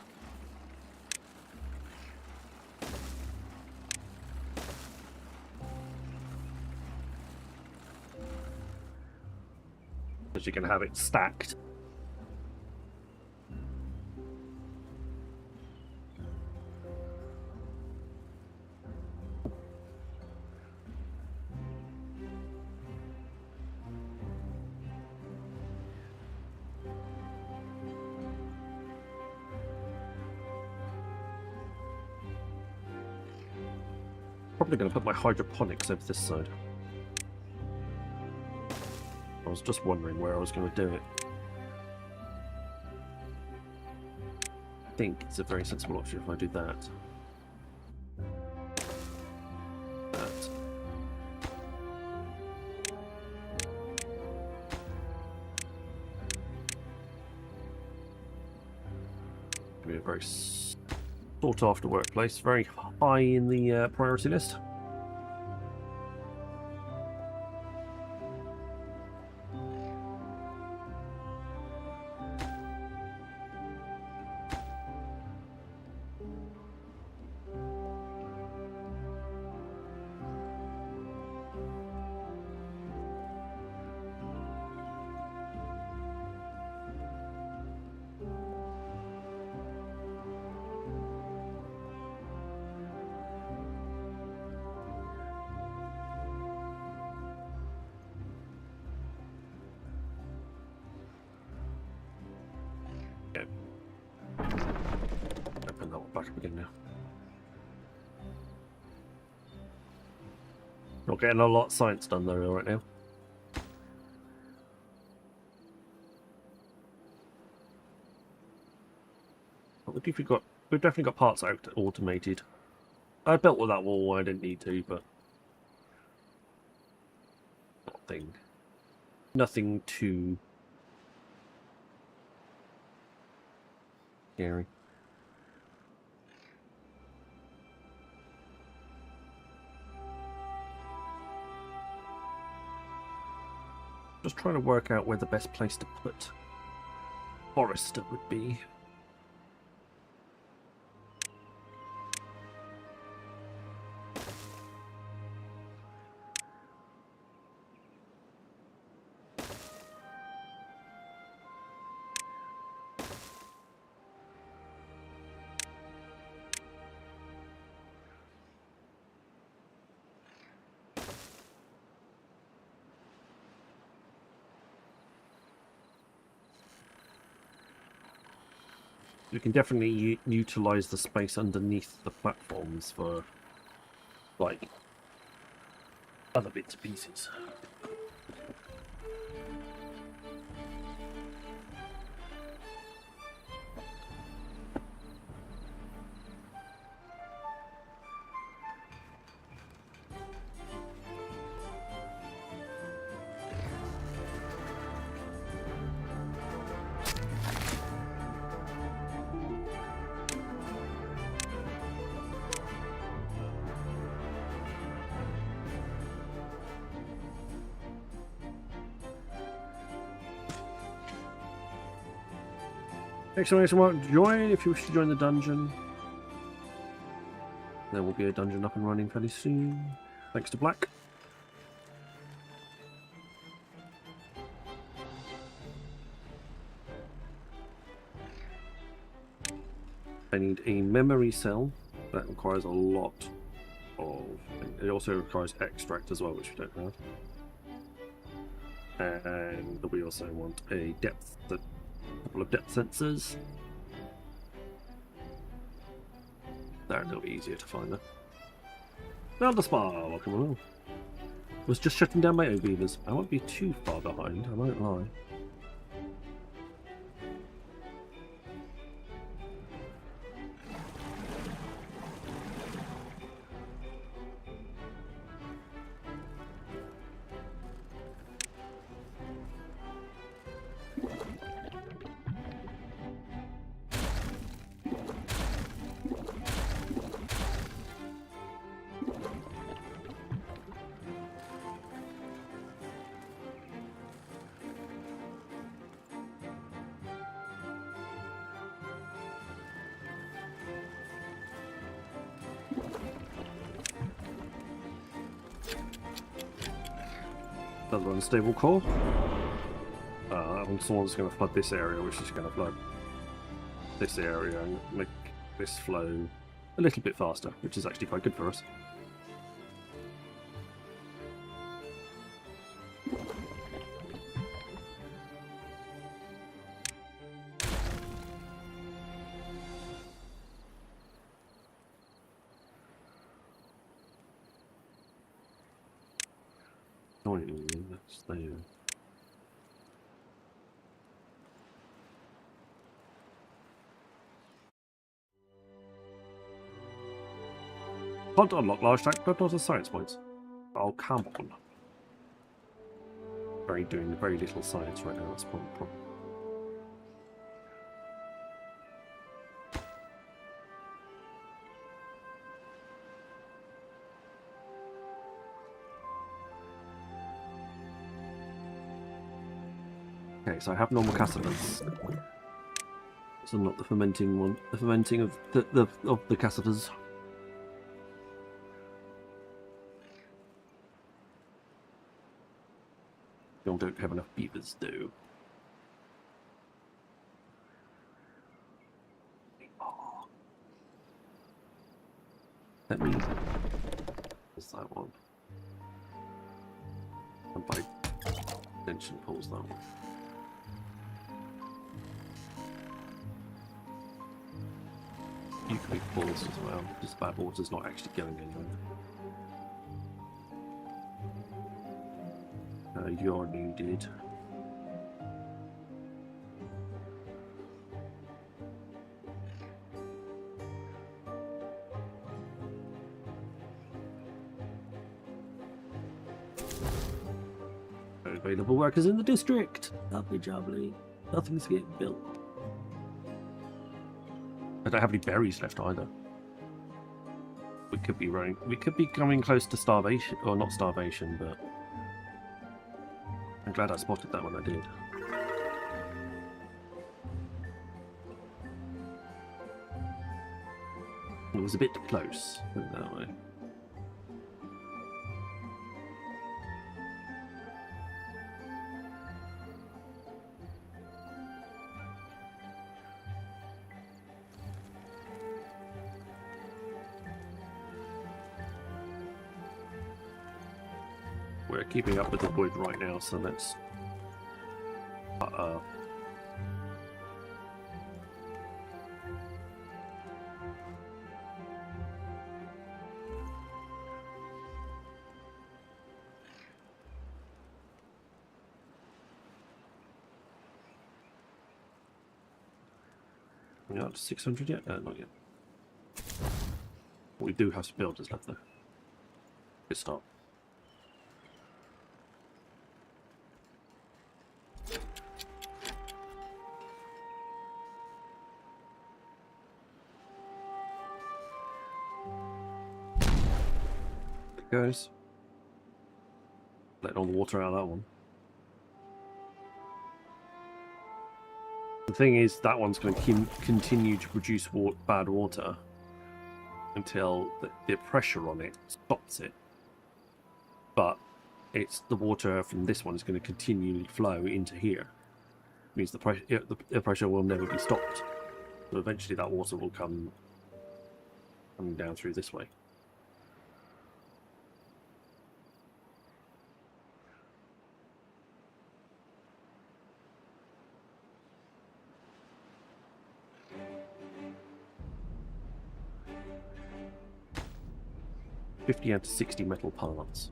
Because you can have it stacked. Probably going to put my hydroponics over this side. I was just wondering where I was going to do it. I think it's a very sensible option if I do that. That. It'll be a very sought after workplace, very high in the priority list. Open that one back up again now. Not getting a lot of science done though right now. But we've definitely got parts out automated. I built with that wall, I didn't need to, but nothing too scary. Just trying to work out where the best place to put Forrester would be. You can definitely utilize the space underneath the platforms for, like, other bits and pieces. Exclamation mark join if you wish to join the dungeon. There will be a dungeon up and running fairly soon. Thanks to Black. I need a memory cell. That requires a lot of... It also requires extract as well, which we don't have. And we also want a couple of depth sensors. They're a little easier to find though. Now the spa, welcome along. Was just shutting down my beavers. I won't be too far behind, I won't lie. Another unstable core. And someone's going to flood this area, which is going to flood this area and make this flow a little bit faster, which is actually quite good for us. Oh, that's there. Can't unlock large tank, but not as science points. Oh, come on. Doing very little science right now, that's probably the problem. Okay, so I have normal cassiters. So not the fermenting one. The fermenting of the cassiters. Don't have enough beavers, though. Oh. Let me. What's that one? And by extension, pulls that one. You can make balls as well, because bad water's not actually going anywhere. You're needed. Available workers in the district. Lovely jubbly. Nothing's getting built. I don't have any berries left either. We could be coming close to starvation, or not starvation, but I'm glad I spotted that when I did. It was a bit close, put it that way. We're keeping up with the wood right now, so let's we're not to 600 yet? No, not yet. We do have some builders left though. Good start. Goes. Letting all the water out of that one. The thing is, that one's going to continue to produce bad water until the pressure on it stops it. But it's the water from this one is going to continually flow into here. It means the pressure will never be stopped. So eventually that water will come coming down through this way. $50 out of 60 metal parts.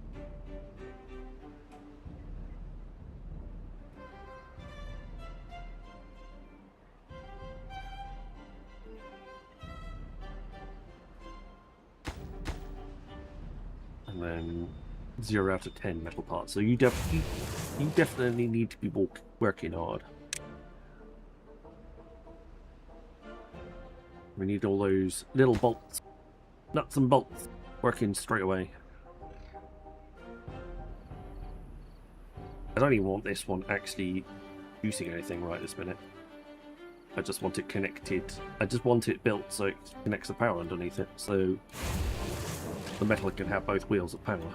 And then 0 out of 10 metal parts. So you definitely need to be working hard. We need all those little bolts, nuts and bolts, working straight away. I don't even want this one actually using anything right this minute. I just want it connected. I just want it built so it connects the power underneath it, so the metal can have both wheels of power.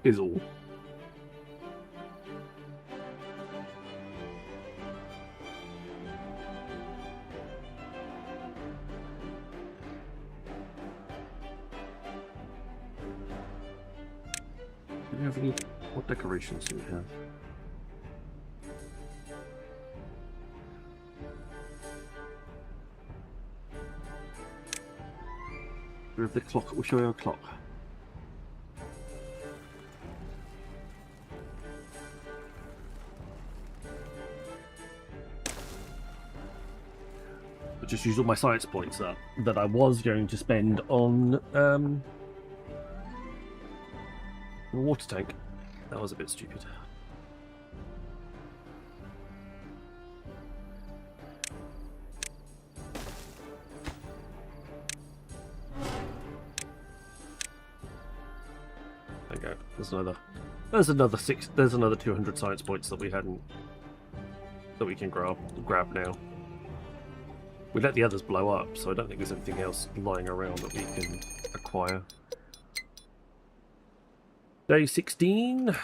Is all. Do we have any? What decorations do we have? We have the clock. We'll show you a clock. I just used all my science points that I was going to spend on the water tank. That was a bit stupid. There you go. There's another 200 science points that we can grab now. We let the others blow up, so I don't think there's anything else lying around that we can acquire. Day 16.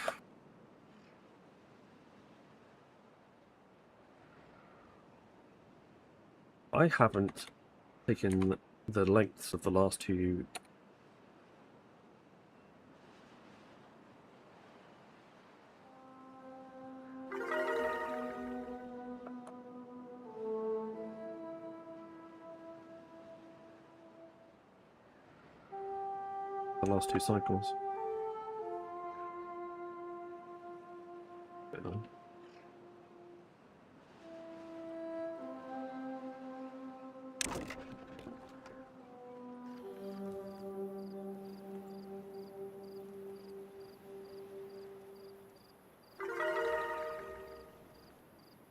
I haven't taken the lengths of the last two. The last two cycles. Bit annoying.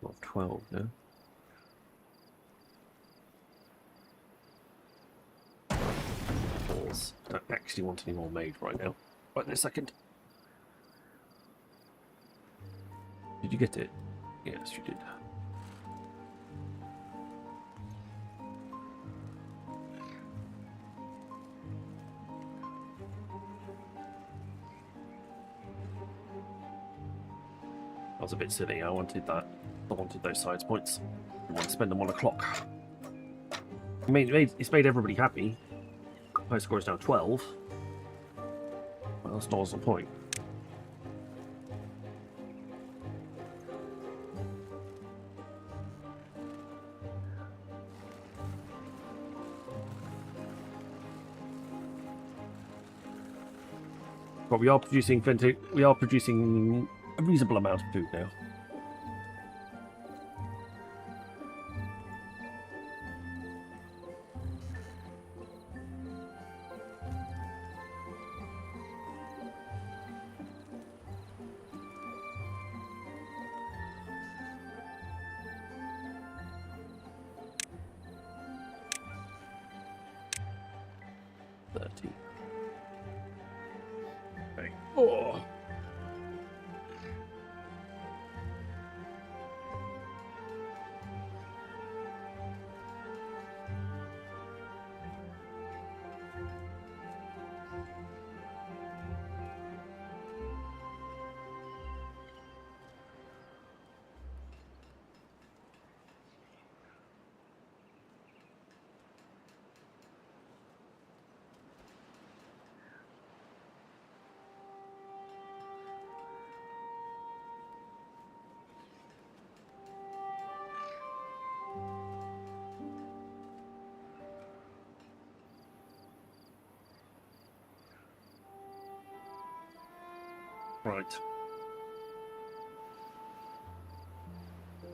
Not 12 now. Don't actually want any more made right now. Right this second. Did you get it? Yes, you did. I was a bit silly. I wanted that. I wanted those science points. I want to spend them on a clock. I mean, it's made everybody happy. High score is now 12. Well, that's not the point. But we are producing a reasonable amount of food now. Okay. Oh. Right.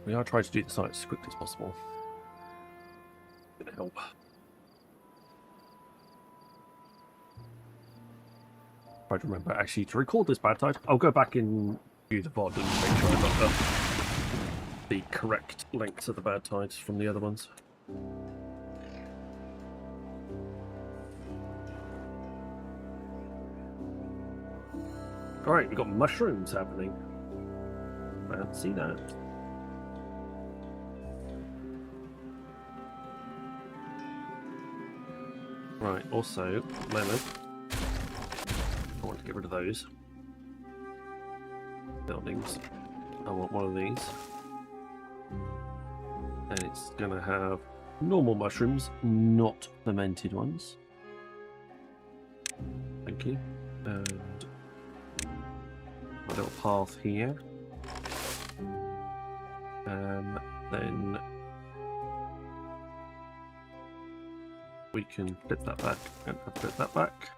We are trying to do the site as quickly as possible. Gonna help. Try to remember actually to record this bad tide. I'll go back and view the VOD and make sure I got the correct lengths of the bad tides from the other ones. Alright, we've got mushrooms happening. Fancy that. Right, also, lemon. to get rid of those buildings. I want one of these. And it's going to have normal mushrooms, not fermented ones. Thank you. And a little path here. Then we can flip that back and flip that back.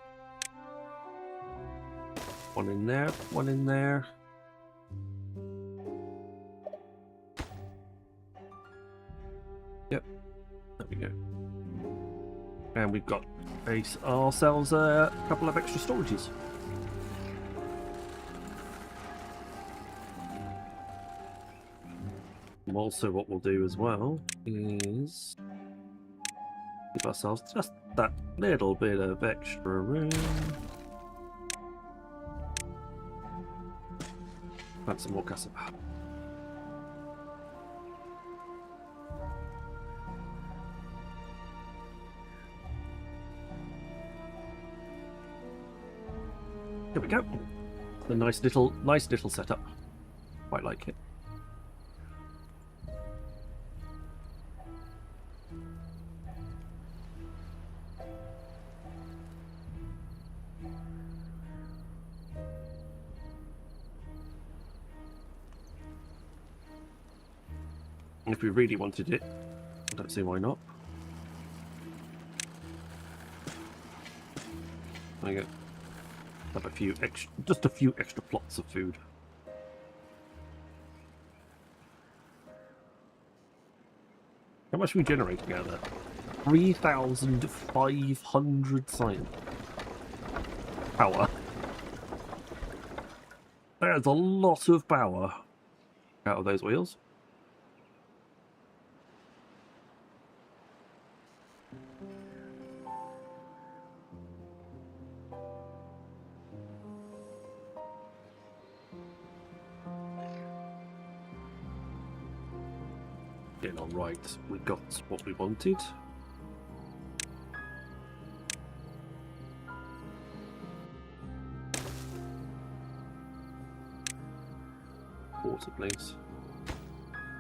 One in there, one in there. Yep, there we go. And we've got ourselves a couple of extra storages. And also what we'll do as well is give ourselves just that little bit of extra room. Plant some more cassava. There we go. A nice little setup. Quite like it. If we really wanted it, I don't see why not. There you go. Have a few extra, just a few extra plots of food. How much are we generating out of that? 3,500 science power. There's a lot of power out of those wheels. Getting on right, we got what we wanted. Water, please.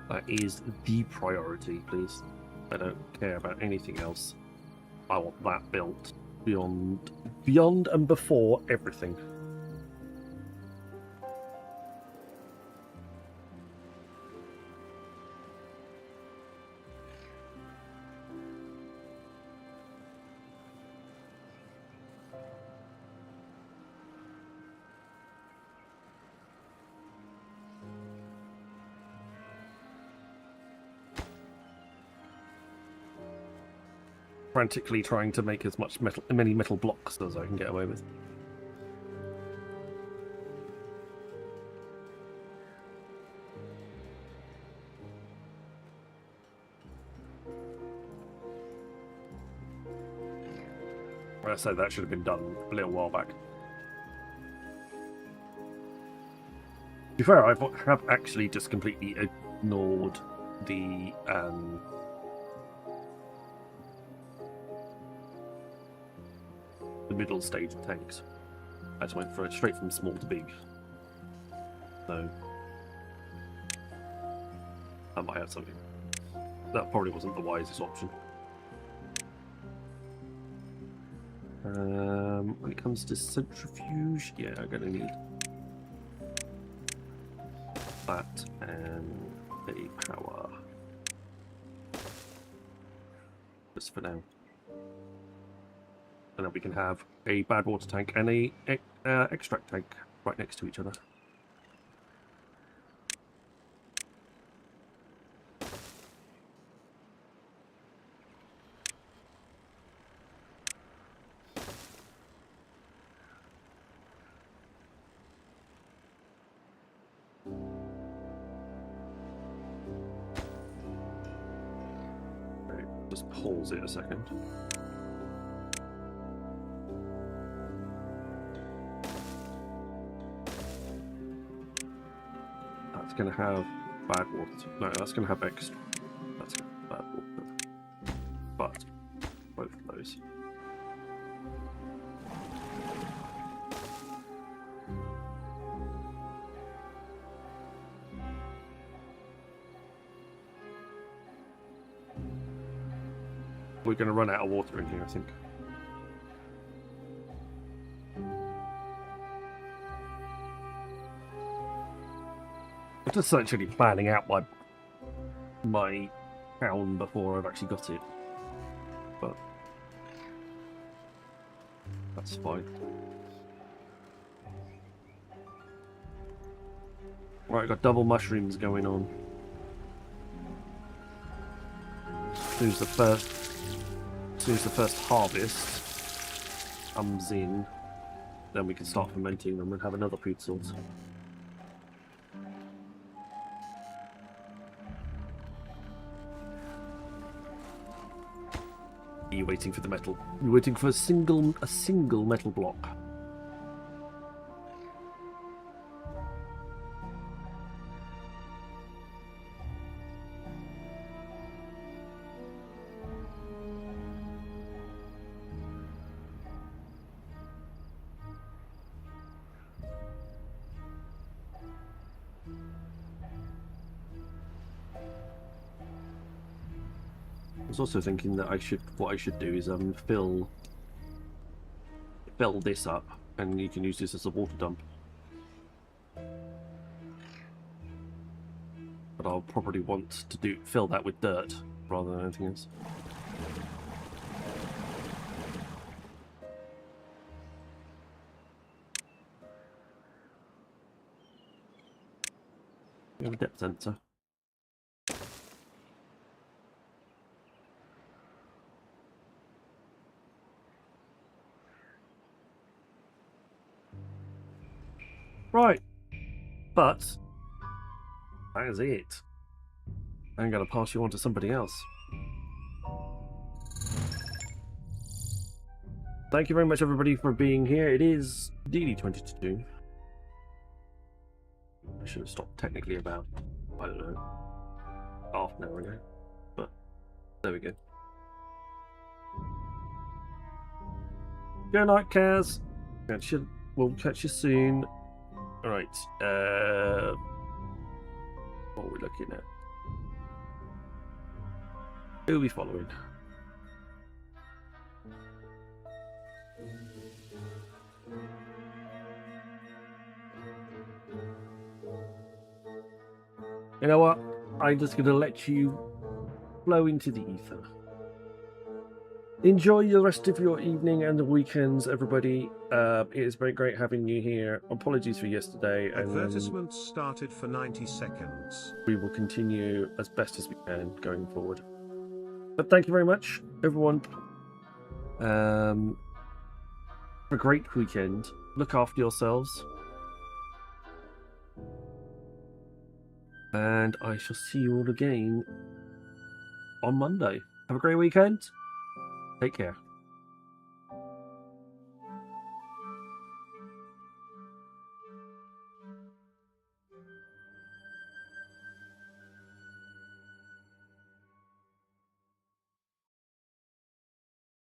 That is the priority, please. I don't care about anything else. I want that built beyond and before everything. Frantically trying to make as many metal blocks as I can get away with. I said that should have been done a little while back. To be fair, I have actually just completely ignored the middle stage of tanks. I just went for it straight from small to big. So I might have something. That probably wasn't the wisest option. When it comes to centrifuge, yeah, I'm gonna need that and a power. Just for now. And then we can have a bad water tank and a extract tank right next to each other. Right, just pause it a second. That's going to have bad water. No, that's going to have extra. That's going to have bad water. But both of those. We're going to run out of water in here, I think. I'm just actually planning out my town before I've actually got it. But that's fine. Right, got double mushrooms going on. As soon as the first harvest comes in, then we can start fermenting them and have another food source. Are you waiting for the metal? You're waiting for a single metal block. I was also thinking that what I should do is fill this up, and you can use this as a water dump. But I'll probably want to fill that with dirt rather than anything else. We have a depth sensor. Right, but that is it. I'm going to pass you on to somebody else. Thank you very much, everybody, for being here. It is DD22. I should have stopped technically about, I don't know, half an hour ago, but there we go. Good night, Kaz. We'll catch you soon. Alright, what are we looking at? Who are we following? You know what? I'm just going to let you flow into the ether. Enjoy the rest of your evening and the weekends, everybody. It is very great having you here. Apologies for yesterday. Advertisements started for 90 seconds. We will continue as best as we can going forward. But thank you very much, everyone. Have a great weekend. Look after yourselves. And I shall see you all again on Monday. Have a great weekend. Take care.